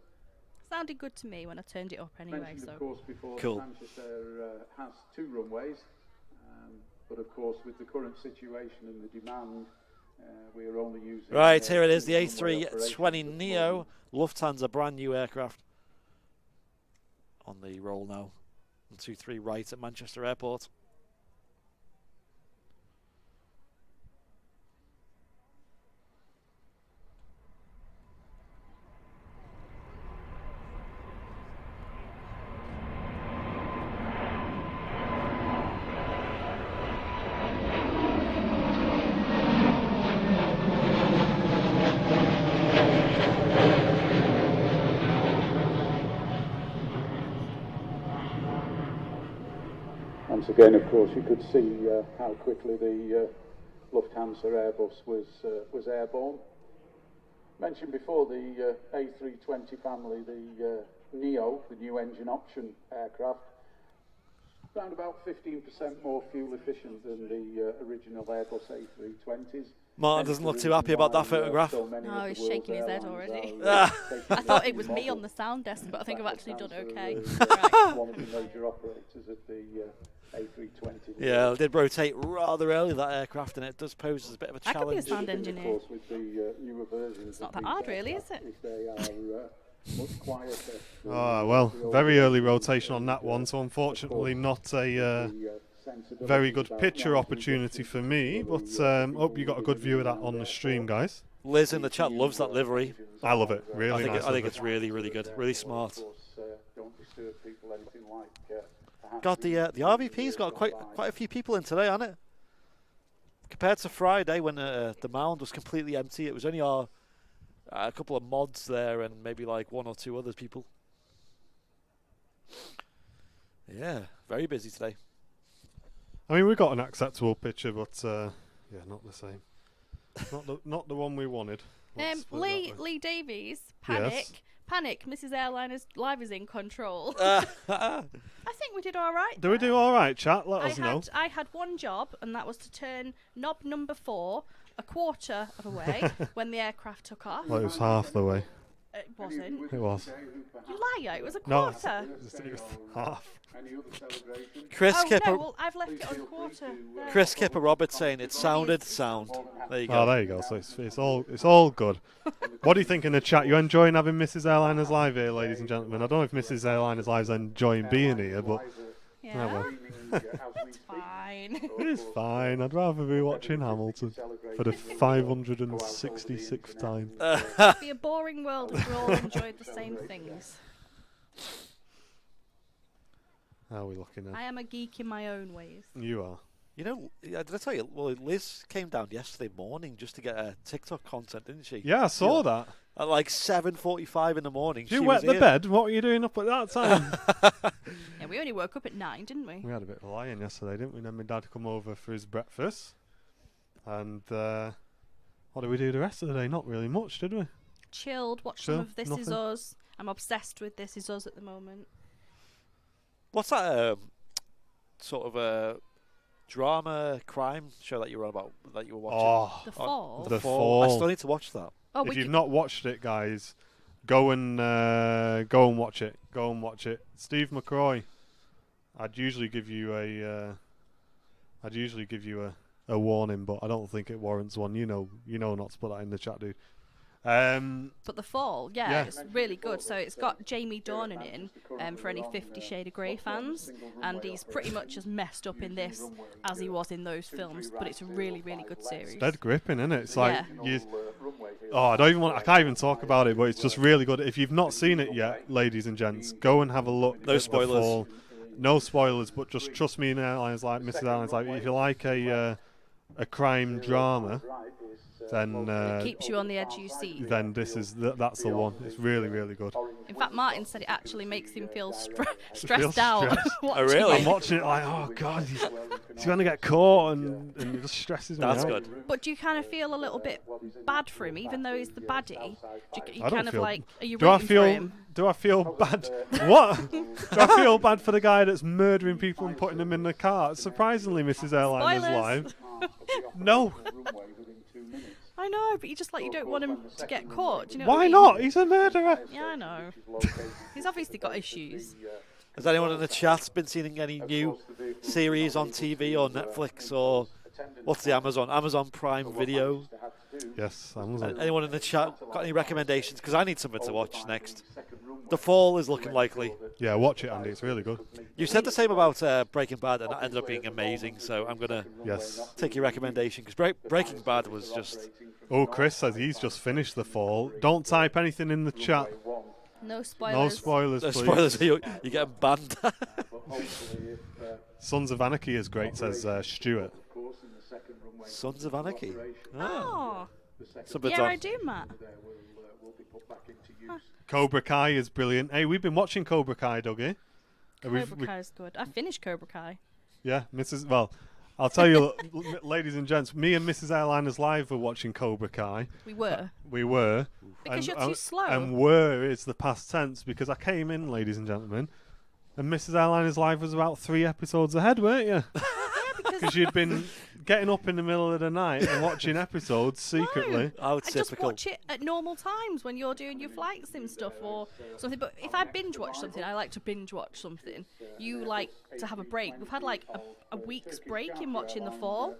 Sounded good to me when I turned it up anyway. Mentioned, so of course, before cool. Manchester has 2 runways, but of course, with the current situation and the demand, we are only using. Right, here it is, the A320 Neo, Lufthansa, brand new aircraft. On the roll now. 123 right at Manchester Airport. Once again, of course, you could see how quickly the Lufthansa Airbus was airborne. Mentioned before the A320 family, the Neo, the new engine option aircraft, around about 15% more fuel efficient than the original Airbus A320s. Martin doesn't look too happy about that photograph. Oh, he's shaking his head already. I thought it was me on the sound desk, but I think I've actually done okay. Right. One of the major operators of the A320. Yeah, it did rotate rather early, that aircraft, and it does pose as a bit of a I could be a challenge. sound engineer. With the newer versions, It's not that hard, really, is it? If they are much quieter. Ah, well, very early rotation on that one, so unfortunately not a very good picture opportunity for me, but hope you got a good view of that on the stream, guys. Liz in the chat loves that livery. I love it, really nice. I think it's really, really good, really smart. God, the RVP's got quite a few people in today, hasn't it? Compared to Friday when the mound was completely empty, it was only a couple of mods there and maybe like 1 or 2 other people. Yeah, very busy today. I mean, we got an acceptable picture, but yeah, not the same. Not the one we wanted. Lee Davies, panic. Yes. Panic, Mrs. Airliner's live is in control. I think we did all right. Do we do all right, chat? Let us know. I had one job, and that was to turn knob number 4 a quarter of a way when the aircraft took off. Well, it was half the way. It wasn't. It was. You liar, it was a No, quarter. it was half. Chris Oh, Kipper, no, well, I've left it on quarter. There. Chris Kipper Roberts saying it sounded sound. There you go. Oh, there you go. So it's all good. What do you think in the chat? You enjoying having Mrs. Airliners live here, ladies and gentlemen? I don't know if Mrs. Airliners live's enjoying being here, but Yeah. well. It's fine. It's fine. I'd rather be watching Hamilton for the 566th time. It'd be a boring world if we all enjoyed the same things. How are we looking I at? am a geek in my own ways. You are. You know, did I tell you? Well, Liz came down yesterday morning just to get TikTok content, didn't she? Yeah, I saw that. At like 7:45 in the morning. Did you she wet was the here. bed? What were you doing up at that time? Yeah, we only woke up at 9, didn't we? We had a bit of a lie-in yesterday, didn't we? And then my dad come over for his breakfast. And what did we do the rest of the day? Not really much, did we? Chilled, watched Chill, some of This Is nothing. Us. I'm obsessed with This Is Us at the moment. What's that sort of a drama crime show that you were on about that you were watching? Oh, The Fall. The I Fall. still need to watch that. Oh, If you've not watched it, guys, go and watch it. Go and watch it. Steve McCroy. I'd usually give you a warning, but I don't think it warrants one. You know not to put that in the chat, dude. But The Fall, Yeah. it's really good. So it's got Jamie Dornan in for any 50 Shades of Grey fans, and he's pretty much as messed up in this as he was in those films. But it's a really, really good series. Dead gripping, isn't it? It's like Yeah. I can't even talk about it, but it's just really good. If you've not seen it yet, ladies and gents, go and have a look. No at The spoilers. Fall. No spoilers, but just trust me in Airlines like Mrs. Airlines like if you like a crime drama, then Keeps you on the edge of your seat. then that's the one. It's really, really good. In fact, Martin said it actually makes him feel Feel stressed out. stressed. watching really? it. I'm watching it like, oh god, he's going to get caught, and it just stresses me That's out. good. But do you kind of feel a little bit bad for him, even though he's the baddie? You I don't kind of feel- like, are you Do I rooting for him? feel? Do I feel bad? What? Do I feel bad for the guy that's murdering people and putting them in the car? Surprisingly, Mrs. Airline is Spoilers. live. No. I know, but you just like you don't want him to get caught. Do you know what I Why mean? not? He's a murderer. Yeah, I know. He's obviously got issues. Has anyone in the chat been seeing any new series on TV or Netflix or what's the Amazon Prime Video? Yes, Amazon. Anyone in the chat got any recommendations? Because I need something to watch next. The Fall is looking likely. Yeah, watch it, Andy. It's really good. You said the same about Breaking Bad, and that ended up being amazing. So I'm gonna Yes. take your recommendation because Breaking Bad was just. Oh, Chris says he's just finished The Fall. Don't type anything in the chat. No spoilers. No spoilers, The please. spoilers, you're getting banned. Sons of Anarchy is great, says Stuart. Sons of Anarchy. Oh, Something's yeah, on. I do, Matt. Cobra Kai is brilliant. Hey, we've been watching Cobra Kai, Dougie. Cobra Kai is good. I finished Cobra Kai. Yeah, Well, I'll tell you, ladies and gents, me and Mrs. Airliners Live were watching Cobra Kai. We were. We were. Because you're too slow. And were is the past tense because I came in, ladies and gentlemen, and Mrs. Airliners Live was about 3 episodes ahead, weren't you? Because you'd been getting up in the middle of the night and watching episodes secretly. How I just typical. watch it at normal times when you're doing your flight sim stuff or something. But if I binge watch something, I like to binge watch something. You like to have a break. We've had like a week's break in watching The Fall,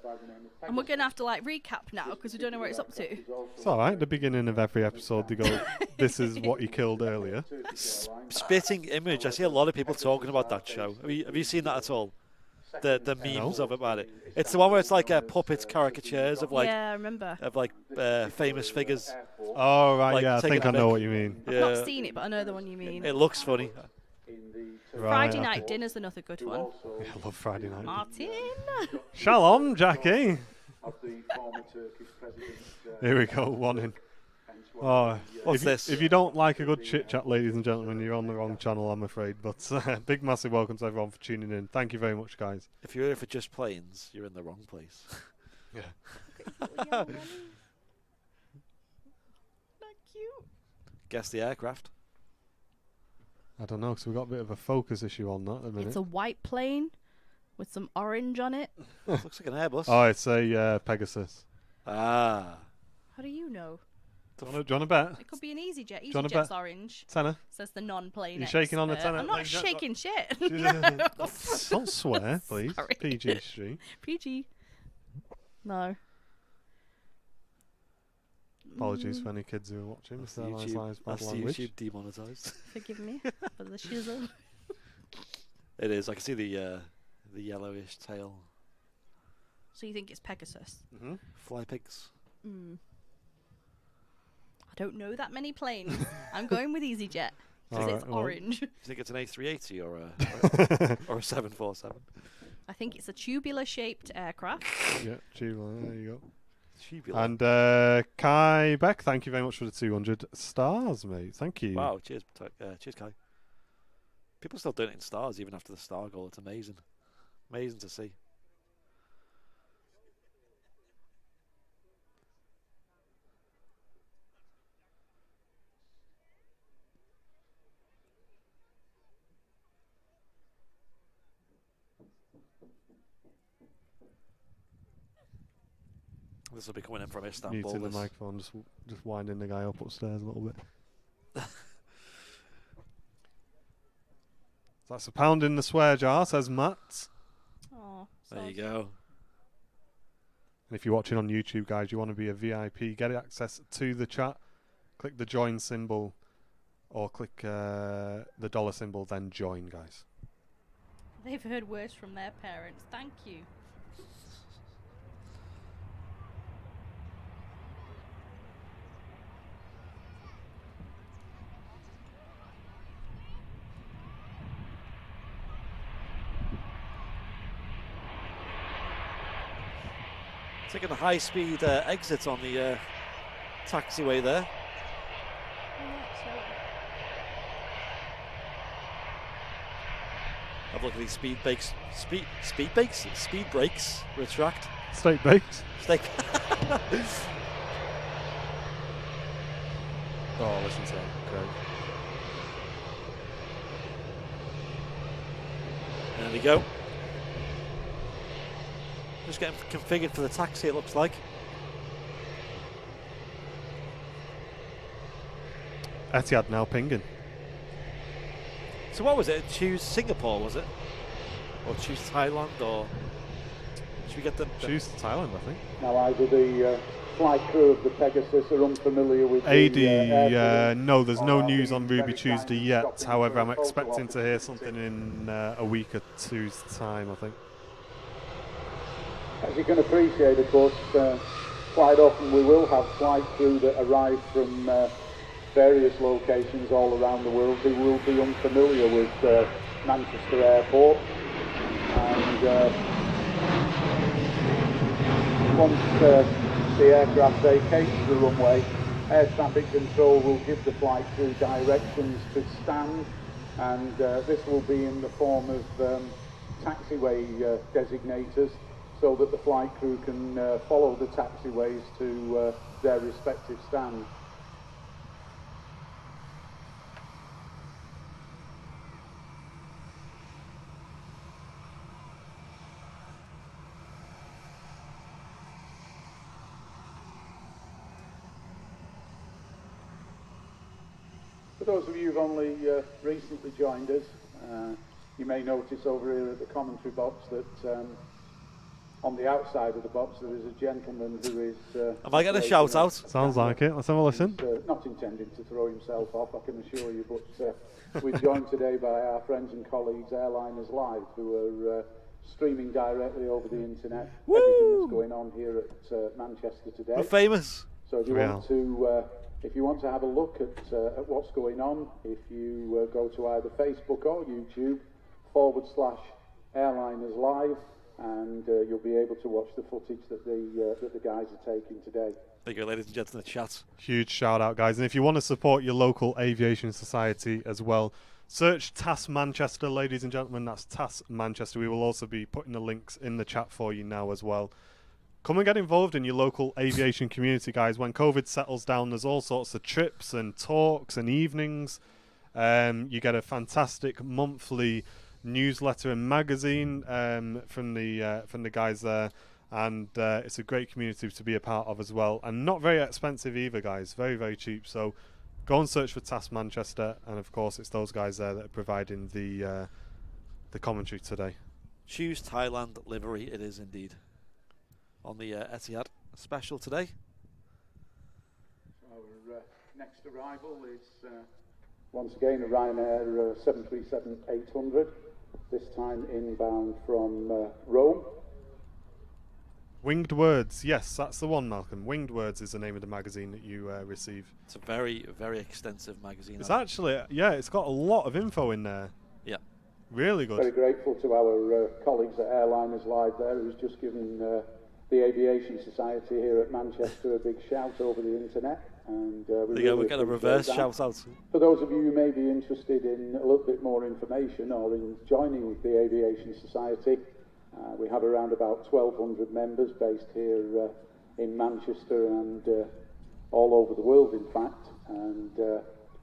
and we're gonna have to like recap now because we don't know where it's up to. It's all right. At the beginning of every episode, they go, "This is what he killed earlier." Spitting Image. I see a lot of people talking about that show. Have you seen that at all? The memes of it about it. It's the one where it's like puppets, caricatures of like Yeah, I remember. famous figures. Oh right, Like, yeah, I taking think I a know mic. what you mean. I've Yeah, not seen it, but I know the one you mean. it looks funny. Right, Friday I Night think- Dinner's another good one. Yeah, I love Friday night. Martin. Shalom, Jackie. Here we go, one in. Oh, What's if, this? If you don't like a good chit chat, ladies and gentlemen, you're on the wrong channel, I'm afraid. But big, massive welcome to everyone for tuning in. Thank you very much, guys. If you're here for just planes, you're in the wrong place. Not cute. Guess the aircraft. I don't know, because we've got a bit of a focus issue on that at the minute. It's a white plane with some orange on it. Looks like an Airbus. Oh, it's a Pegasus. Ah. How do you know? Do you want to bet? It could be an EasyJet. you wanna EasyJet's bet? orange. Tenner? Says the non-plane. You shaking on the expert. tenner? I'm not Ladies and shaking shit. Don't swear, please. Sorry. PG stream. PG. No. Apologies for any kids who are watching. That's Mr. Airline's YouTube, Live's bad that's language. YouTube demonetised. Forgive me for the shizzle. It is. I can see the yellowish tail. So you think it's Pegasus? Mm-hmm. Fly pigs. I don't know that many planes. I'm going with EasyJet because Alright, it's well. orange. Do you think it's an A380 or a 747? I think it's a tubular-shaped aircraft. Yeah, tubular, there you go. Tubular. And Kai Beck, thank you very much for the 200 stars, mate. Thank you. Wow, cheers, cheers, Kai. People still doing it in stars even after the star goal. It's amazing. Amazing to see. This will be coming in from Istanbul. Muting the this. microphone, just winding the guy up upstairs a little bit. That's a pound in the swear jar, says Matt. Oh, There you go. And if you're watching on YouTube, guys, you want to be a VIP, get access to the chat, click the join symbol, or click the dollar symbol, then join, guys. They've heard worse from their parents. Thank you. Taking the high-speed exits on the taxiway there. Have a look at these speed brakes. Speed brakes. Retract. Steak bakes. Steak. Oh, listen to that. Great. There we go. Just getting configured for the taxi, it looks like. Etihad now pinging. So what was it? Choose Singapore, was it? Or choose Thailand, or should we get them? Choose Thailand, I think. Now either the flight crew of the Pegasus are unfamiliar with AD, no, there's no news on Ruby Tuesday yet. However, I'm expecting to hear something in a week or two's time, I think. As you can appreciate, of course, quite often we will have flight crew that arrive from various locations all around the world who will be unfamiliar with Manchester Airport. And once the aircraft vacates the runway, air traffic control will give the flight crew directions to stand, and this will be in the form of taxiway designators, so that the flight crew can follow the taxiways to their respective stands. For those of you who've only recently joined us, you may notice over here at the commentary box that on the outside of the box there is a gentleman who is... Am I getting a shout out? Sounds like it. Let's have a listen. Not intended to throw himself off, I can assure you, but we're joined today by our friends and colleagues Airliners Live, who are streaming directly over the internet everything that's going on here at Manchester today. We're famous. So if you want to... if you want to have a look at what's going on, if you go to either Facebook or YouTube /Airliners Live, and you'll be able to watch the footage that the guys are taking today. There you go, ladies and gents in the chat. Huge shout out, guys. And if you want to support your local aviation society as well, search TAS Manchester, ladies and gentlemen. That's TAS Manchester. We will also be putting the links in the chat for you now as well. Come and get involved in your local aviation community, guys. When COVID settles down, there's all sorts of trips and talks and evenings. You get a fantastic monthly newsletter and magazine from the guys there, and it's a great community to be a part of as well, and not very expensive either, guys. Very, very cheap. So go and search for TAS Manchester, and of course it's those guys there that are providing the commentary today. Choose Thailand livery, it is indeed. On the Etihad special today. Our next arrival is once again a Ryanair 737-800 this time inbound from Rome. Winged Words, yes, that's the one, Malcolm. Winged Words is the name of the magazine that you receive. It's a very, very extensive magazine. It's actually, yeah, it's got a lot of info in there. Yeah. Really good. Very grateful to our colleagues at Airline Live there, who's just given the Aviation Society here at Manchester a big shout over the internet. And we're going to reverse shout out. For those of you who may be interested in a little bit more information or in joining the Aviation Society, we have around about 1,200 members based here in Manchester and all over the world, in fact. And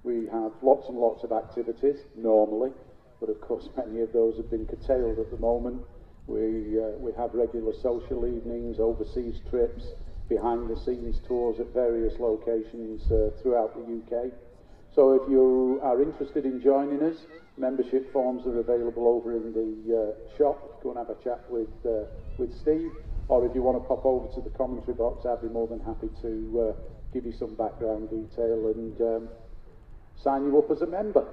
we have lots and lots of activities normally, but of course many of those have been curtailed at the moment. We have regular social evenings, overseas trips, behind-the-scenes tours at various locations throughout the UK. So if you are interested in joining us, membership forms are available over in the shop. Go and have a chat with Steve, or if you want to pop over to the commentary box, I'd be more than happy to give you some background detail and sign you up as a member.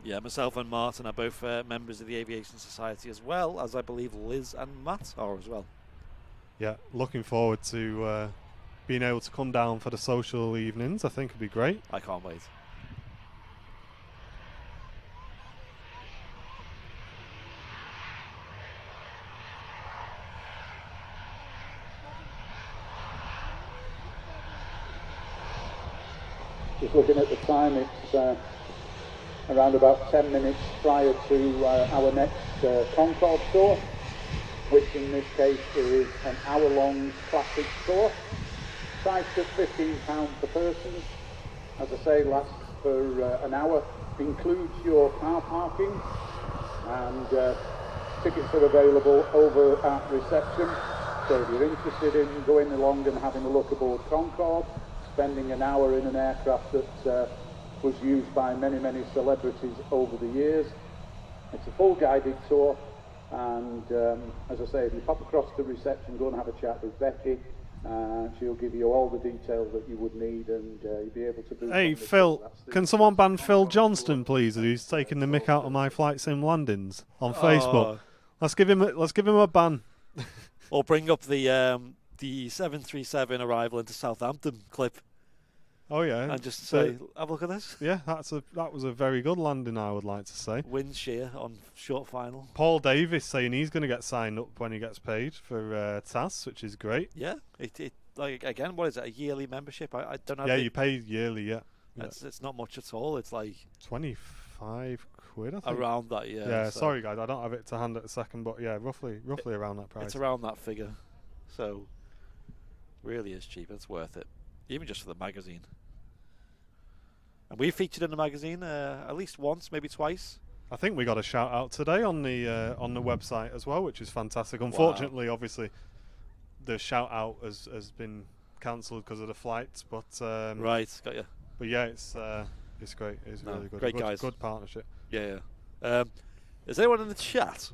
Yeah, myself and Martin are both members of the Aviation Society, as well as I believe Liz and Matt are as well. Yeah, looking forward to being able to come down for the social evenings. I think it'd be great. I can't wait. Just looking at the time, it's around about 10 minutes prior to our next Concorde tour, which in this case is an hour-long classic tour, priced at £15 per person. As I say, lasts for an hour, includes your car parking, and tickets are available over at reception. So if you're interested in going along and having a look aboard Concorde, spending an hour in an aircraft that was used by many, many celebrities over the years. It's a full guided tour, and as I say, if you pop across to reception, go and have a chat with Becky. She'll give you all the details that you would need, and you'll be able to. Hey Phil, can someone ban Phil Johnston, please? Who's taking the mick out of my flight sim landings on Facebook? Let's give him a ban. Or bring up the 737 arrival into Southampton clip. Oh yeah, and just say, have a look at this. Yeah, that was a very good landing, I would like to say. Wind shear on short final. Paul Davis saying he's going to get signed up when he gets paid for TAS, which is great. Yeah, it like again, what is it? A yearly membership? I don't know. Yeah, you pay yearly. Yeah, it's not much at all. It's like 25 quid, I think. Around that, yeah. Yeah, so sorry guys, I don't have it to hand at a second, but yeah, roughly around that price. It's around that figure, so really is cheap. It's worth it, even just for the magazine. And we featured in the magazine at least once, maybe twice. I think we got a shout out today on the website as well, which is fantastic. Unfortunately, obviously, the shout out has been cancelled because of the flights, but right, got you. But yeah, it's great. It's really good. Great guys. Good partnership. Yeah. Has anyone in the chat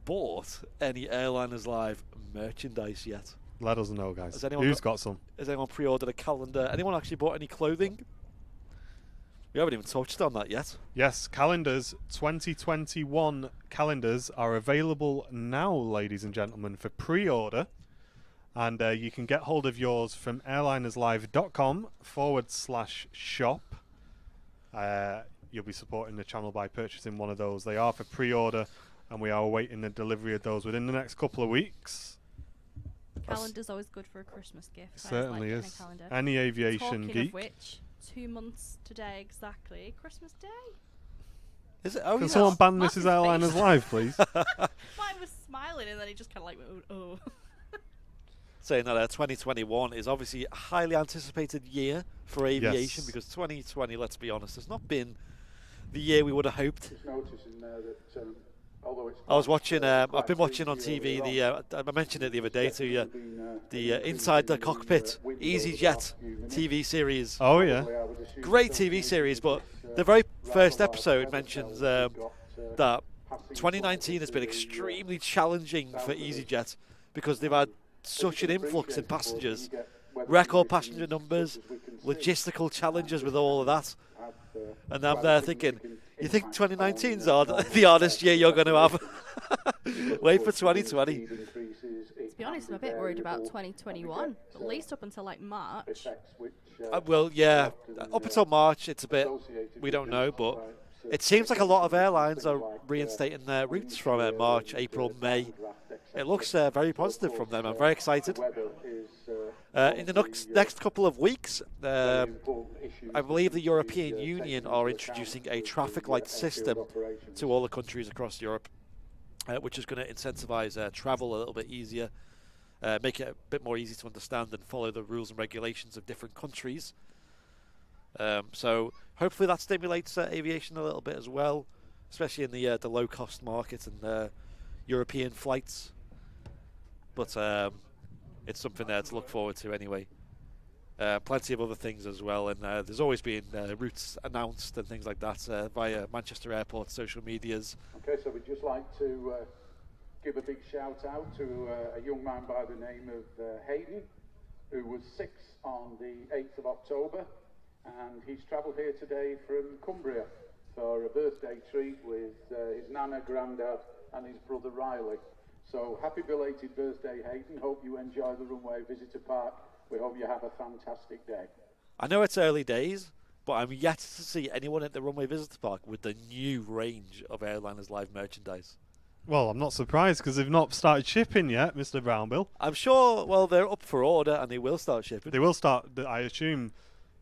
bought any Airliners Live merchandise yet? Let us know, guys. Who's got some? Has anyone pre-ordered a calendar? Anyone actually bought any clothing? We haven't even touched on that yet. Yes, calendars, 2021 calendars are available now, ladies and gentlemen, for pre-order. And you can get hold of yours from airlinerslive.com/shop. You'll be supporting the channel by purchasing one of those. They are for pre-order, and we are awaiting the delivery of those within the next couple of weeks. Calendar's always good for a Christmas gift. Certainly like is. Any aviation geek. Of which, 2 months today exactly, Christmas Day. Is it? Oh, Can someone ban Mrs. Airliners Live, please? Mine was smiling, and then he just kind of like, oh. Saying that 2021 is obviously a highly anticipated year for aviation, because 2020, let's be honest, has not been the year we would have hoped. Just noticing there that I was watching. I've been watching on TV. I mentioned it the other day to you. The Inside the Cockpit EasyJet TV series. Oh yeah, great TV series. But the very first episode mentions that 2019 has been extremely challenging for EasyJet because they've had such an influx in passengers, record passenger numbers, logistical challenges with all of that. And I'm there thinking, you think 2019's the hardest year you're going to have? Wait for 2020. To be honest, I'm a bit worried about 2021, at least up until like March. Well, yeah, up until March, it's a bit, we don't know, but it seems like a lot of airlines are reinstating their routes from March, April, May. It looks very positive from them. I'm very excited. In the next couple of weeks, I believe the European Union are introducing a traffic light system to all the countries across Europe, which is going to incentivize travel a little bit easier, make it a bit more easy to understand and follow the rules and regulations of different countries. So hopefully that stimulates aviation a little bit as well, especially in the low-cost market and European flights. But it's something there to look forward to anyway. Plenty of other things as well, and there's always been routes announced and things like that via Manchester Airport social medias. Okay, so we'd just like to give a big shout out to a young man by the name of Hayden, who was 6 on the 8th of October, and he's travelled here today from Cumbria for a birthday treat with his nana, granddad and his brother Riley. So happy belated birthday, Hayden. Hope you enjoy the Runway Visitor Park. We hope you have a fantastic day. I know it's early days, but I'm yet to see anyone at the Runway Visitor Park with the new range of Airliners Live merchandise. Well, I'm not surprised because they've not started shipping yet, Mr. Brownbill. I'm sure, well, they're up for order and they will start shipping. They will start, I assume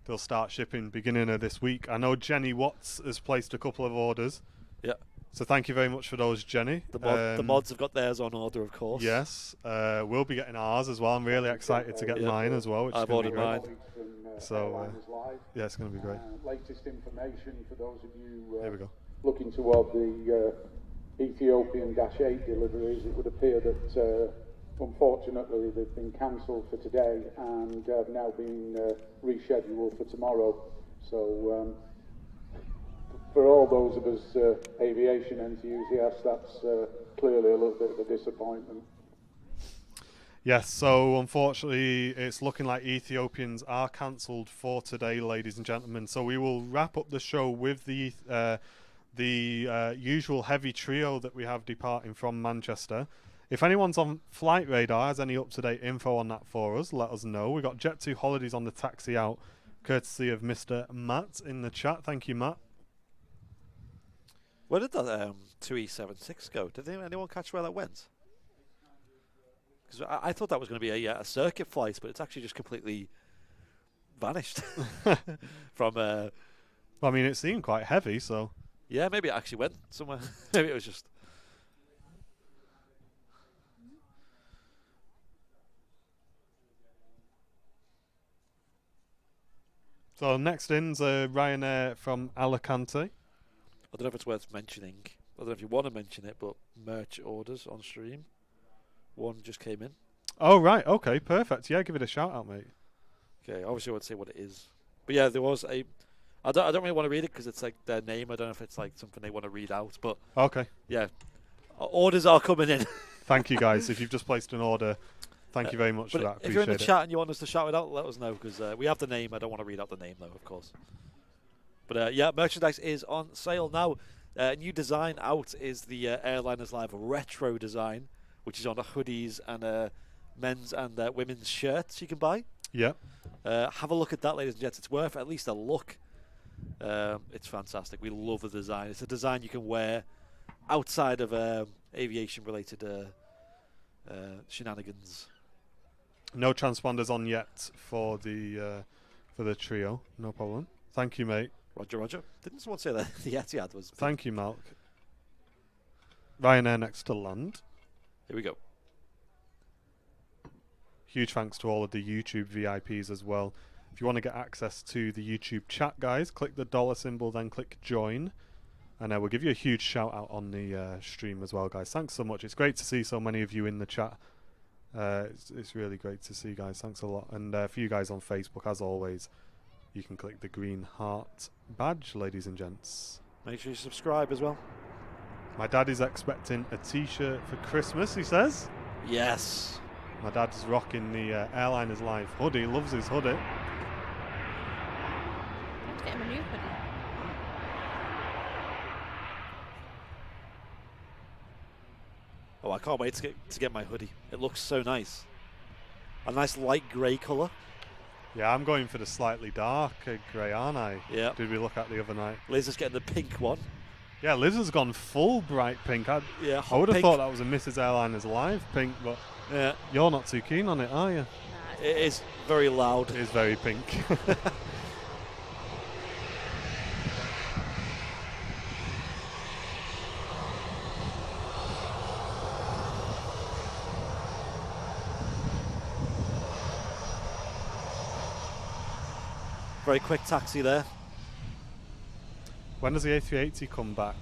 they'll start shipping beginning of this week. I know Jenny Watts has placed a couple of orders. Yeah. So thank you very much for those, Jenny. The mods have got theirs on order, of course. Yes. We'll be getting ours as well. I'm really excited to get mine as well. Which I've ordered mine. So, yeah, it's going to be great. Latest information for those of you Here we go. looking toward the Ethiopian Dash 8 deliveries. It would appear that unfortunately they've been cancelled for today and have now been rescheduled for tomorrow. So for all those of us aviation enthusiasts, that's clearly a little bit of a disappointment. Yes, so unfortunately it's looking like Ethiopians are cancelled for today, ladies and gentlemen. So we will wrap up the show with the usual heavy trio that we have departing from Manchester. If anyone's on Flight Radar has any up-to-date info on that for us, let us know. We've got Jet2 Holidays on the taxi out, courtesy of Mr. Matt in the chat. Thank you, Matt. Where did that 2E76 go? Did anyone catch where that went? Because I thought that was going to be a circuit flight, but it's actually just completely vanished from. Well, I mean, it seemed quite heavy, so. Yeah, maybe it actually went somewhere. Maybe it was just. So next in's Ryanair from Alicante. I don't know if it's worth mentioning. I don't know if you want to mention it, but merch orders on stream. One just came in. Oh, right. Okay, perfect. Yeah, give it a shout out, mate. Okay, obviously I won't say what it is. But yeah, there was a... I don't really want to read it because it's like their name. I don't know if it's like something they want to read out, but... Okay. Yeah. Orders are coming in. Thank you, guys. If you've just placed an order, thank you very much for that. If you're in the chat and you want us to shout it out, let us know because we have the name. I don't want to read out the name, though, of course. But yeah, merchandise is on sale now. New design out is the Airliners Live retro design, which is on the hoodies and men's and women's shirts you can buy. Yeah. Have a look at that, ladies and gents. It's worth at least a look. It's fantastic. We love the design. It's a design you can wear outside of aviation-related shenanigans. No transponders on yet for the trio. No problem. Thank you, mate. Roger, Roger. Didn't someone say that the Etihad was... Thank you, Malk. Ryanair next to land. Here we go. Huge thanks to all of the YouTube VIPs as well. If you want to get access to the YouTube chat, guys, click the dollar symbol, then click join. And we'll give you a huge shout out on the stream as well, guys. Thanks so much. It's great to see so many of you in the chat. It's really great to see, guys. Thanks a lot. And for you guys on Facebook, as always, you can click the green heart badge, ladies and gents. Make sure you subscribe as well. My dad is expecting a T-shirt for Christmas, he says. Yes. My dad's rocking the Airliners Live hoodie. He loves his hoodie. I have to get him a new hoodie. Oh, I can't wait to get my hoodie. It looks so nice. A nice light grey colour. Yeah, I'm going for the slightly darker grey, aren't I? Yeah. Did we look at the other night? Liz is getting the pink one. Yeah, Liz has gone full bright pink. I Yeah, would have pink. thought that was a Mrs. Airliners Live pink, but Yeah, you're not too keen on it, are you? Nah, it is very loud. It is very pink. Very quick taxi there. When does the A380 come back?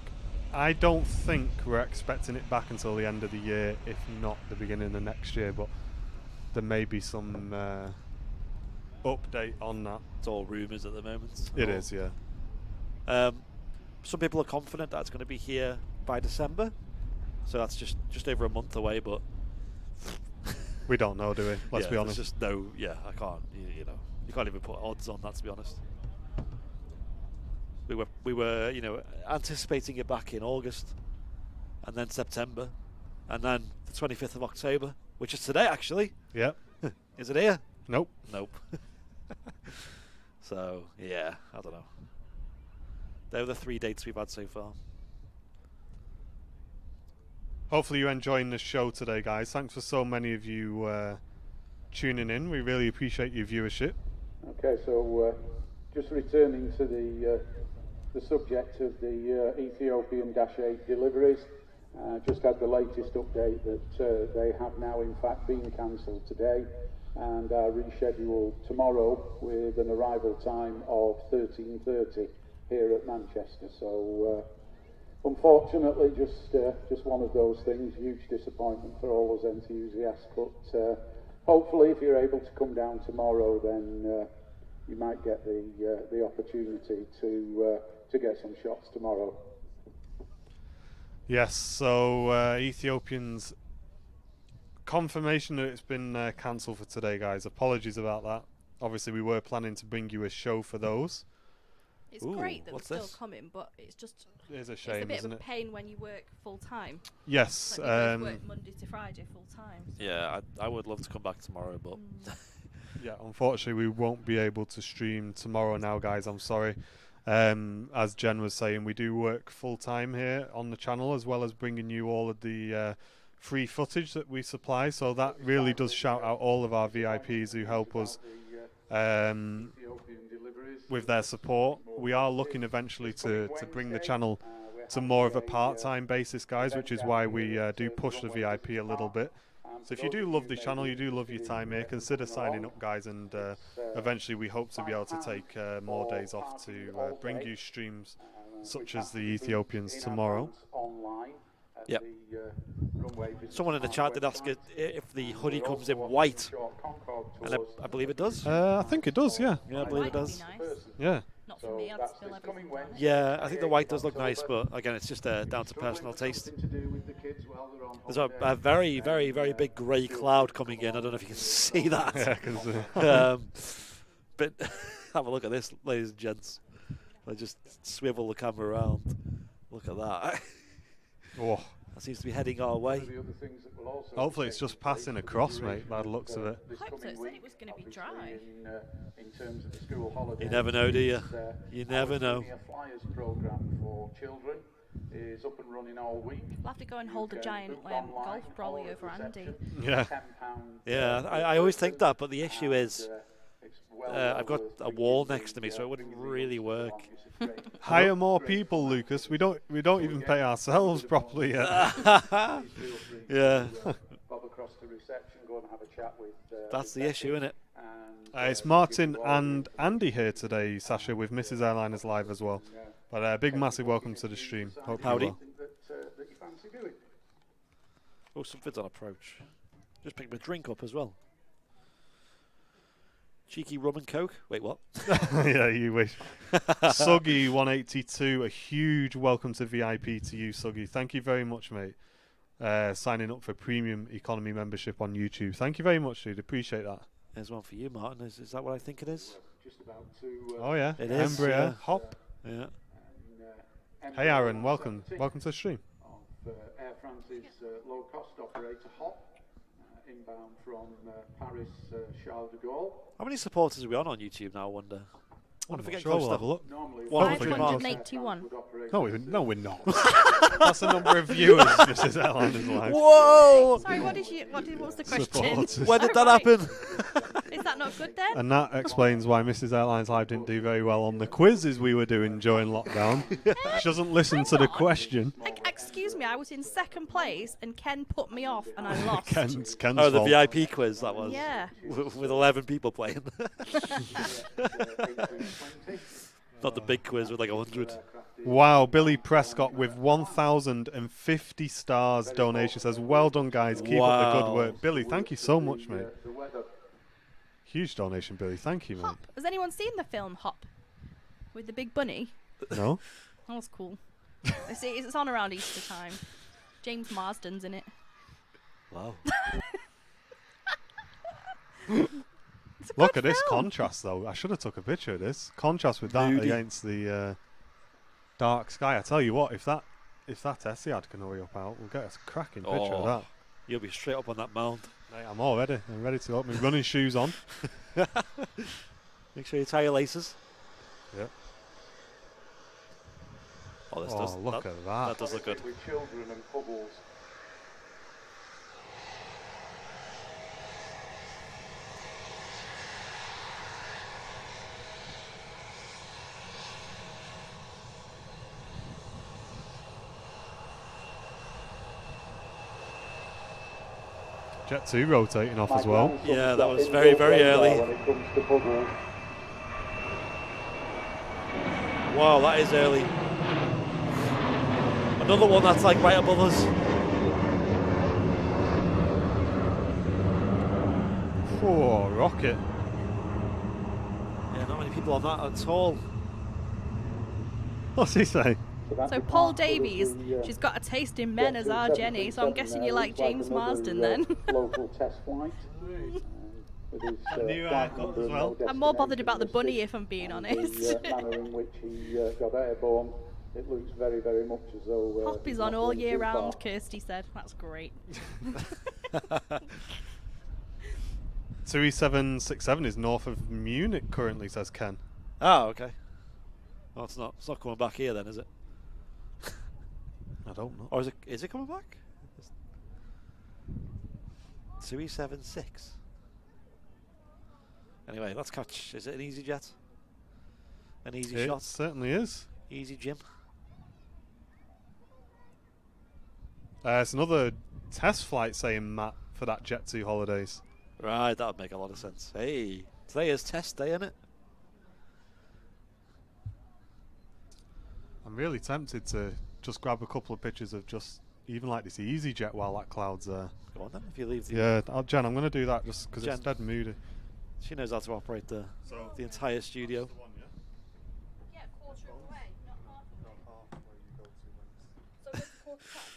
I don't think we're expecting it back until the end of the year, if not the beginning of next year, but there may be some update on that. It's all rumours at the moment. It is, yeah. Some people are confident that it's going to be here by December, so that's just over a month away. But We don't know, do we? Let's yeah, be honest. there's just no. Yeah, I can't. You know, you can't even put odds on that, to be honest. We were anticipating it back in August, and then September, and then the 25th of October, which is today actually. Yep. Is it here? Nope. Nope. So yeah, I don't know. They're the 3 dates we've had so far. Hopefully you're enjoying the show today, guys. Thanks for so many of you tuning in. We really appreciate your viewership. Okay, so just returning to the subject of the Ethiopian Dash 8 deliveries, just had the latest update that they have now in fact been cancelled today and are rescheduled tomorrow with an arrival time of 13:30 here at Manchester. So unfortunately just one of those things, huge disappointment for all those enthusiasts, but hopefully if you're able to come down tomorrow, then you might get the opportunity to get some shots tomorrow. Yes, so Ethiopian's confirmation that it's been cancelled for today, guys. Apologies about that. Obviously we were planning to bring you a show for those. It's Ooh, great that they're what's still this? coming, but it's just It is a it's a shame, bit isn't of a it? pain when you work full time. Yes. Like you both work Monday to Friday full time. So. Yeah, I would love to come back tomorrow, but Yeah, unfortunately we won't be able to stream tomorrow now, guys. I'm sorry. As Jen was saying, we do work full time here on the channel, as well as bringing you all of the free footage that we supply. So that really does shout out all of our VIPs who help us with their support. We are looking eventually to bring the channel to more of a part-time basis, guys, which is why we do push the VIP a little bit. So if you do love the channel, you do love your time here, consider signing up, guys, and eventually we hope to be able to take more days off to bring you streams such as the Ethiopians tomorrow. Yep. Someone in the chat did ask if the hoodie comes in white, and I believe it does. I think it does, yeah. Yeah, I believe it White would does. be nice. Yeah. Not for me, I'd still everything down. Yeah, I think the white does look nice, but again, it's just down to personal taste. There's a very, very, very big grey cloud coming in. I don't know if you can see that. Yeah, 'cause, But have a look at this, ladies and gents. I just swivel the camera around. Look at that. oh. That seems to be heading our way. Hopefully it's just passing across, mate, by the looks of it. I hope so. It said it was going to be dry. You never know, do you? You never know. Flyers program for children is up and running all week. We'll have to go and hold a giant golf brolly over Andy. Yeah. Yeah, I always think that, but the issue is I've got a wall next to me, so it wouldn't really work. Hire more people, Lucas. We don't even pay ourselves properly yet. Yeah. Bob across to reception, go and have a chat with. That's the issue, isn't it? It's Martin and Andy here today, Sasha, with Mrs. Airliners Live as well. But big, massive welcome to the stream. Hope you're Howdy. well. That you fancy doing. Oh, something's on approach. Just picked my drink up as well. Cheeky rum and coke. Wait, what? Yeah, you wish. Suggy 182, a huge welcome to VIP to you, Suggy. Thank you very much, mate. Signing up for premium economy membership on YouTube. Thank you very much, dude. Appreciate that. There's one for you, Martin. Is that what I think it is? Just about to. Oh yeah, It is, Embraer yeah. Hop. Yeah. Hey Aaron, welcome to the stream. Of Air France's low-cost operator HOP, inbound from Paris Charles de Gaulle. How many supporters are we on YouTube now? I wonder. I'm if we not get sure, close we'll to have a look. Normally, 581. No, we're not. That's the number of viewers Mrs. Airline is live. Whoa! Sorry, what was the question? Supporters. When did that Alright. happen? Is that not good then? And that explains why Mrs. Airlines Live didn't do very well on the quizzes we were doing during lockdown. She doesn't listen to the question. Excuse me, I was in second place and Ken put me off and I lost. Ken's Oh, the fault. VIP quiz that was. Yeah. With 11 people playing. Not the big quiz with like 100. Wow, Billy Prescott with 1,050 stars donation says, well done guys, keep up the good Wow. work. Billy, thank you so much, mate. Huge donation, Billy. Thank you, mate. Hop. Has anyone seen the film Hop? With the big bunny? No? That was cool. It's on around Easter time. James Marsden's in it. Wow. It's a Look good at this film. contrast, though. I should have took a picture of this. Contrast with that Moody. against the dark sky. I tell you what, if that Etihad can hurry up out, we'll get a cracking picture of Oh. that. You'll be straight up on that mound. Mate, I'm all ready. I'm ready to go. My running shoes on. Make sure you tie your laces. Yeah. Oh, this Oh, does look that, at that. that does look good. With children and bubbles. Jet 2 rotating off as well. Yeah, that was very, very early. When it comes to bubbles. Wow, that is early. Another one that's like right above us. Oh, rocket. Yeah, not many people on that at all. What's he say? So Paul Davies, she's got a taste in men as our Jenny, so I'm guessing you like James Marsden then. Local test flight. With his, new flight haircut number as and well. no I'm more bothered destination about the bunny listed. if I'm being And honest. the manner in which he got airborne, it looks very, very much as though. Hop is he's on not all going year too far. round, Kirsty said. That's great. 2E767 is north of Munich currently, says Ken. Oh, okay. Oh, it's not coming back here then, is it? I don't know. Or is it coming back? 2E76. Anyway, let's catch. Is it an easy jet? An easy It shot? certainly is. Easy Jim? It's another test flight, saying Matt, for that Jet 2 holidays. Right, that would make a lot of sense. Hey, today is test day, isn't it? I'm really tempted to just grab a couple of pictures of just even like this EasyJet while that cloud's there. Go on then, if you leave the... Yeah, Jen, I'm going to do that just because it's Jen. dead moody. She knows how to operate the entire studio. Yeah, quarter of the way, not half of the way. So what's the quarter past?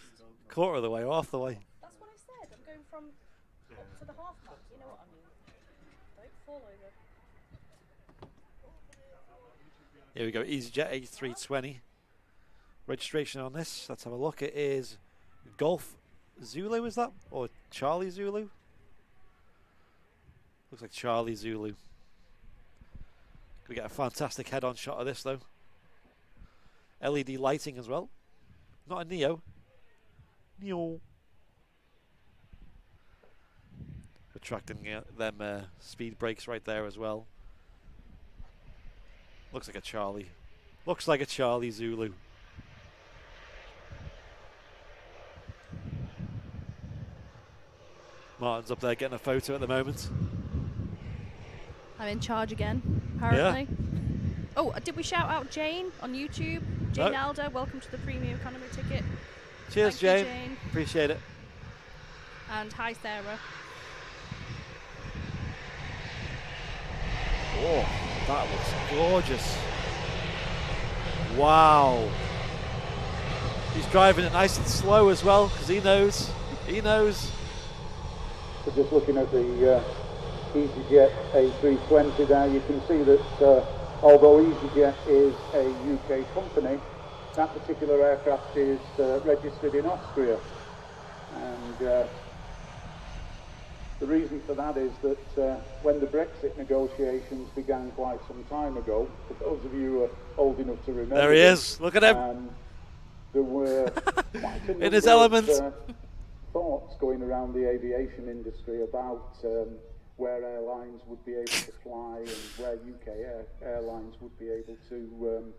Quarter of the way, or half the way. That's what I said. I'm going from up to the half mark. You know what I mean? Don't fall over. Here we go, EasyJet A320. Registration on this, let's have a look. It is Golf Zulu, is that? Or Charlie Zulu? Looks like Charlie Zulu. Gonna get a fantastic head-on shot of this though. LED lighting as well. Not a Neo. Neo. Retracting them speed brakes right there as well. Looks like a Charlie. Looks like a Charlie Zulu. Martin's up there getting a photo at the moment. I'm in charge again, apparently. Oh, did we shout out Jane on YouTube? Jane No. Alder, welcome to the premium economy ticket. Cheers, Thank you, Jane. Jane. Appreciate it. And hi, Sarah. Oh, that looks gorgeous. Wow. He's driving it nice and slow as well, because he knows. He knows. So just looking at the EasyJet A320 there, you can see that although EasyJet is a UK company, that particular aircraft is registered in Austria. And the reason for that is that when the Brexit negotiations began quite some time ago, for those of you who are old enough to remember, There he is. Look at him. There were quite a in his number element. of thoughts going around the aviation industry about where airlines would be able to fly and where UK airlines would be able to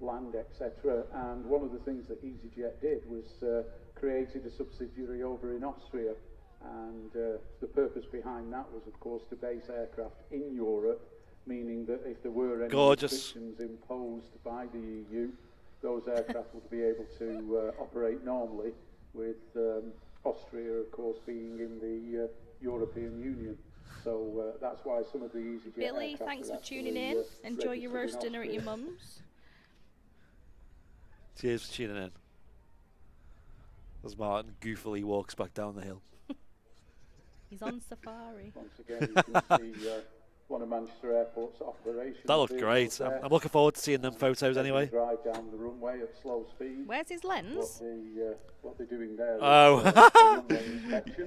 land, etc. And one of the things that EasyJet did was created a subsidiary over in Austria. And the purpose behind that was, of course, to base aircraft in Europe, meaning that if there were any restrictions imposed by the EU, those aircraft would be able to operate normally, with Austria, of course, being in the European Union. So that's why some of the EasyJet Billy, aircraft thanks are for tuning actually, in. Enjoy your registered roast in dinner at your Austria. mum's. Cheers for tuning in. As Martin goofily walks back down the hill. He's on safari. Once again, you can see one of Manchester Airport's operations. That looked great. I'm looking forward to seeing them photos anyway. Drive down the runway at slow speed. Where's his lens? What they're doing there. Oh.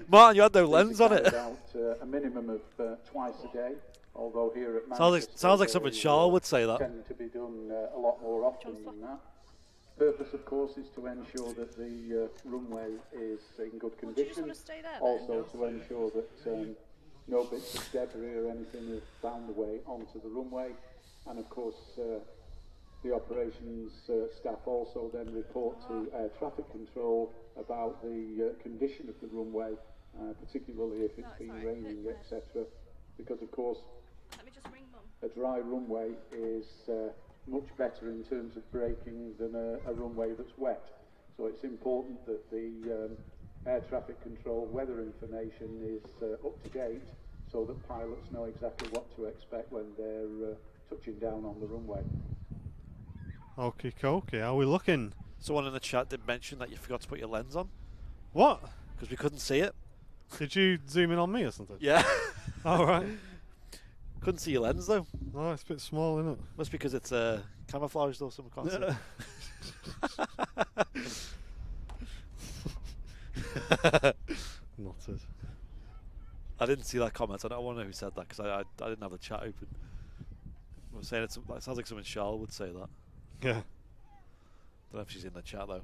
Martin, you had no lens on it. About a minimum of twice a day. Although here at Manchester, sounds like something Charles would say that. Tend to be done a lot more often than that. Purpose, of course, is to ensure that the runway is in good condition. Do you just want to stay there, Also to ensure that no bits of debris or anything have found their way onto the runway. And of course, the operations staff also then report to air traffic control about the condition of the runway, particularly if it's been raining, etc. Because of course, Let me just ring Mum. a dry runway is much better in terms of braking than a runway that's wet. So it's important that the air traffic control weather information is up to date, so that pilots know exactly what to expect when they're touching down on the runway. Okay, okay. How are we looking? Someone in the chat did mention that you forgot to put your lens on. What? Because we couldn't see it. Did you zoom in on me or something? Yeah. All right. Couldn't see your lens though. Oh, it's a bit small, isn't it? Must be because it's camouflaged or something. Can't Nutted. I didn't see that comment. I don't want to know who said that because I didn't have the chat open. I was saying it sounds like something Charles would say that. Yeah. Don't know if she's in the chat though.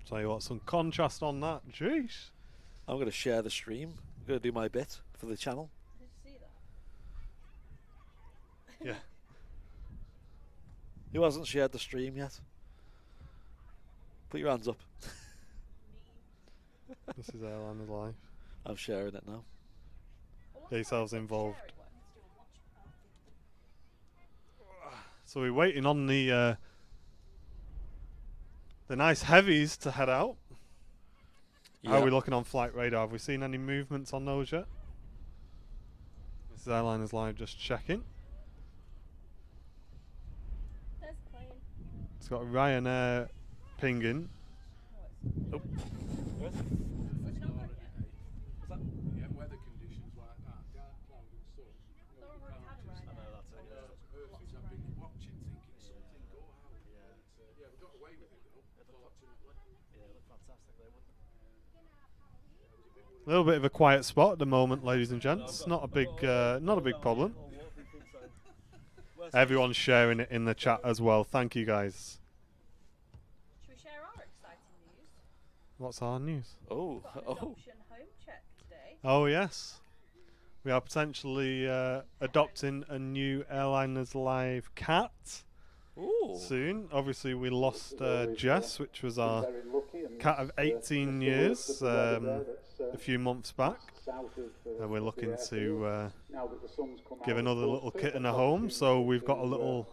Tell you what, some contrast on that. Jeez. I'm going to share the stream. I'm going to do my bit for the channel. Did you see that? Yeah. Who hasn't shared the stream yet? Put your hands up. This is Airline Live. I'm sharing it now. Get yourselves involved. So we're waiting on the nice heavies to head out. How are we looking on flight radar? Have we seen any movements on those yet? This is Airliners Live, just checking. There's a plane. It's got Ryanair pinging. Oh. Yeah, weather conditions like that, dark cloud and sun. You know, you can't just- Earths, I've been watching thinking something go out. Yeah, we got away with it though, fortunately. Yeah, look fantastic there, wouldn't A little bit of a quiet spot at the moment, ladies and gents. Not a big problem. Everyone's sharing it in the chat as well. Thank you, guys. Should we share our exciting news? What's our news? Oh, Got an oh. adoption home check today. Oh yes, we are potentially adopting a new Airliners Live cat Ooh. soon. Obviously, we lost Jess, which was our cat of 18 years, a few months back. And we're looking to give another little kitten a home. So we've got a little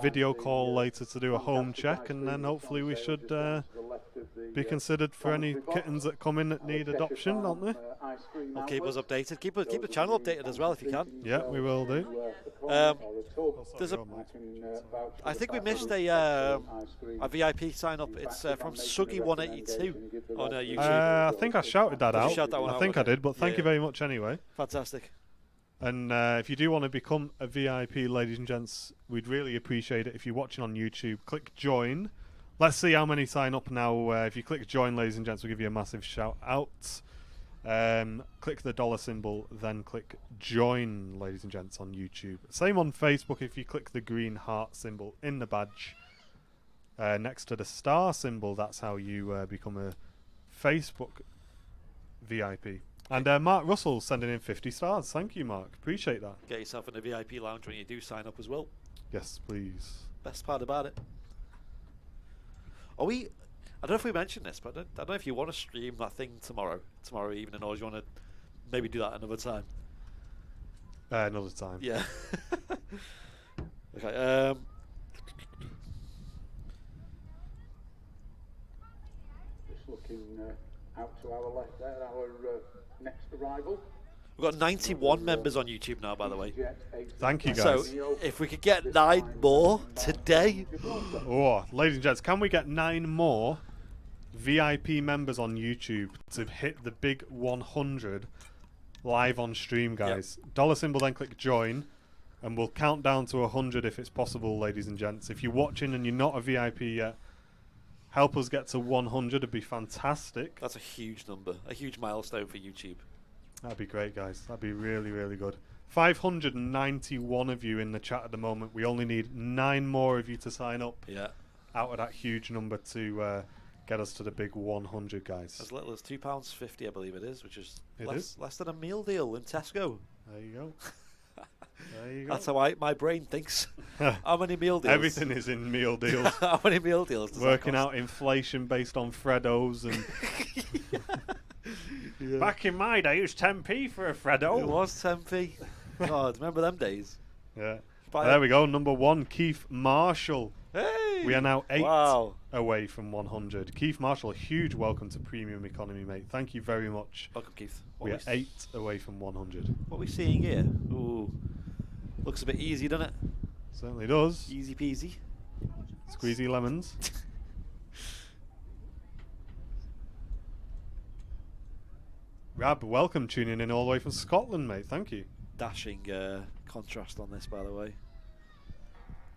video call later to do a home check, and then hopefully we should be considered for any kittens that come in that need adoption, don't they? Well, keep us updated. Keep the channel updated as well if you can. Yeah, we will do. There's I think we missed a VIP sign up. It's from Suggy182 on YouTube. I think I shouted that out. Shout that one I out, think I okay. did, but thank you very much anyway. Fantastic. And if you do want to become a VIP, ladies and gents, we'd really appreciate it if you're watching on YouTube. Click join. Let's see how many sign up now. If you click join, ladies and gents, we'll give you a massive shout out. Click the dollar symbol, then click join, ladies and gents, on YouTube. Same on Facebook. If you click the green heart symbol in the badge next to the star symbol, that's how you become a Facebook VIP. And Mark Russell sending in 50 stars. Thank you, Mark. Appreciate that. Get yourself in the VIP lounge when you do sign up as well. Yes, please. Best part about it. Are we? I don't know if we mentioned this, but I don't know if you want to stream that thing tomorrow evening, or do you want to maybe do that another time? Another time. Yeah. Okay. Just looking out to our left there, our next arrival. We've got 91 members on YouTube now, by the way. Thank you, So guys. if we could get 9 more today. Oh, ladies and gents, can we get 9 more VIP members on YouTube to hit the big 100 live on stream, guys? Yep. Dollar symbol, then click join, and we'll count down to 100 if it's possible, ladies and gents. If you're watching and you're not a VIP yet, help us get to 100. It'd be fantastic. That's a huge number, a huge milestone for YouTube. That'd be great, guys. That'd be really, really good. 591 of you in the chat at the moment. We only need 9 more of you to sign up. Yeah. Out of that huge number to get us to the big 100, guys. As little as £2.50, I believe it is, which is less than a meal deal in Tesco. There you go. There you go. That's how my brain thinks. How many meal deals? Everything is in meal deals. How many meal deals does Working that cost? out inflation based on Freddos and... Yeah. Back in my day, it was 10p for a Freddo. It was 10p. God, remember them days? Yeah. There we go. Number 1, Keith Marshall. Hey! We are now 8 wow. away from 100. Keith Marshall, a huge welcome to Premium Economy, mate. Thank you very much. Welcome, Keith. We are 8 away from 100. What are we seeing here? Ooh, looks a bit easy, doesn't it? Certainly does. Easy peasy. Squeezy lemons. Rab, welcome, tuning in all the way from Scotland, mate. Thank you. Dashing contrast on this, by the way.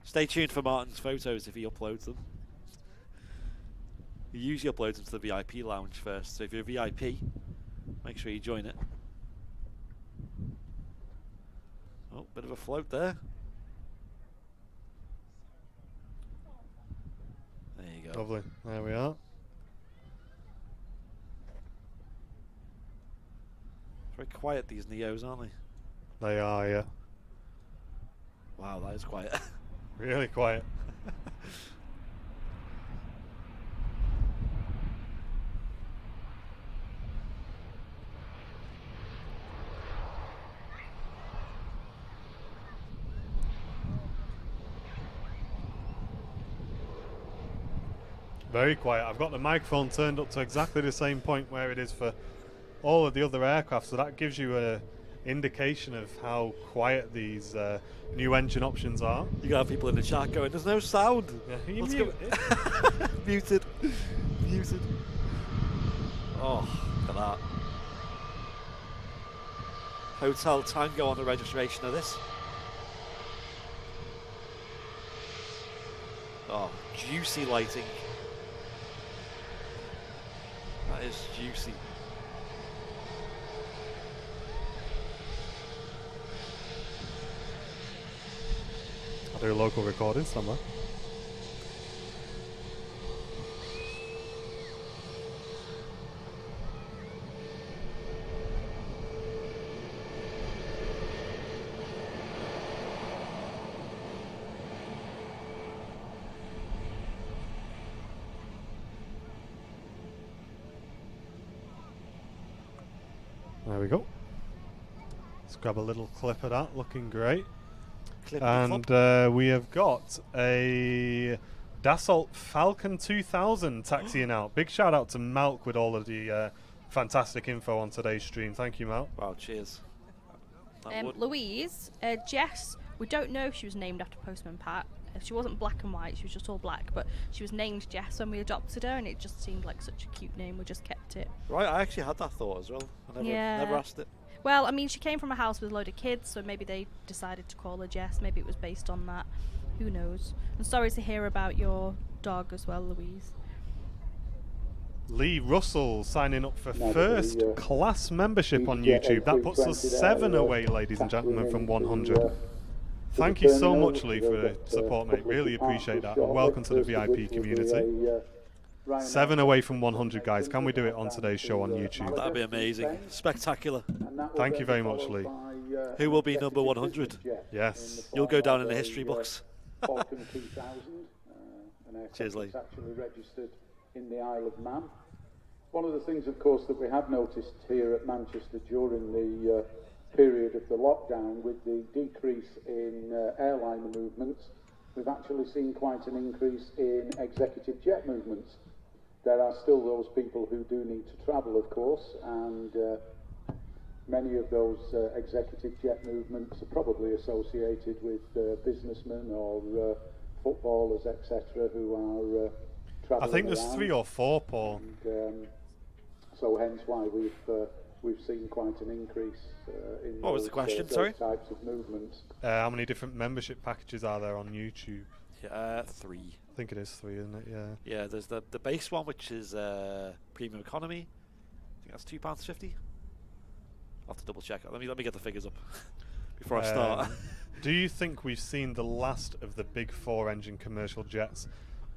Stay tuned for Martin's photos if he uploads them. He usually uploads them to the VIP lounge first, so if you're a VIP, make sure you join it. Oh, bit of a float there. There you go. Lovely. There we are. Very quiet, these Neos, aren't they? They are, yeah. Wow, that is quiet. Really quiet. Very quiet. I've got the microphone turned up to exactly the same point where it is for all of the other aircraft, so that gives you a indication of how quiet these new engine options are. You got people in the chat going, there's no sound. Yeah, Let's go. Muted. Muted. Oh, look at that. Hotel Tango on the registration of this. Oh, juicy lighting. That is juicy. I'll do a local recording somewhere. There we go. Let's grab a little clip of that, looking great. And we have got a Dassault Falcon 2000 taxiing out. Big shout out to Malk with all of the fantastic info on today's stream. Thank you, Malk. Wow, cheers. Louise, Jess, we don't know if she was named after Postman Pat. She wasn't black and white, she was just all black, but she was named Jess when we adopted her, and it just seemed like such a cute name. We just kept it. Right, I actually had that thought as well. I never asked it. Well, I mean, she came from a house with a load of kids, so maybe they decided to call her Jess. Maybe it was based on that. Who knows? And sorry to hear about your dog as well, Louise. Lee Russell signing up for first class membership on YouTube. That puts us 7 away, ladies and gentlemen, from 100. Thank you so much, Lee, for the support, mate. Really appreciate that. And welcome to the VIP community. 7 away from 100, guys. Can we do it on today's show on YouTube? That'd be amazing. Spectacular. Thank you very much, Lee. Who will be number 100? Yes. You'll go down in the history books. Cheers, Lee. Actually registered in the Isle of Man. One of the things, of course, that we have noticed here at Manchester during the period of the lockdown, with the decrease in airliner movements, we've actually seen quite an increase in executive jet movements. There are still those people who do need to travel, of course, and many of those executive jet movements are probably associated with businessmen or footballers, etc., who are travelling I think there's around. 3 or 4, Paul. And, so hence why we've seen quite an increase in What was the question, sorry? types of movements. How many different membership packages are there on YouTube? 3. I think it is 3, isn't it? Yeah. Yeah, there's the base one, which is premium economy. I think that's £2.50. I'll have to double check. Let me get the figures up before I start. Do you think we've seen the last of the big 4-engine commercial jets?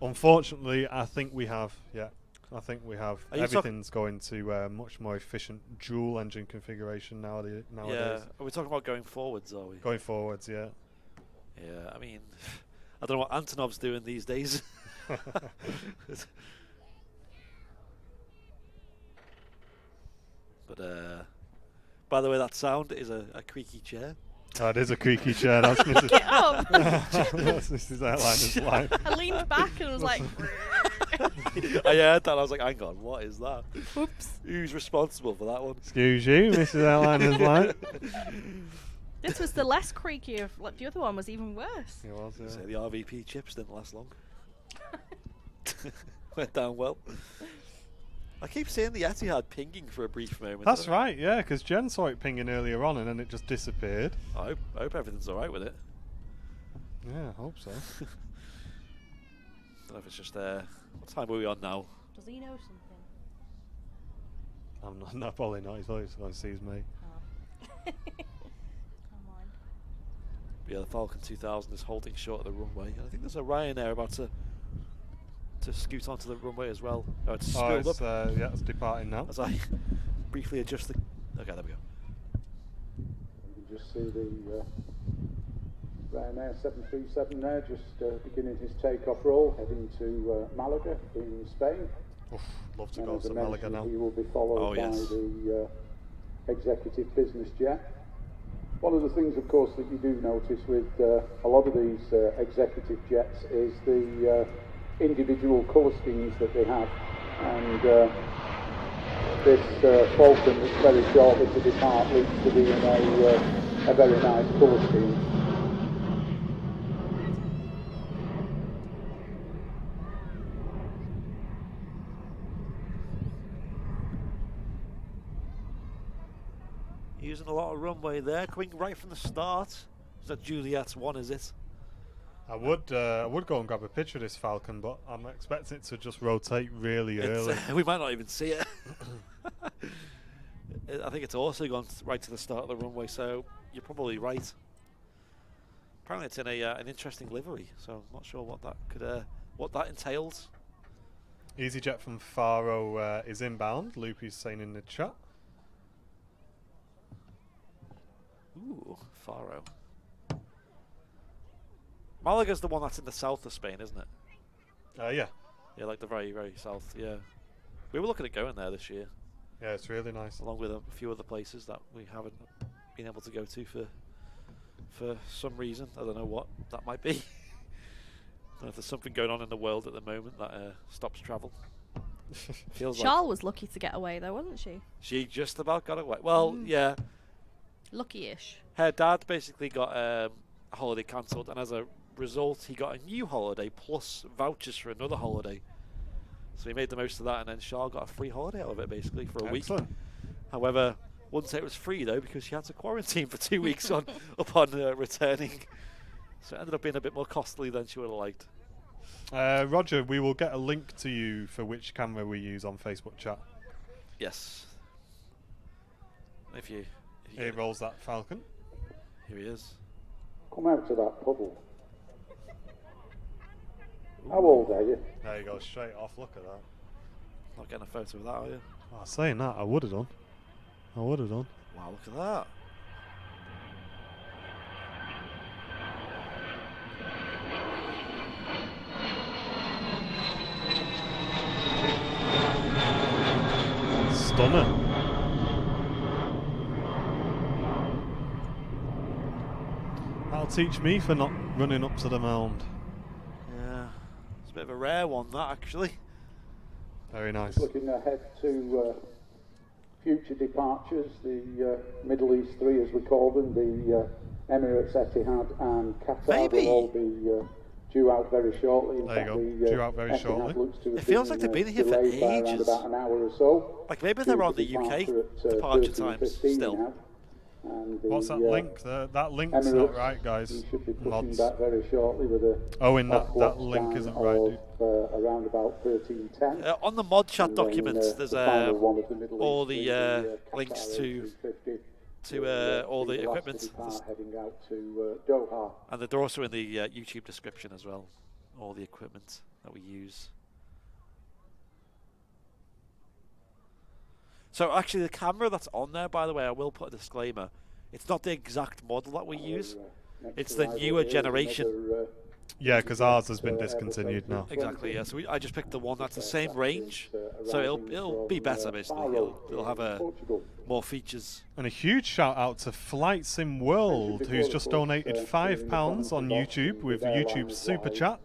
Unfortunately, I think we have. Yeah, I think we have. Everything's going to much more efficient dual-engine configuration nowadays. Yeah, are we talking about going forwards? Are we going forwards? Yeah. Yeah, I mean, I don't know what Antonov's doing these days. But by the way, that sound is a creaky chair. Oh, it is a creaky chair. That's Mrs. Get up! That's Mrs. Airliner's life. I leaned back and was like... I heard that. I was like, hang on, what is that? Oops. Who's responsible for that one? Excuse you, Mrs. Airliner's life. This was the less creaky of... Like, the other one was even worse. It was, yeah. So the RVP chips didn't last long. Went down well. I keep seeing the Etihad pinging for a brief moment. That's right, yeah, because Jen saw it pinging earlier on and then it just disappeared. I hope everything's alright with it. Yeah, I hope so. I don't know if it's just what time are we on now? Does he know something? I'm not, no, probably not. He's always sees me. Oh. Yeah, the Falcon 2000 is holding short of the runway. And I think there's a Ryanair about to scoot onto the runway as well. Oh, it's spooled up. Yeah, it's departing now. As I briefly adjust the... Okay, there we go. You can just see the Ryanair 737 there, just beginning his takeoff roll, heading to Malaga in Spain. Oof, love to And go as to I Malaga mentioned, now. he will be followed by the executive business jet. One of the things, of course, that you do notice with a lot of these executive jets is the individual colour schemes that they have. And this Falcon that's very shortly to depart looks to be in a very nice colour scheme. Using a lot of runway there, coming right from the start. Is that Juliet's one, is it? I would go and grab a picture of this Falcon, but I'm expecting it to just rotate really early. We might not even see it. I think it's also gone right to the start of the runway, so you're probably right. Apparently it's in an interesting livery, so I'm not sure what that could what that entails. EasyJet from Faro is inbound. Loopy's saying in the chat. Ooh, Faro. Malaga's the one that's in the south of Spain, isn't it? Yeah. Yeah, like the very, very south, yeah. We were looking at going there this year. Yeah, it's really nice. Along with a few other places that we haven't been able to go to for some reason. I don't know what that might be. if there's something going on in the world at the moment that stops travel. Feels like Charles was lucky to get away though, wasn't she? she just about got away. Well, yeah. Lucky-ish. Her dad basically got a holiday cancelled, and as a result, he got a new holiday plus vouchers for another holiday. So he made the most of that, and then Charles got a free holiday out of it basically for a week. However, wouldn't say it was free though, because she had to quarantine for 2 weeks upon returning. So it ended up being a bit more costly than she would have liked. Roger, we will get a link to you for which camera we use on Facebook chat. Yes. If you Here rolls that Falcon. Here he is. Come out to that puddle. How old are you? There you go, straight off. Look at that. Not getting a photo of that, are you? Oh, saying that, I would have done. I would have done. Wow, look at that. Stunner. That'll teach me for not running up to the mound. Yeah, it's a bit of a rare one, that actually. Very nice. Looking ahead to future departures, the Middle East 3 as we call them, the Emirates, Etihad and Qatar will all be due out very shortly. In there fact, you go, due out very shortly. It feels like they've been here for ages. About an hour or so. Like maybe they're on the UK departure times still. What's that link? That link's Emirates, not right, guys. We should be pushing Mods. back very shortly with a Owen, that link isn't right, dude. Around about 13:10. On the mod chat documents, there's all the links to all the equipment. Heading out to Doha. And they're also in the YouTube description as well, all the equipment that we use. So actually the camera that's on there, by the way, I will put a disclaimer, it's not the exact model that we use, it's the newer generation. Yeah, because ours has been discontinued now. Exactly, yeah, so I just picked the one that's the same range, so it'll be better basically, it'll have more features. And a huge shout out to Flight Sim World, who's just donated £5 on YouTube with YouTube Super Chat.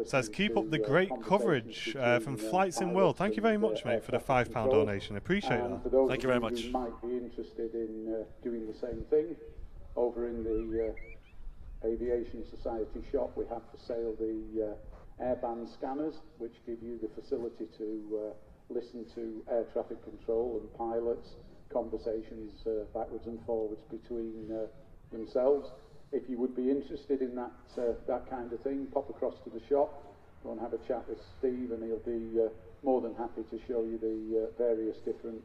Says, keep up the great coverage from Flight Sim World. Thank you very much, mate, for the £5 donation. Appreciate that. Thank you very much. You might be interested in doing the same thing. Over in the Aviation Society shop, we have for sale the airband scanners, which give you the facility to listen to air traffic control and pilots, conversations backwards and forwards between themselves. If you would be interested in that that kind of thing, pop across to the shop, go and have a chat with Steve, and he'll be more than happy to show you the various different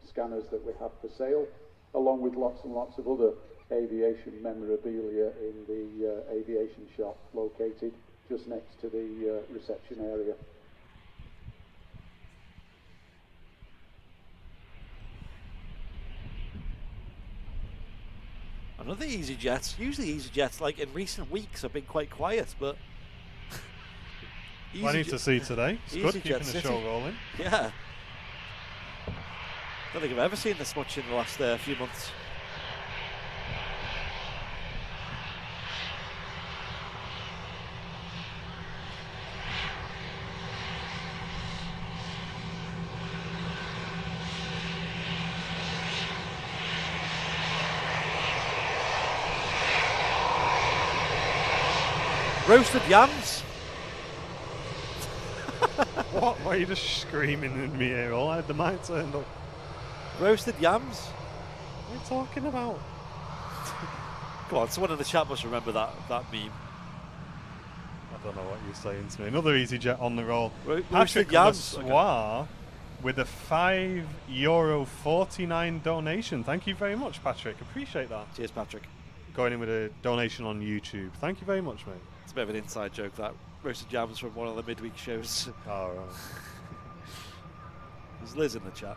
scanners that we have for sale, along with lots and lots of other aviation memorabilia in the aviation shop located just next to the reception area. Another EasyJet. Usually EasyJets, like in recent weeks, have been quite quiet, but Plenty to see today. It's good keeping the show rolling. Yeah. Don't think I've ever seen this much in the last few months. Roasted yams. What? Why are you just screaming in me ear? I had the mic turned up. Roasted yams. What are you talking about? Come on, someone in the chat must remember that meme. I don't know what you're saying to me. Another EasyJet on the roll. Roasted yams. Okay. With a €5.49 donation. Thank you very much, Patrick. Appreciate that. Cheers, Patrick. Going in with a donation on YouTube. Thank you very much, mate. It's a bit of an inside joke, that. Roasted jams from one of the midweek shows. All right. There's Liz in the chat.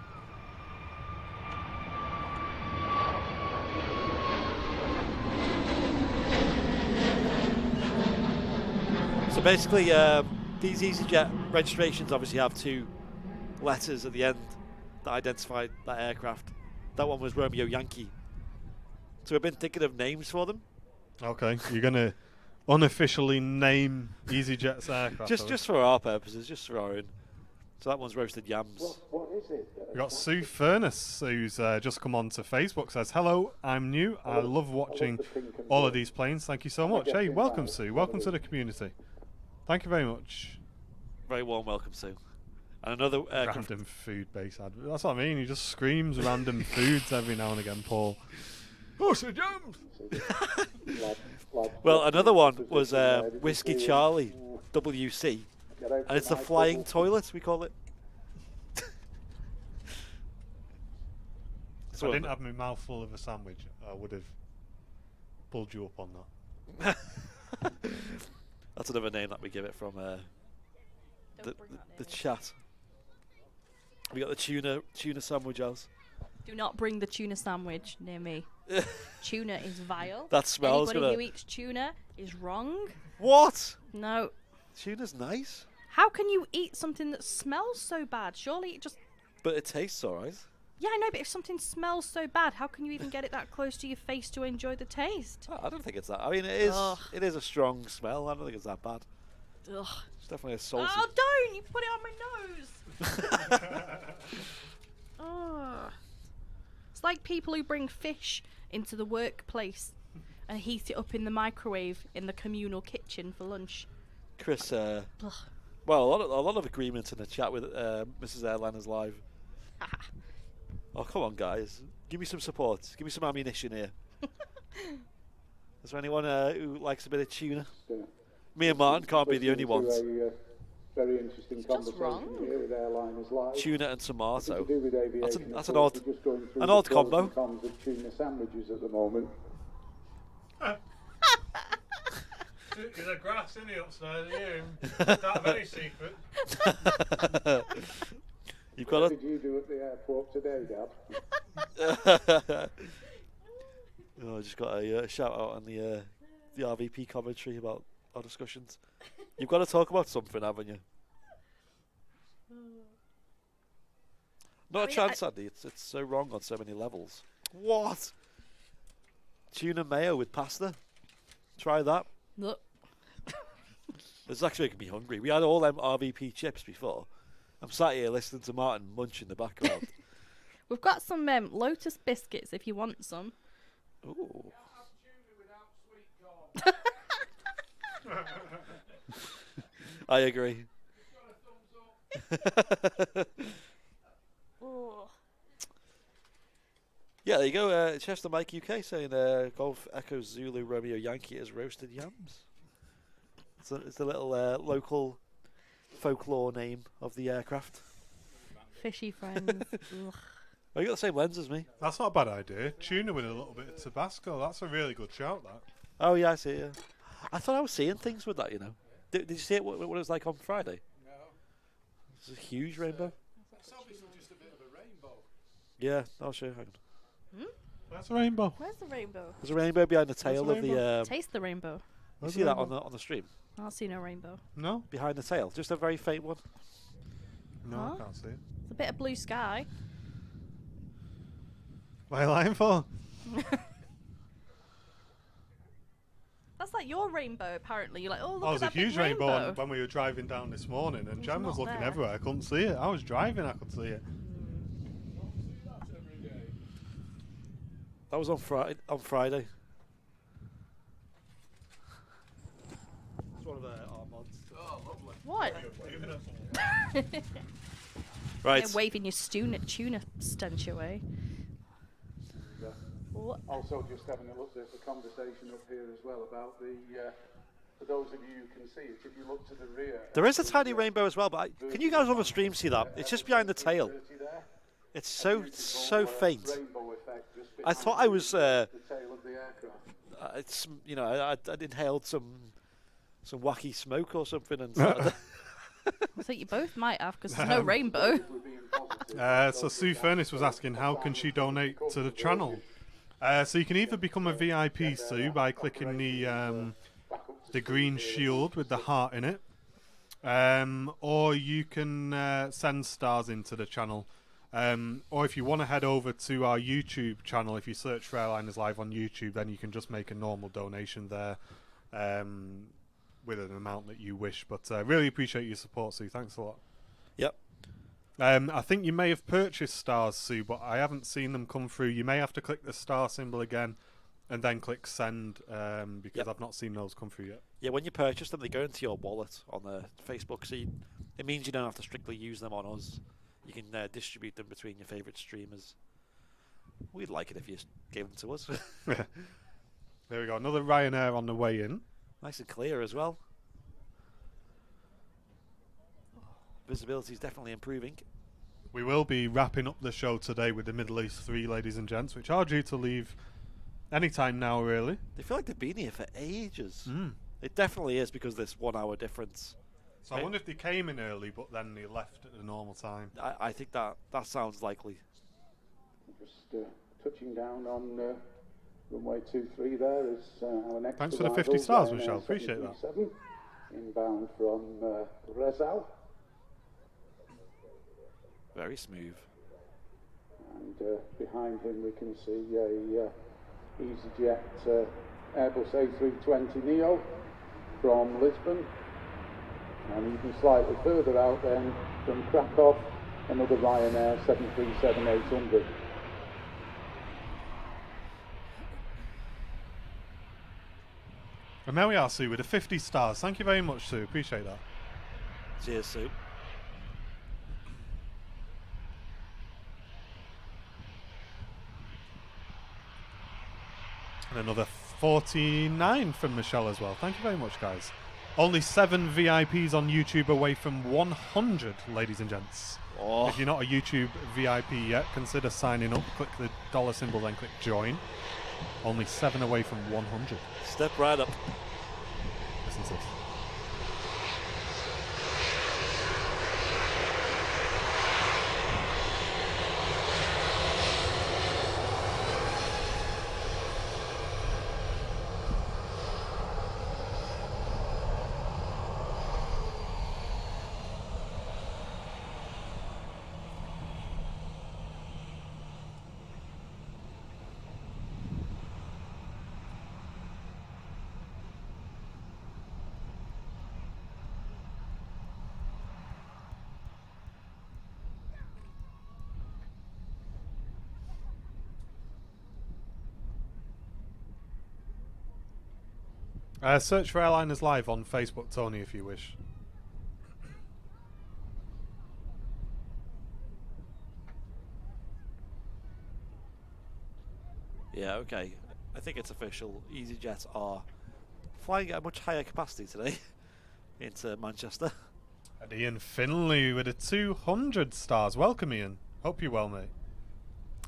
So basically, these EasyJet registrations obviously have two letters at the end that identify that aircraft. That one was Romeo Yankee. So we've been thinking of names for them. Okay, you're gonna unofficially name EasyJet's aircraft. Just for our purposes, just for our own. So that one's roasted yams. What is it? We got Sue Furness, who's just come on to Facebook, says, hello, I'm new. I love watching all of these planes. Thank you so much. Hey, welcome, Sue. Welcome to the community. Thank you very much. Very warm welcome, Sue. And another Random food base advert. That's what I mean. He just screams random foods every now and again, Paul. Oh, Sir Jams! Well, another one was Whiskey Charlie, WC. And it's the flying toilet, we call it. If I didn't have my mouth full of a sandwich, I would have pulled you up on that. That's another name that we give it from the chat. We got the tuna sandwich house. Do not bring the tuna sandwich near me. Tuna is vile. That smells. Anybody who eats tuna is wrong. What? No. Tuna's nice. How can you eat something that smells so bad? Surely it just... But it tastes alright. Yeah, I know, but if something smells so bad, how can you even get it that close to your face to enjoy the taste? I don't think it's that. I mean, it is. Ugh. It is a strong smell. I don't think it's that bad. Ugh. It's definitely a salty. Oh, don't! You put it on my nose! Ugh. It's like people who bring fish into the workplace and heat it up in the microwave in the communal kitchen for lunch. Chris, Ugh. well, a lot of agreements in the chat with Mrs. Airliners Live. Oh, come on, guys. Give me some support. Give me some ammunition here. Is there anyone who likes a bit of tuna? Me and Martin can't be the only ones. Very interesting It's just wrong. conversation here with Airliners Live. Tuna and tomato. To do with aviation, That's of an course, odd, we're just going through an the odd pros combo. and cons of tuna sandwiches at the moment. There's a grass in the upstairs here. Don't have any secret. You've got What a. did you do at the airport today, Dad? Oh, I just got a shout out on the RVP commentary about our discussions. You've got to talk about something, haven't you? Not a chance, Andy. It's so wrong on so many levels. What? Tuna mayo with pasta? Try that. Look. It's actually making me hungry. We had all them RVP chips before. I'm sat here listening to Martin munch in the background. We've got some Lotus biscuits if you want some. Ooh. I agree. Yeah, there you go. Chester Mike UK saying Golf Echo Zulu Romeo Yankee is roasted yams. It's a little local folklore name of the aircraft. Fishy friends. Ugh. Oh, you got the same lens as me. That's not a bad idea. Tuna with a little bit of Tabasco. That's a really good shout, that. Oh, yeah, I see it. Yeah. I thought I was seeing things with that, you know. Did you see it, what it was like on Friday? No. It's a huge rainbow. It's obviously just a bit of a rainbow. Yeah, I'll show you. Hang on. That's a rainbow. Where's the rainbow? There's a rainbow behind the tail the of the... Taste the rainbow. you Where's see the that rainbow? on the stream? I'll see no rainbow. No? Behind the tail. Just a very faint one. No, Huh? I can't see it. It's a bit of blue sky. What are you lying for? That's like your rainbow, apparently. You're like, oh, look Oh, at it was a that big huge rainbow when we were driving down this morning, and It's Jem was not looking there. everywhere. I couldn't see it. I was driving, I could see it. That was on Friday. It's one of our mods. What? Right. They're waving your tuna stench away. What? Also, just having a look, there's a conversation up here as well about the, for those of you who can see it, if you look to the rear. There is a tiny rainbow as well, but can you guys on the stream see that? It's just behind the tail. It's so faint. Rainbow effect just I thought I was. the tail of the aircraft. It's I'd inhaled some wacky smoke or something and started. I think you both might have, because there's no rainbow. So Sue Furness was asking, how can she donate to the channel? So you can either become a VIP, Sue, by clicking the green shield with the heart in it, or you can send stars into the channel. Or if you want to head over to our YouTube channel, if you search for Airliners Live on YouTube, then you can just make a normal donation there. with an amount that you wish. But really appreciate your support, Sue. Thanks a lot. Yep. I think you may have purchased stars, Sue, but I haven't seen them come through. You may have to click the star symbol again and then click send, because I've not seen those come through yet. Yeah, when you purchase them, they go into your wallet on Facebook, so it means you don't have to strictly use them on us. You can distribute them between your favourite streamers. We'd like it if you gave them to us. There we go. Another Ryanair on the way in. Nice and clear as well. Visibility is definitely improving. We will be wrapping up the show today with the Middle East 3, ladies and gents, which are due to leave anytime now, really. They feel like they've been here for ages. It definitely is because of this 1 hour difference. So I wonder if they came in early, but then they left at the normal time. I think that sounds likely. Just touching down on runway 23 there is our next Thanks for the arrival, 50 stars, Ryanair Michelle. Appreciate that. 737, inbound from Rezal. Very smooth. And behind him we can see a EasyJet Airbus A320 Neo from Lisbon. And even slightly further out then from Krakow, another Ryanair 737-800. And there we are, Sue, with the 50 stars. Thank you very much, Sue. Appreciate that. Cheers, Sue. And another 49 from Michelle as well. Thank you very much, guys. Only 7 VIPs on YouTube away from 100, ladies and gents. Oh. If you're not a YouTube VIP yet, consider signing up. Click the dollar symbol, then click join. Only 7 away from 100. Step right up. Listen to this. Search for Airliners Live on Facebook, Tony, if you wish. Yeah, okay. I think it's official. EasyJet are flying at a much higher capacity today into Manchester. And Ian Finley with a 200 stars. Welcome, Ian. Hope you're well, mate.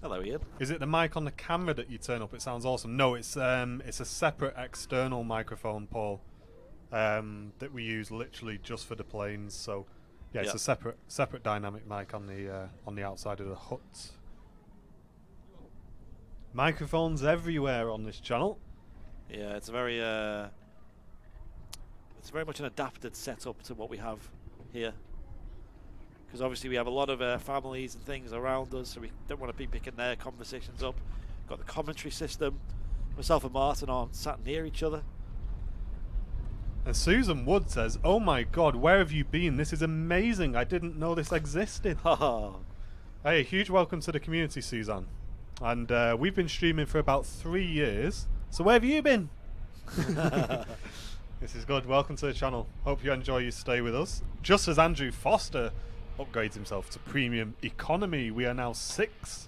Hello, Ian. Is it the mic on the camera that you turn up? It sounds awesome. No, it's a separate external microphone, Paul, that we use literally just for the planes. So, yeah, it's a separate dynamic mic on the outside of the hut. Microphones everywhere on this channel. Yeah, it's very much an adapted setup to what we have here. Because obviously we have a lot of families and things around us, so we don't want to be picking their conversations up. Got the commentary system. Myself and Martin aren't sat near each other. And Susan Wood says, "Oh my God, where have you been? This is amazing. I didn't know this existed." Hey, a huge welcome to the community, Suzanne. And we've been streaming for about 3 years. So where have you been? This is good. Welcome to the channel. Hope you enjoy your stay with us. Just as Andrew Foster upgrades himself to premium economy, we are now 6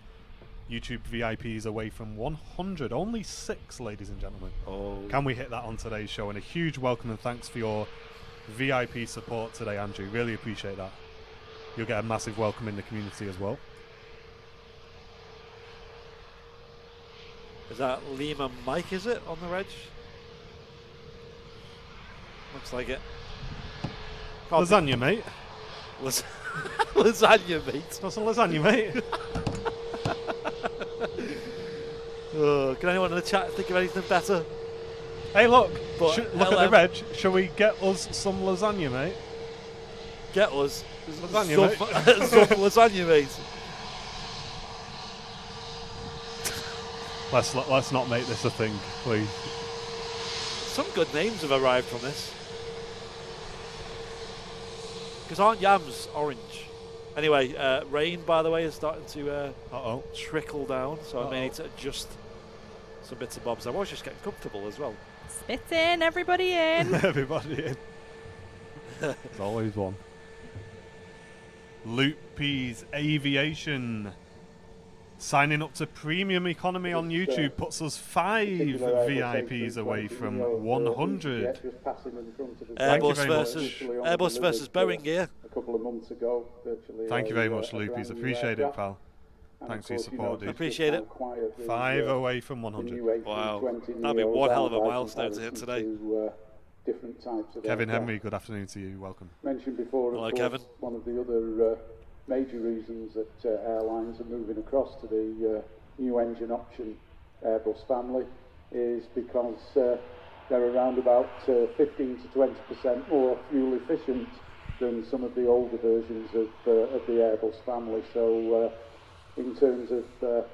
YouTube VIPs away from 100. Only 6, ladies and gentlemen. Oh. Can we hit that on today's show? And a huge welcome and thanks for your VIP support today, Andrew. Really appreciate that. You'll get a massive welcome in the community as well. Is that Lima Mike, is it, on the reg? Looks like it. Lasagna, mate. Lasagna, mate. Got some lasagna, mate. Can anyone in the chat think of anything better? Hey, look. But Look at the reg. Shall we get us some lasagna, mate? Get us Lasagna, mate. some lasagna, mate. Let's not make this a thing, please. Some good names have arrived from this. Because aren't yams orange? Anyway, rain, by the way, is starting to trickle down, so I may need to adjust some bits and bobs. I was just getting comfortable as well. Spit in, everybody in. Everybody in. There's always one. Loopy's Aviation. Signing up to Premium Economy on YouTube puts us 5 VIPs away from 100. Airbus versus Boeing here. A couple of months ago, virtually. Thank you very much, Loopy's. Appreciate it, pal. Thanks for your support, dude. Appreciate it. 5 away from 100. Wow, that'd be one hell of a milestone to hit today. Different types of Kevin Henry, good afternoon to you. Welcome. Mentioned before, of Hello, course, Kevin. one of the other major reasons that airlines are moving across to the new engine option Airbus family is because they're around about 15 to 20% more fuel efficient than some of the older versions of the Airbus family. So in terms of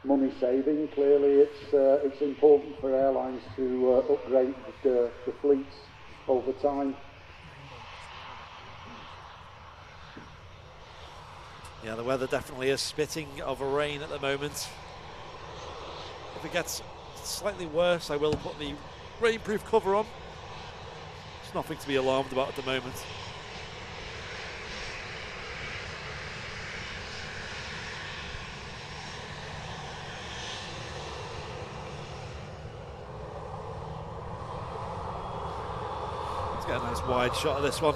money saving, clearly it's important for airlines to upgrade the fleets over time. Yeah, the weather definitely is spitting of rain at the moment. If it gets slightly worse, I will put the rainproof cover on. There's nothing to be alarmed about at the moment. Let's get a nice wide shot of this one.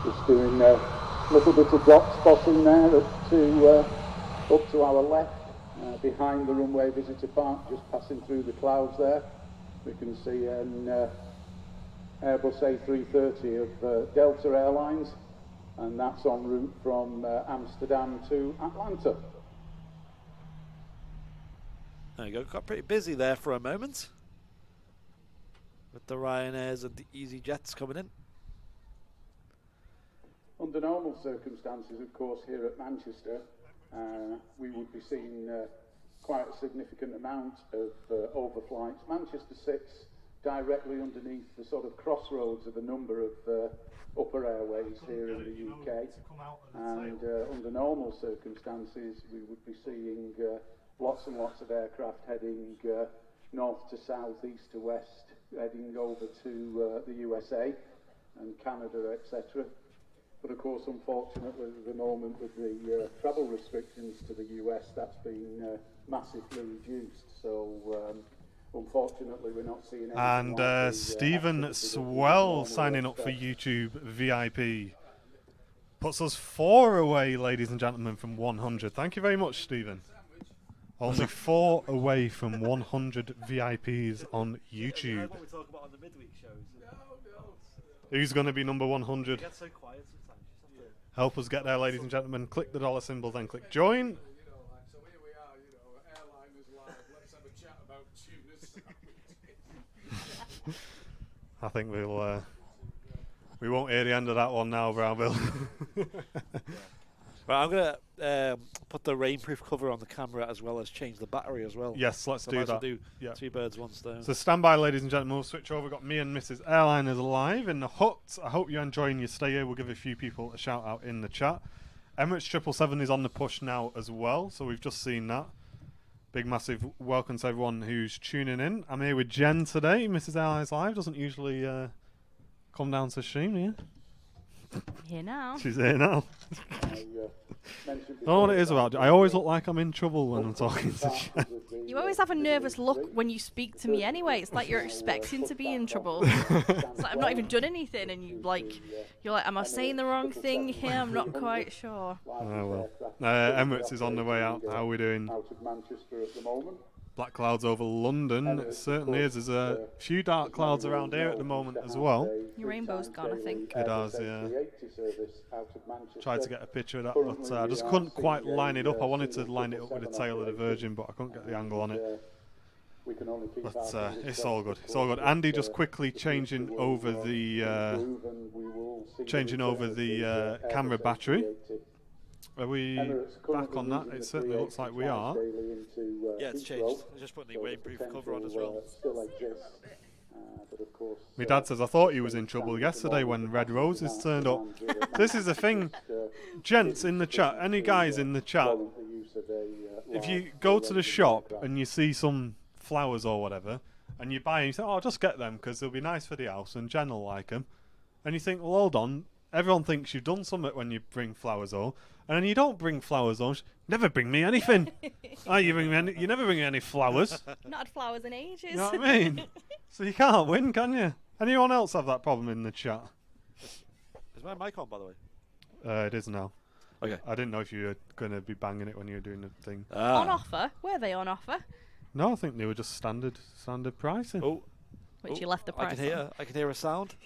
Just doing a little bit of drop spotting there up to our left, behind the runway visitor park, just passing through the clouds there. We can see an Airbus A350 of Delta Airlines, and that's en route from Amsterdam to Atlanta. There you go, got pretty busy there for a moment with the Ryanairs and the EasyJets coming in. Under normal circumstances, of course, here at Manchester, we would be seeing quite a significant amount of overflights. Manchester sits directly underneath the sort of crossroads of a number of upper airways here in the UK, and under normal circumstances, we would be seeing lots and lots of aircraft heading north to south, east to west, heading over to the USA and Canada, etc. But of course, unfortunately, at the moment with the travel restrictions to the US, that's been massively reduced. So unfortunately, we're not seeing anything. And like Stephen Swell signing up for YouTube VIP. Puts us 4 away, ladies and gentlemen, from 100. Thank you very much, Stephen. Only 4 away from 100 VIPs on YouTube. What we talk about on the midweek shows. Who's going to be number 100? It gets so quiet sometimes. Help us get there, ladies and gentlemen. Click the dollar symbol, then click join. So here we are, Airline is live. Let's have a chat about tuna sandwiches. I think we won't hear the end of that one now, Brownville. Right, I'm going to put the rainproof cover on the camera as well as change the battery as well. Yes, let's So do might as well that. do Yeah. 2 birds, 1 stone. So stand by, ladies and gentlemen. We'll switch over. We've got me and Mrs. Airliners live in the hut. I hope you're enjoying your stay here. We'll give a few people a shout out in the chat. Emirates 777 is on the push now as well, so we've just seen that. Big, massive welcome to everyone who's tuning in. I'm here with Jen today. Mrs. Airliners Live doesn't usually come down to stream here. Here now. She's here now. I don't know what it is about. I always look like I'm in trouble when I'm talking to Jen. You always have a nervous look when you speak to me anyway. It's like you're expecting to be in trouble. It's like I've not even done anything and you're like, am I saying the wrong thing here? I'm not quite sure. Oh well. Emirates is on the way out. How are we doing? Out of Manchester at the moment. Black clouds over London. It certainly is. There's a few dark clouds around here at the moment as well. Your rainbow's gone, I think. It has, yeah. Tried to get a picture of that, but I just couldn't quite line it up. I wanted to line it up with the tail of the Virgin, but I couldn't get the angle on it. But it's all good. It's all good. Andy just quickly changing over the camera battery. Are we back on that? It certainly looks like we are. Yeah, it's changed. I just put the rainproof cover on as well. My dad says, I thought he was in trouble yesterday when Red Roses turned up. This is the thing, gents in the chat, any guys in the chat, if you go to the shop and you see some flowers or whatever, and you buy and you say, oh, I'll just get them because they'll be nice for the house and Jen will like them. And you think, well, hold on, everyone thinks you've done something when you bring flowers home. And then you don't bring flowers home. Never bring me anything. You never bring me any flowers. Not had flowers in ages. You know what I mean? So you can't win, can you? Anyone else have that problem in the chat? Is my mic on, by the way? It is now. Okay. I didn't know if you were going to be banging it when you were doing the thing. On offer? Were they on offer? No, I think they were just standard pricing. Oh. Which you left the price I can hear a sound.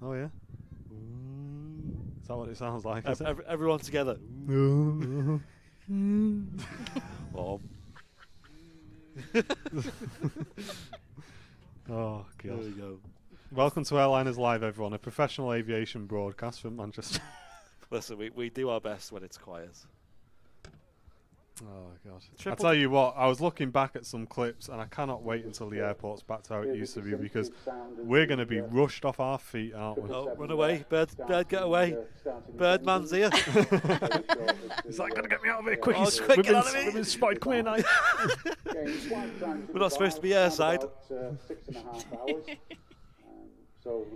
Oh, yeah. Is that what it sounds like? Is it? Everyone together. Oh, God. There we go. Welcome to Airliners Live, everyone. A professional aviation broadcast from Manchester. Listen, we do our best when it's quiet. Oh, God. I tell you what, I was looking back at some clips and I cannot wait until the airport's back to how it used to be because we're going to be rushed off our feet, aren't we? Oh, run away. Bird, get away. Birdman's here. He's like, gotta get me out of here quick. Oh, quick, get out of We've been spotted. Come here now. We're not supposed to be airside. 6.5 hours. So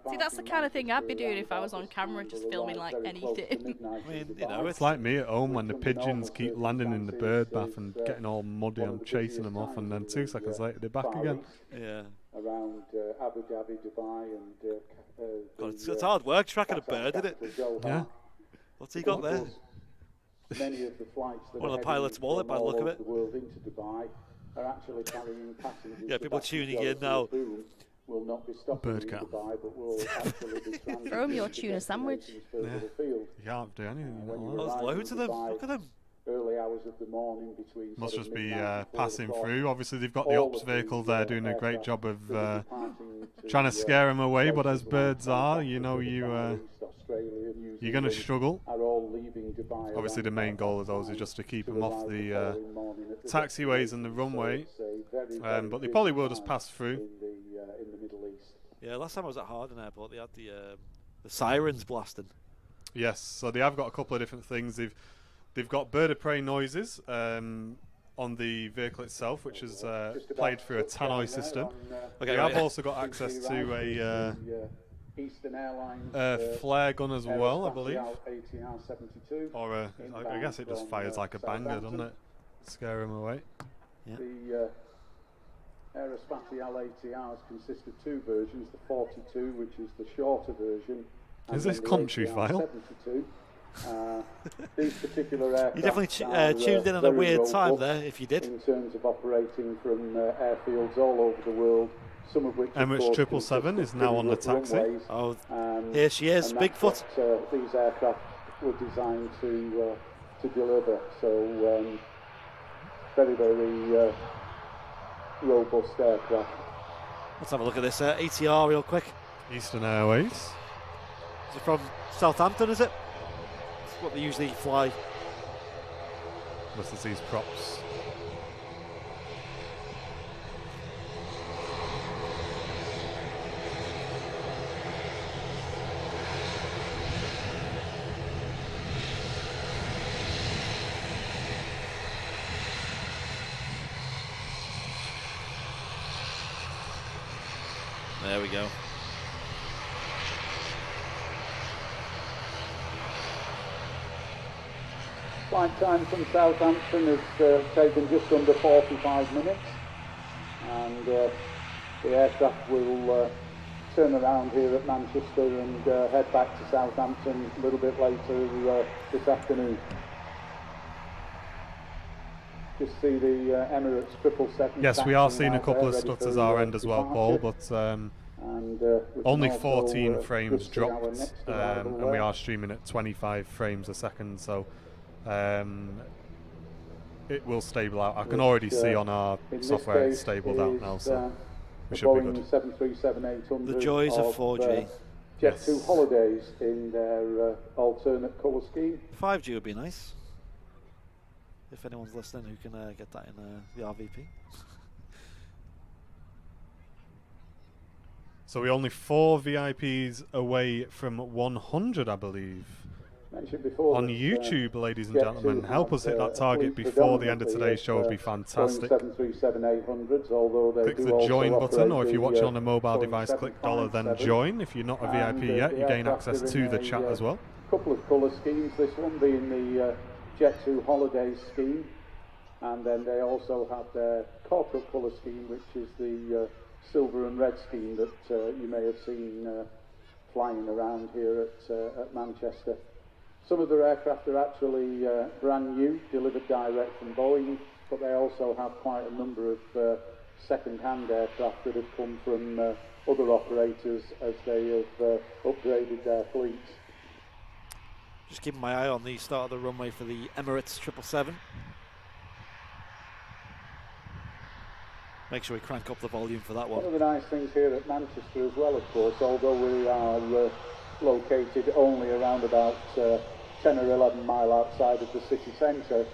See, that's the kind of thing I'd be doing if I was on camera, just filming like anything. I mean, you know, It's like me at home when the pigeons keep landing in the bird bath and getting all muddy. I'm chasing them off, and then 2 seconds later they're back again. Yeah. Around Abu Dhabi, Dubai, and God, it's hard work tracking a bird, isn't it? Yeah. What's he got there? Many of the flights that One of the pilot's wallet by the look of it. the world into Dubai are actually carrying passengers. Yeah, people tuning in now. Will not be stopping Bird in cat. Dubai, but will actually be transiting Throw 'em your tuna sandwich. Yeah. You can't do anything. You're not allowed. Oh, there's loads of them. Look at them. Early hours of the morning between Must sort of just be midnight and 4 passing o'clock. through. Obviously, they've got the All ops of the, vehicle there doing a great aircraft job of departing to, trying to scare them away. But as places birds like are, South you know, Africa, you're Far East, Australia, New going to Zealand struggle. are all leaving Dubai Obviously, the around main about goal of that those is time just to keep to them off arrive the following morning at the taxiways and the destination. runway. So it's a very, very But they busy probably will just time pass through. in the Middle East. Yeah, last time I was at Harden Airport, they had the sirens blasting. Yes, so they have got a couple of different things. They've got bird of prey noises on the vehicle itself, which is played through a tannoy system. Okay, They have right. also got access to a Eastern Airlines flare gun as well, I believe. ATR 72. Or I guess it just fires like a banger, doesn't it? Scare them away. The Aerospatiale ATRs consist of 2 versions, the 42, which is the shorter version. Is this country file? 72. These particular aircraft You definitely are, tuned in at a very weird time robust there, if you did. in terms of operating from airfields all over the world, some of which of Emirates course, 777 is consist of now on the pretty rough taxi. runways. Oh, here she is, And that's Bigfoot. what, these aircraft were designed to deliver. So very, very robust aircraft. Let's have a look at this ATR real quick. Eastern Airways. Is it from Southampton, is it? It's what they usually fly. Listen to these props. There we go. Flight time from Southampton has taken just under 45 minutes, and the aircraft will turn around here at Manchester and head back to Southampton a little bit later this afternoon. Just see the Emirates 777. Yes, we are taxiing seeing a out couple there, of ready stutters for, our end as well, Paul, departure. but And, we can only also, 14 frames just see our dropped, next arrival and we there. are streaming at 25 frames a second, so it will stable out. I can already see on our In this software it's case stabled out is, now, so we a should be Boeing good. 737-800 The joys of 4G. Jet2 Holidays in their alternate colour scheme. 5G would be nice. If anyone's listening who can get that in the RVP. So we're only 4 VIPs away from 100, I believe. On YouTube, ladies and gentlemen. Help us hit that target before the end of today's show would be fantastic. Click the join button, or if you're watching on a mobile device, click $, then join. If you're not a VIP yet, you gain access to the chat as well. Couple of colour schemes, this one being the Jet2 Holidays scheme, and then they also have their corporate colour scheme, which is the silver and red scheme that you may have seen flying around here at Manchester. Some of their aircraft are actually brand new, delivered direct from Boeing, but they also have quite a number of second-hand aircraft that have come from other operators as they have upgraded their fleets. Just keeping my eye on the start of the runway for the Emirates 777. Make sure we crank up the volume for that one. One of the nice things here at Manchester as well, of course, although we are located only around about 10 or 11 mile outside of the city centre,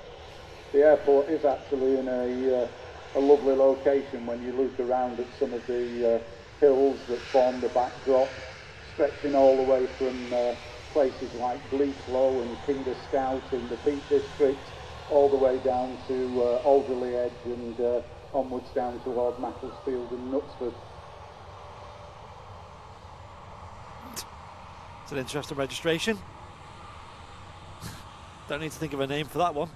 the airport is actually in a lovely location when you look around at some of the hills that form the backdrop, stretching all the way from places like Bleaklow and Kinder Scout in the Peak District, all the way down to Alderley Edge and onwards down toward Macclesfield and Knutsford. It's an interesting registration. Don't need to think of a name for that one.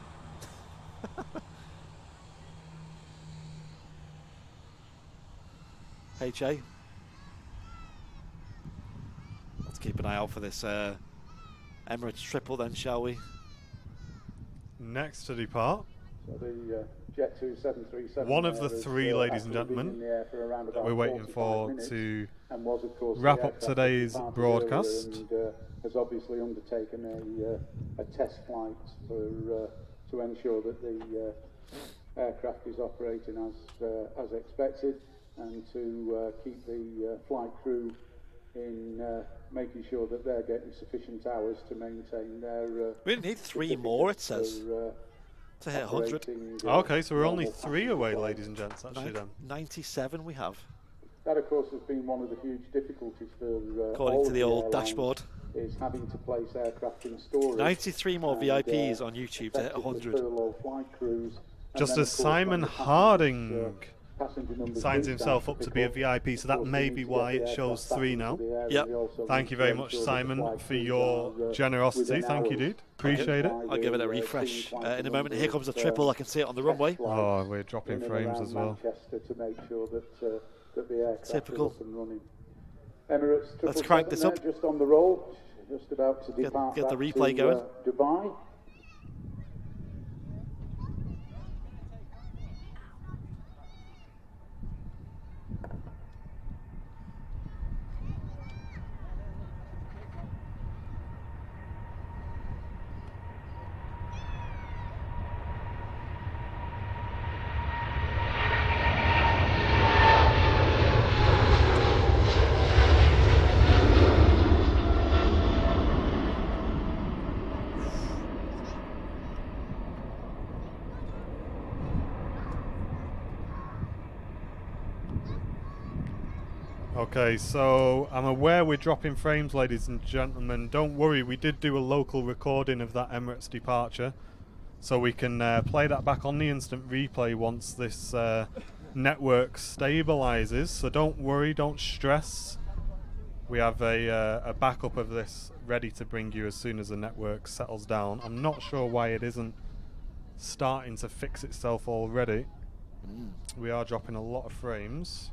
HA. Let's keep an eye out for this Emirates triple then, shall we? Next to depart. So the Jet2 737 one of the 3, ladies and gentlemen, that we're waiting for to wrap up today's broadcast. And, has obviously undertaken a test flight for to ensure that the aircraft is operating as expected, and to keep the flight crew in making sure that they're getting sufficient hours to maintain their. We need 3 more, it says, to hit 100. Okay, so we're only 3 away, ladies and gents. Actually, then 97 we have. That, of course, has been one of the huge difficulties for according to the old dashboard. Is having to place aircraft in storage. 93 more VIPs on YouTube to hit 100. Just as Simon Harding signs himself up to be a VIP, so that may be why it shows 3 now. Yep. Thank you very much, Simon, for your generosity. Thank you, dude. Appreciate it. I'll give it a refresh in a moment. Here comes the triple. I can see it on the runway. Oh, we're dropping frames as well. Typical. Emirates Let's crank this up. Just on the roll, just about to depart. Get the replay going. Dubai. Okay, so I'm aware we're dropping frames, ladies and gentlemen. Don't worry, we did do a local recording of that Emirates departure, so we can play that back on the instant replay once this network stabilizes. So don't worry, don't stress. We have a backup of this ready to bring you as soon as the network settles down. I'm not sure why it isn't starting to fix itself already. We are dropping a lot of frames.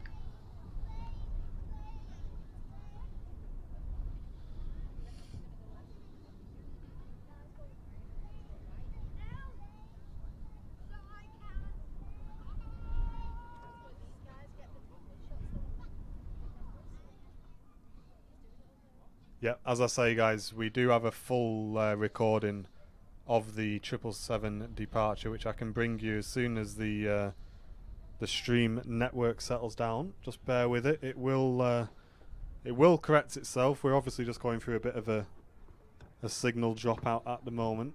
Yeah, as I say, guys, we do have a full recording of the 777 departure, which I can bring you as soon as the stream network settles down. Just bear with it; it will It will correct itself. We're obviously just going through a bit of a signal dropout at the moment.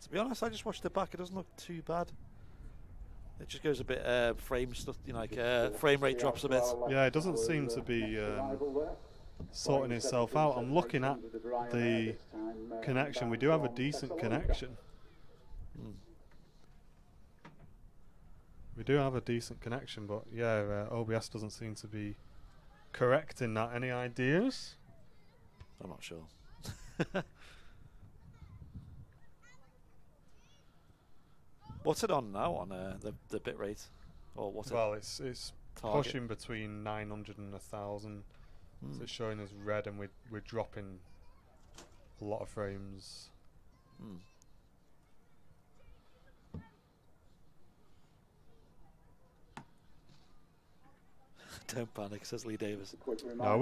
To be honest, I just watched it back. It doesn't look too bad. It just goes a bit frame stuff, you know, like frame rate drops a bit. Yeah, it doesn't seem to be sorting itself out. I'm looking at the connection. We do have a decent connection. We do have a decent connection, but yeah, OBS doesn't seem to be correcting that. Any ideas? I'm not sure. What's it on now on the bit rate, or what's well, it? it's target? pushing between 900 and 1,000. So it's showing us red, and we're dropping a lot of frames. Don't panic, says Lee Davis. No,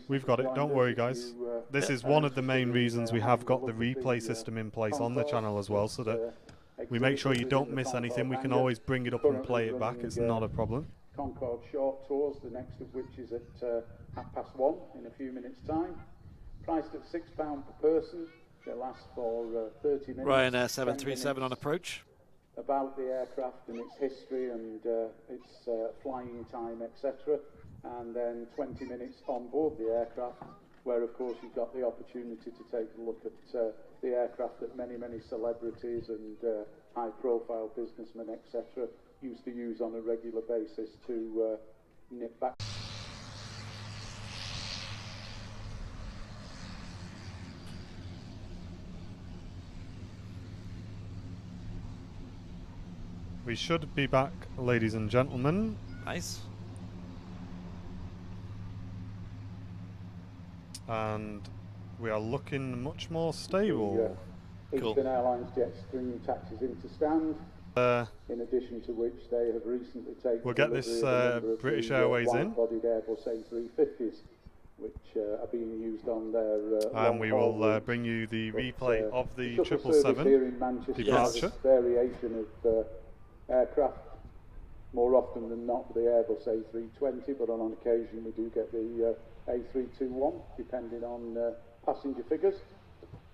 we've got it. Don't worry, guys. This is one of the main reasons we have got the replay system in place on the channel as well, so that we make sure you don't miss anything. We can always bring it up and play it back. It's not a problem. Concorde short tours, the next of which is at 1:30 in a few minutes' time. Priced at £6 per person. They last for 30 minutes. Ryanair 737 on approach. About the aircraft and its history and its flying time, etc. And then 20 minutes on board the aircraft, where of course you've got the opportunity to take a look at the aircraft that many celebrities and high-profile businessmen, etc., used to use on a regular basis to nip back. We should be back, ladies and gentlemen. Nice. And we are looking much more stable. Cool. Eastern Airlines Jetstream taxis into stand. In addition to which they have recently taken. We'll get this British Airways in. Wide-bodied Airbus A350s, which are being used on their. And we will bring you the replay of the 777 here in Manchester departure. Variation of aircraft. More often than not, the Airbus A320, but on occasion we do get the A321, depending on passenger figures.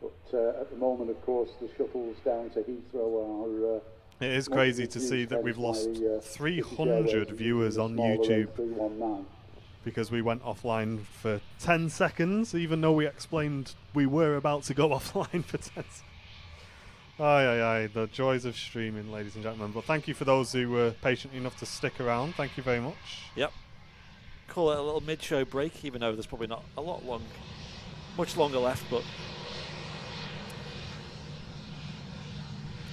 But at the moment, of course, the shuttles down to Heathrow are. It is crazy to see that we've lost 300 viewers on YouTube because we went offline for 10 seconds, even though we explained we were about to go offline for 10 seconds. Aye, the joys of streaming, ladies and gentlemen. But thank you for those who were patient enough to stick around. Thank you very much. Yep. Call it a little mid-show break, even though there's probably not much longer left, but.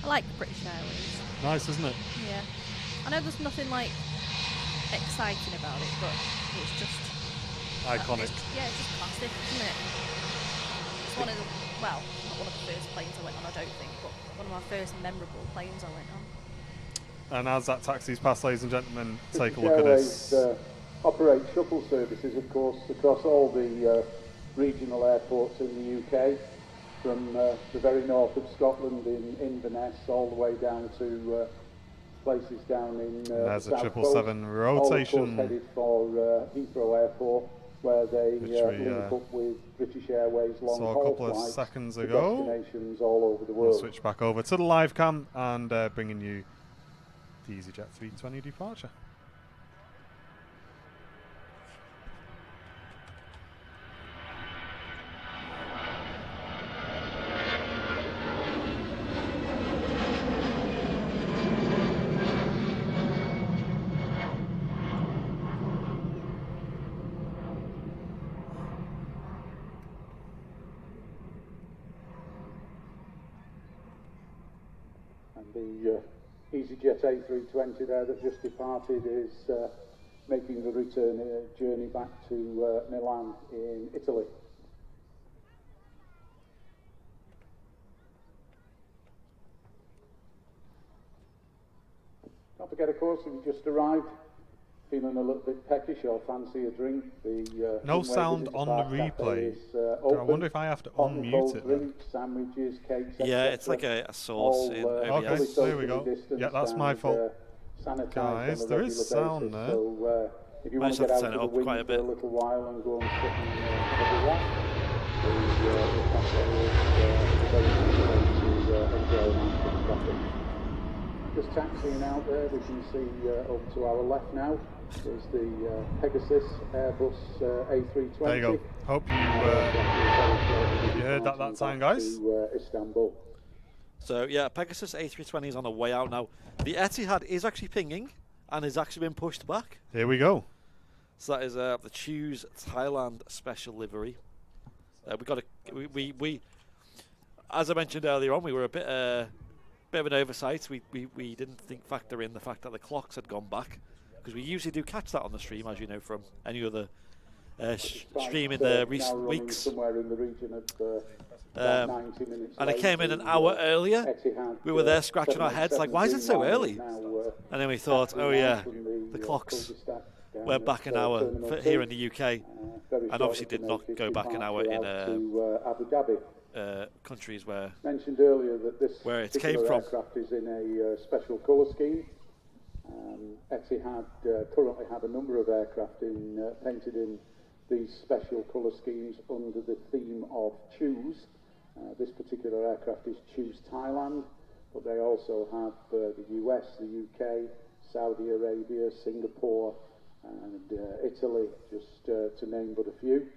I like the British Airways. Nice, isn't it? Yeah. I know there's nothing like exciting about it, but it's just iconic. It's just classic, isn't it? It's one of the, well, not one of the first planes I went on, I don't think, but one of my first memorable planes I went on. And as that taxi's past, ladies and gentlemen, take a look at this. Operate shuttle services, of course, across all the regional airports in the UK. From the very north of Scotland in Inverness all the way down to places down in there's a South 777 Coast, rotation. all of course headed for Heathrow Airport, where they link up with British Airways long-haul a couple of flights seconds to ago. destinations all over the world. We'll switch back over to the live cam and bringing you the EasyJet 320 departure. The EasyJet A320 there that just departed is making the return journey back to Milan in Italy. Don't forget, of course, if you just arrived, feeling a little bit peckish or fancy a drink, the no sound on the replay. I wonder if I have to unmute it. Drinks, sandwiches, cakes, yeah, it's like a sauce in okay, OBS. there we go. Yeah, that's my fault. Guys, there is sound there. So If you want to get out of the wing for a little while and go and sit and have a lap, the passenger is very nice to enjoy mountain traffic. Just taxiing out there, we can see up to our left now is the Pegasus Airbus A320. There you go. Hope you heard that time, guys. To Istanbul. So yeah, Pegasus A320 is on the way out now. The Etihad is actually pinging and has actually been pushed back. Here we go. So that is the Choose Thailand special livery. We as I mentioned earlier on, we were a bit of an oversight. We didn't factor in the fact that the clocks had gone back, because we usually do catch that on the stream, as you know from any other stream in the recent weeks. Somewhere in the region of about 90 minutes and it came in an hour earlier. We were there scratching our heads like, why is it so early? And then we thought, oh yeah, the clocks went back an hour here in the UK, and obviously did not go back an hour in Abu Dhabi. Countries where mentioned earlier that this where it came from. Aircraft is in a special colour scheme. Etihad currently have a number of aircraft painted in these special colour schemes under the theme of Choose. This particular aircraft is Choose Thailand, but they also have the US, the UK, Saudi Arabia, Singapore, and Italy, just to name but a few.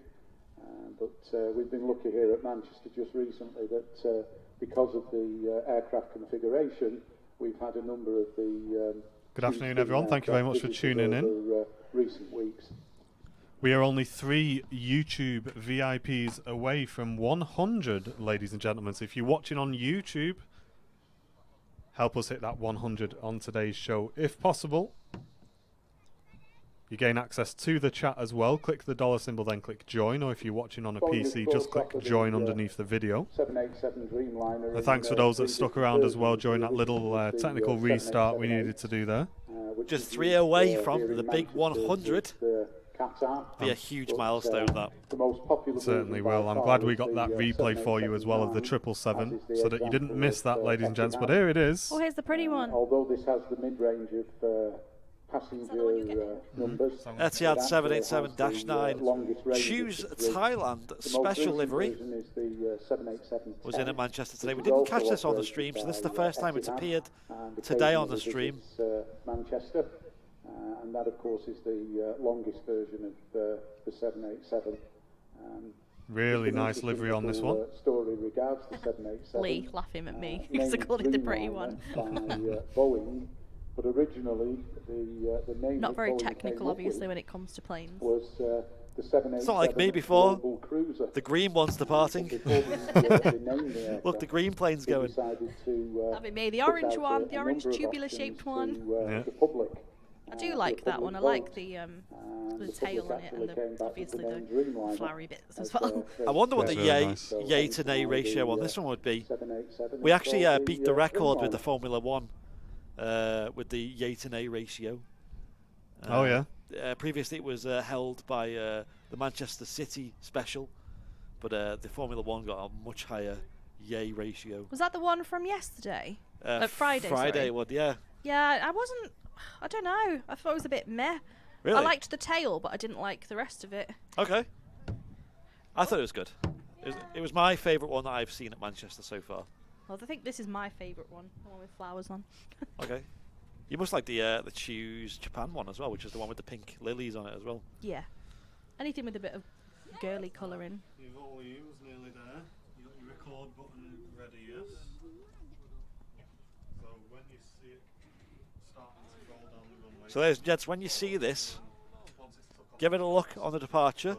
But we've been lucky here at Manchester just recently that because of the aircraft configuration, we've had a number of the... Good afternoon, everyone. Thank you very much for tuning in. Recent weeks. We are only 3 YouTube VIPs away from 100, ladies and gentlemen. So if you're watching on YouTube, help us hit that 100 on today's show, if possible. You gain access to the chat as well. Click the dollar symbol, then click join. Or if you're watching on a PC, just click join underneath the video. 787 Dreamliner. And thanks for those that stuck around as well during that little technical restart we needed to do there. Just 3 away from the big 100. Be a huge milestone, that. Certainly will. I'm glad we got that replay for you as well of the 777, so that you didn't miss that, ladies and gents. But here it is. Oh, here's the pretty one. Although this has the mid-range of passenger numbers. Etihad 787-9 Choose Thailand special livery was in at Manchester today. We didn't catch this on the stream, so this is the first time it's appeared today on the stream. Manchester, and that of course is the longest version of the 787. Really nice livery on this one. Story regards the 787. Lee laughing at me because I called it the pretty one. By Boeing. But originally, the name not very technical, obviously, when it comes to planes. Was the 787. It's not like me before. The green one's departing. Look, the green plane's going. That'd be me. The orange one, the orange tubular-shaped one. Yeah. I do like that one. I like the tail on it and obviously the flowery bits as well. I wonder what the yay to nay ratio on this one would be. We actually beat the record with the Formula 1. With the yay to nay ratio. Oh yeah. Previously it was held by the Manchester City special, but the Formula 1 got a much higher yay ratio. Was that the one from yesterday? Friday. Friday one, yeah. Yeah, I don't know. I thought it was a bit meh. Really? I liked the tail, but I didn't like the rest of it. Okay. I thought it was good. It was my favourite one that I've seen at Manchester so far. Well, I think this is my favourite one, the one with flowers on. Okay. You must like the Choose Japan one as well, which is the one with the pink lilies on it as well. Yeah. Anything with a bit of girly colour in. Your volume's nearly there. You got your record button ready, yes? So when you see it starting to roll down the runway... So ladies and gents, when you see this, give it a look on the departure,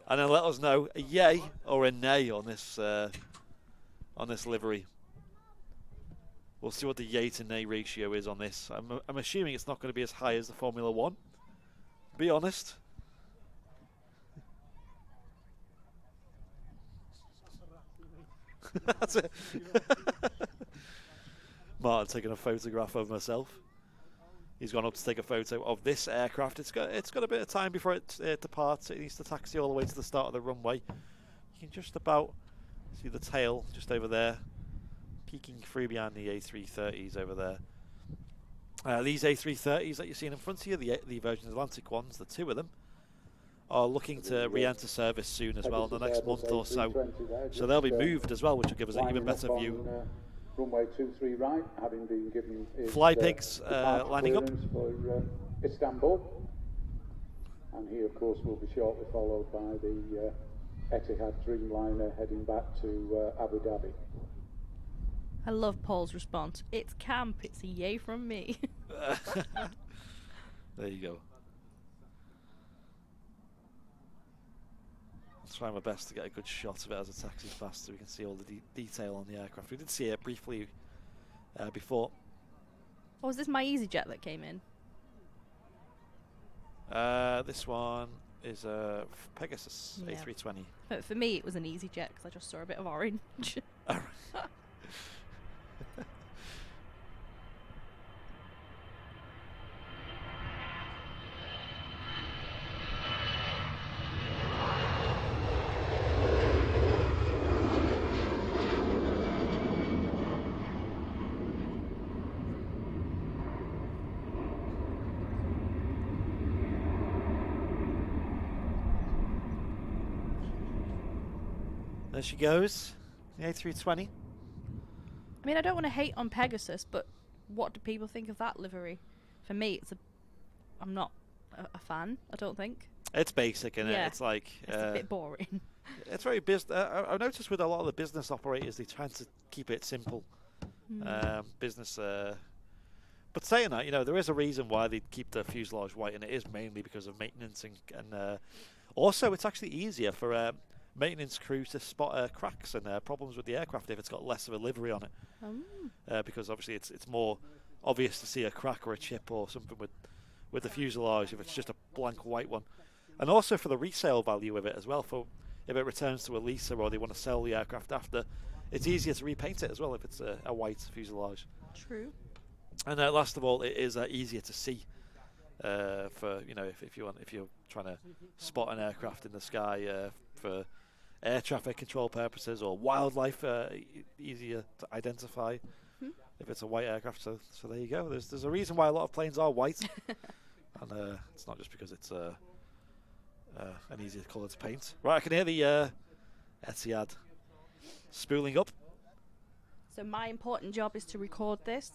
and then let us know a yay or a nay on this livery. We'll see what the yay to nay ratio is on this. I'm assuming it's not going to be as high as the Formula 1. Be honest. That's it. Martin taking a photograph of myself. He's gone up to take a photo of this aircraft. It's got a bit of time before it departs. It needs to taxi all the way to the start of the runway. You can just about see the tail just over there, peeking through behind the A330s over there. These A330s that you're seeing in front of you, the Virgin Atlantic ones, the 2 of them, are looking to re-enter service soon as well in the next month or so. So they'll be moved as well, which will give us an even better view. Runway 23 right, having been given Fly Pigs lining up. For Istanbul, and he of course will be shortly followed by the Etihad Dreamliner heading back to Abu Dhabi. I love Paul's response. It's camp. It's a yay from me. There you go. I'll try my best to get a good shot of it as it taxis past so we can see all the detail on the aircraft. We did see it briefly before. Oh, was this my EasyJet that came in? This one is a Pegasus A320. But for me, it was an EasyJet because I just saw a bit of orange. There she goes, the A320. I mean, I don't want to hate on Pegasus, but what do people think of that livery? For me, I'm not a fan, I don't think. It's basic, isn't it? It's like... it's a bit boring. It's very business... I've noticed with a lot of the business operators, they try to keep it simple. Business... But saying that, you know, there is a reason why they keep the fuselage white, and it is mainly because of maintenance. And also, it's actually easier for... maintenance crew to spot cracks and problems with the aircraft if it's got less of a livery on it, because obviously it's more obvious to see a crack or a chip or something with the fuselage if it's just a blank white one, and also for the resale value of it as well. For if it returns to a leaser or they want to sell the aircraft after, it's easier to repaint it as well if it's a white fuselage. True. And last of all, it is easier to see. For if you're trying to spot an aircraft in the sky for air traffic control purposes or wildlife, easier to identify if it's a white aircraft. So there you go. There's a reason why a lot of planes are white, and it's not just because it's an easier colour to paint. Right, I can hear the Etihad spooling up. So my important job is to record this.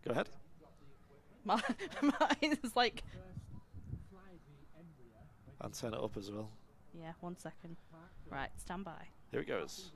Go ahead. Mine is like... And turn it up as well. Yeah, 1 second. Right, stand by. Here it goes.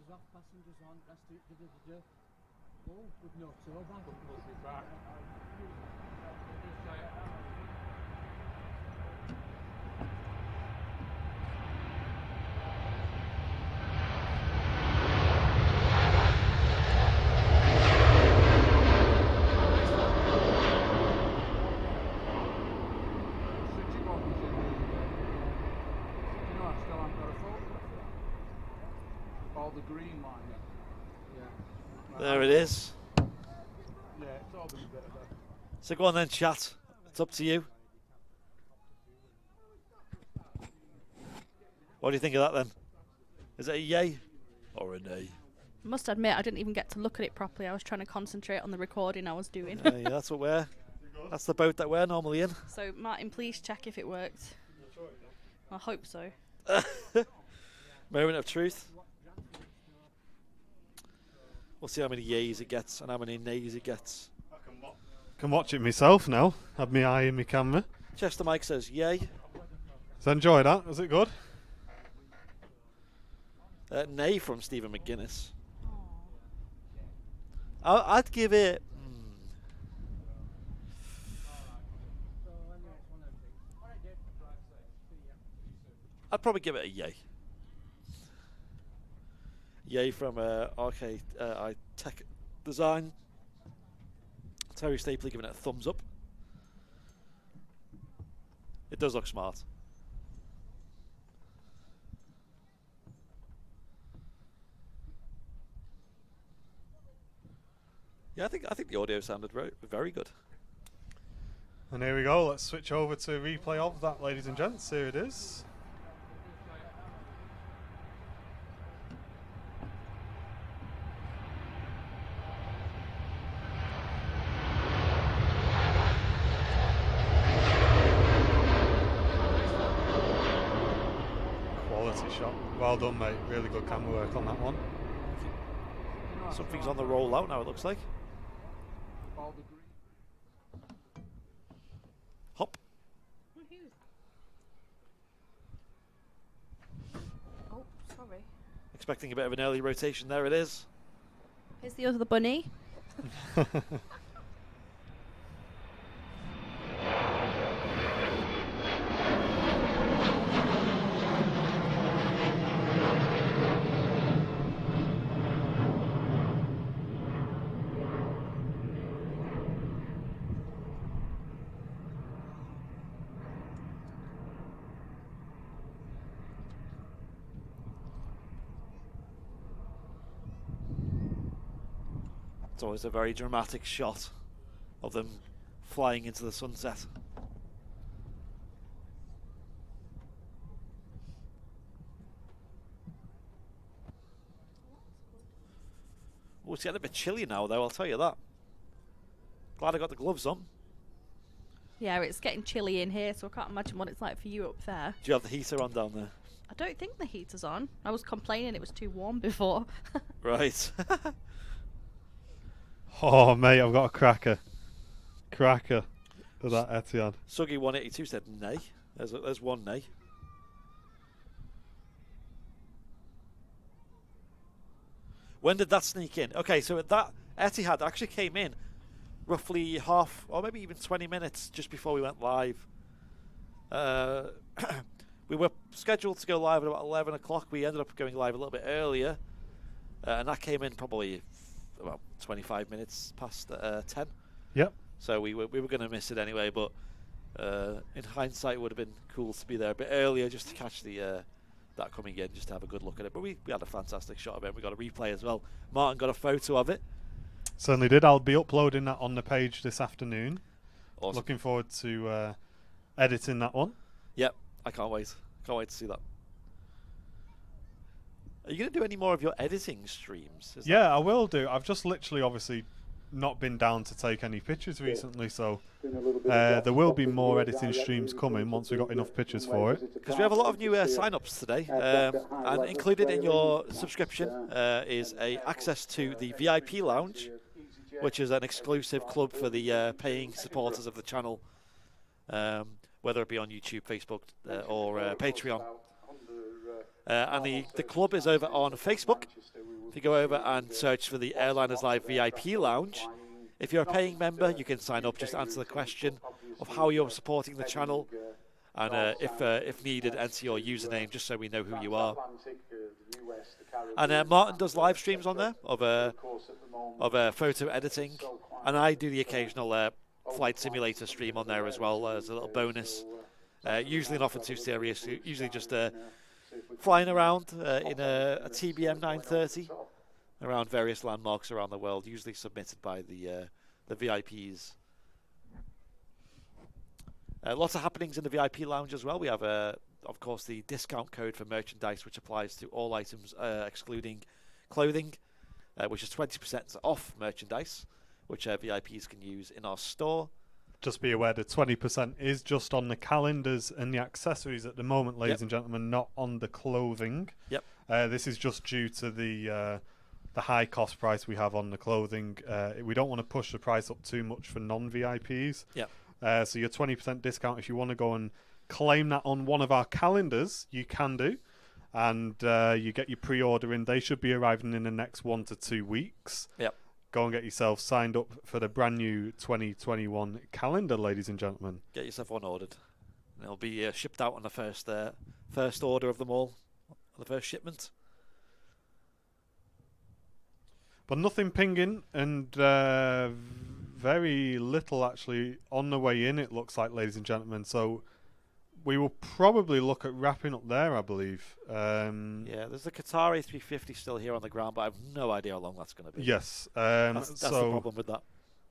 The green line. There it is. Yeah, it's all been a bit of a... So go on then, chat. It's up to you. What do you think of that then? Is it a yay or a nay? I must admit, I didn't even get to look at it properly. I was trying to concentrate on the recording I was doing. Yeah, that's that's the boat that we're normally in. So Martin, please check if it worked. I hope so. Moment of truth. We'll see how many yays it gets and how many nays it gets. I can watch it myself now. Have my eye in my camera. Chester Mike says yay. So enjoy that. Was it good? Nay from Stephen McGuinness. I'd give it... I'd probably give it a yay. Yay from I Tech Design. Terry Stapley giving it a thumbs up. It does look smart. Yeah, I think the audio sounded very good. And here we go. Let's switch over to a replay of that, ladies and gents. Here it is. Well done, mate. Really good camera work on that one. Something's on the roll out now, it looks like. Hop. Oh, sorry. Expecting a bit of an early rotation. There it is. Here's the other bunny. It's always a very dramatic shot of them flying into the sunset. Oh, it's getting a bit chilly now, though, I'll tell you that. Glad I got the gloves on. Yeah, it's getting chilly in here, so I can't imagine what it's like for you up there. Do you have the heater on down there? I don't think the heater's on. I was complaining it was too warm before. Right. Oh, mate, I've got a cracker. Cracker of that Etihad. Suggy182 said nay. There's one nay. When did that sneak in? Okay, so that Etihad actually came in roughly half, or maybe even 20 minutes just before we went live. We were scheduled to go live at about 11 o'clock. We ended up going live a little bit earlier. And that came in probably about 25 minutes past 10. Yep. So we were going to miss it anyway, but in hindsight it would have been cool to be there a bit earlier just to catch the that coming in, just to have a good look at it. But we had a fantastic shot of it. We got a replay as well. Martin got a photo of it. Certainly did. I'll be uploading that on the page this afternoon. Awesome. Looking forward to editing that one. Yep, I can't wait. Can't wait to see that. Are you going to do any more of your editing streams? Yeah, I will do. I've just literally, obviously, not been down to take any pictures recently, so there will be more editing streams coming once we've got enough pictures for it. Because we have a lot of new sign-ups today, and included in your subscription is access to the VIP lounge, which is an exclusive club for the paying supporters of the channel, whether it be on YouTube, Facebook, or Patreon. And the club is over on Facebook. If you go over and search for the Airliners Live VIP Lounge, if you're a paying member, you can sign up, just answer the question of how you're supporting the channel, and if needed, enter your username just so we know who you are. And Martin does live streams on there of photo editing, and I do the occasional flight simulator stream on there as well as a little bonus. Usually nothing too serious, usually just flying around in a TBM 930 around various landmarks around the world, usually submitted by the VIPs. Lots of happenings in the VIP lounge as well. We have, of course, the discount code for merchandise, which applies to all items excluding clothing, which is 20% off merchandise, which VIPs can use in our store. Just be aware the 20% is just on the calendars and the accessories at the moment, ladies and gentlemen, not on the clothing. Yep. This is just due to the high cost price we have on the clothing. We don't want to push the price up too much for non-VIPs. Yep. So your 20% discount, if you want to go and claim that on one of our calendars, you can do. And you get your pre-order in. They should be arriving in the next 1 to 2 weeks. Yep. Go and get yourself signed up for the brand new 2021 calendar, ladies and gentlemen. Get yourself one ordered. And it'll be shipped out on the first order of them all, the first shipment. But nothing pinging, and very little actually on the way in, it looks like, ladies and gentlemen. So we will probably look at wrapping up there, I believe. Yeah, there's the Qatar A350 still here on the ground, but I have no idea how long that's going to be. Yes. That's the problem with that.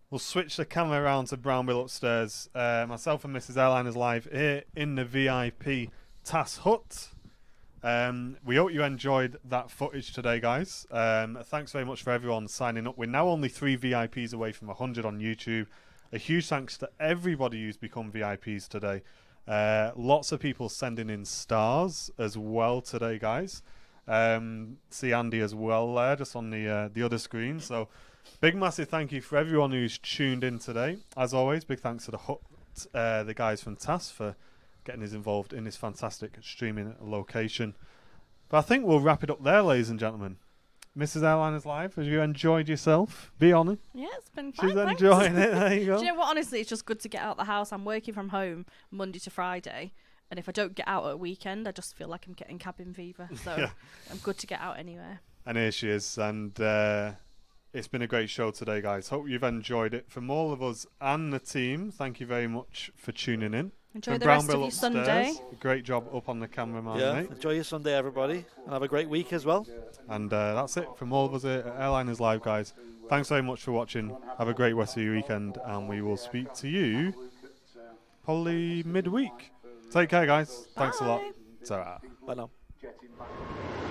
We'll switch the camera around to Brownville upstairs. Myself and Mrs. Airliners live here in the VIP TAS hut. We hope you enjoyed that footage today, guys. Thanks very much for everyone signing up. We're now only 3 VIPs away from 100 on YouTube. A huge thanks to everybody who's become VIPs today. Lots of people sending in stars as well today, guys. See Andy as well there, just on the other screen. So big massive thank you for everyone who's tuned in today. As always, big thanks to the guys from TAS for getting us involved in this fantastic streaming location. But I think we'll wrap it up there, ladies and gentlemen. Mrs. Airliners Live, have you enjoyed yourself? Be honest. Yeah, it's been fun. She's enjoying it. There you go. Do you know what? Honestly, it's just good to get out of the house. I'm working from home Monday to Friday, and if I don't get out at a weekend, I just feel like I'm getting cabin fever. So Yeah. I'm good to get out anywhere. And here she is. And it's been a great show today, guys. Hope you've enjoyed it. From all of us and the team, thank you very much for tuning in. Enjoy From the rest of Brownbill your upstairs, Sunday. great job up on the cameraman, Yeah, mate. enjoy your Sunday, everybody, and have a great week as well. And that's it from all of us here at Airliners Live, guys. Thanks very much for watching. Have a great rest of your weekend, and we will speak to you probably midweek. Take care, guys. Thanks a lot. Bye. Ta-ra. Bye now. Jetting back.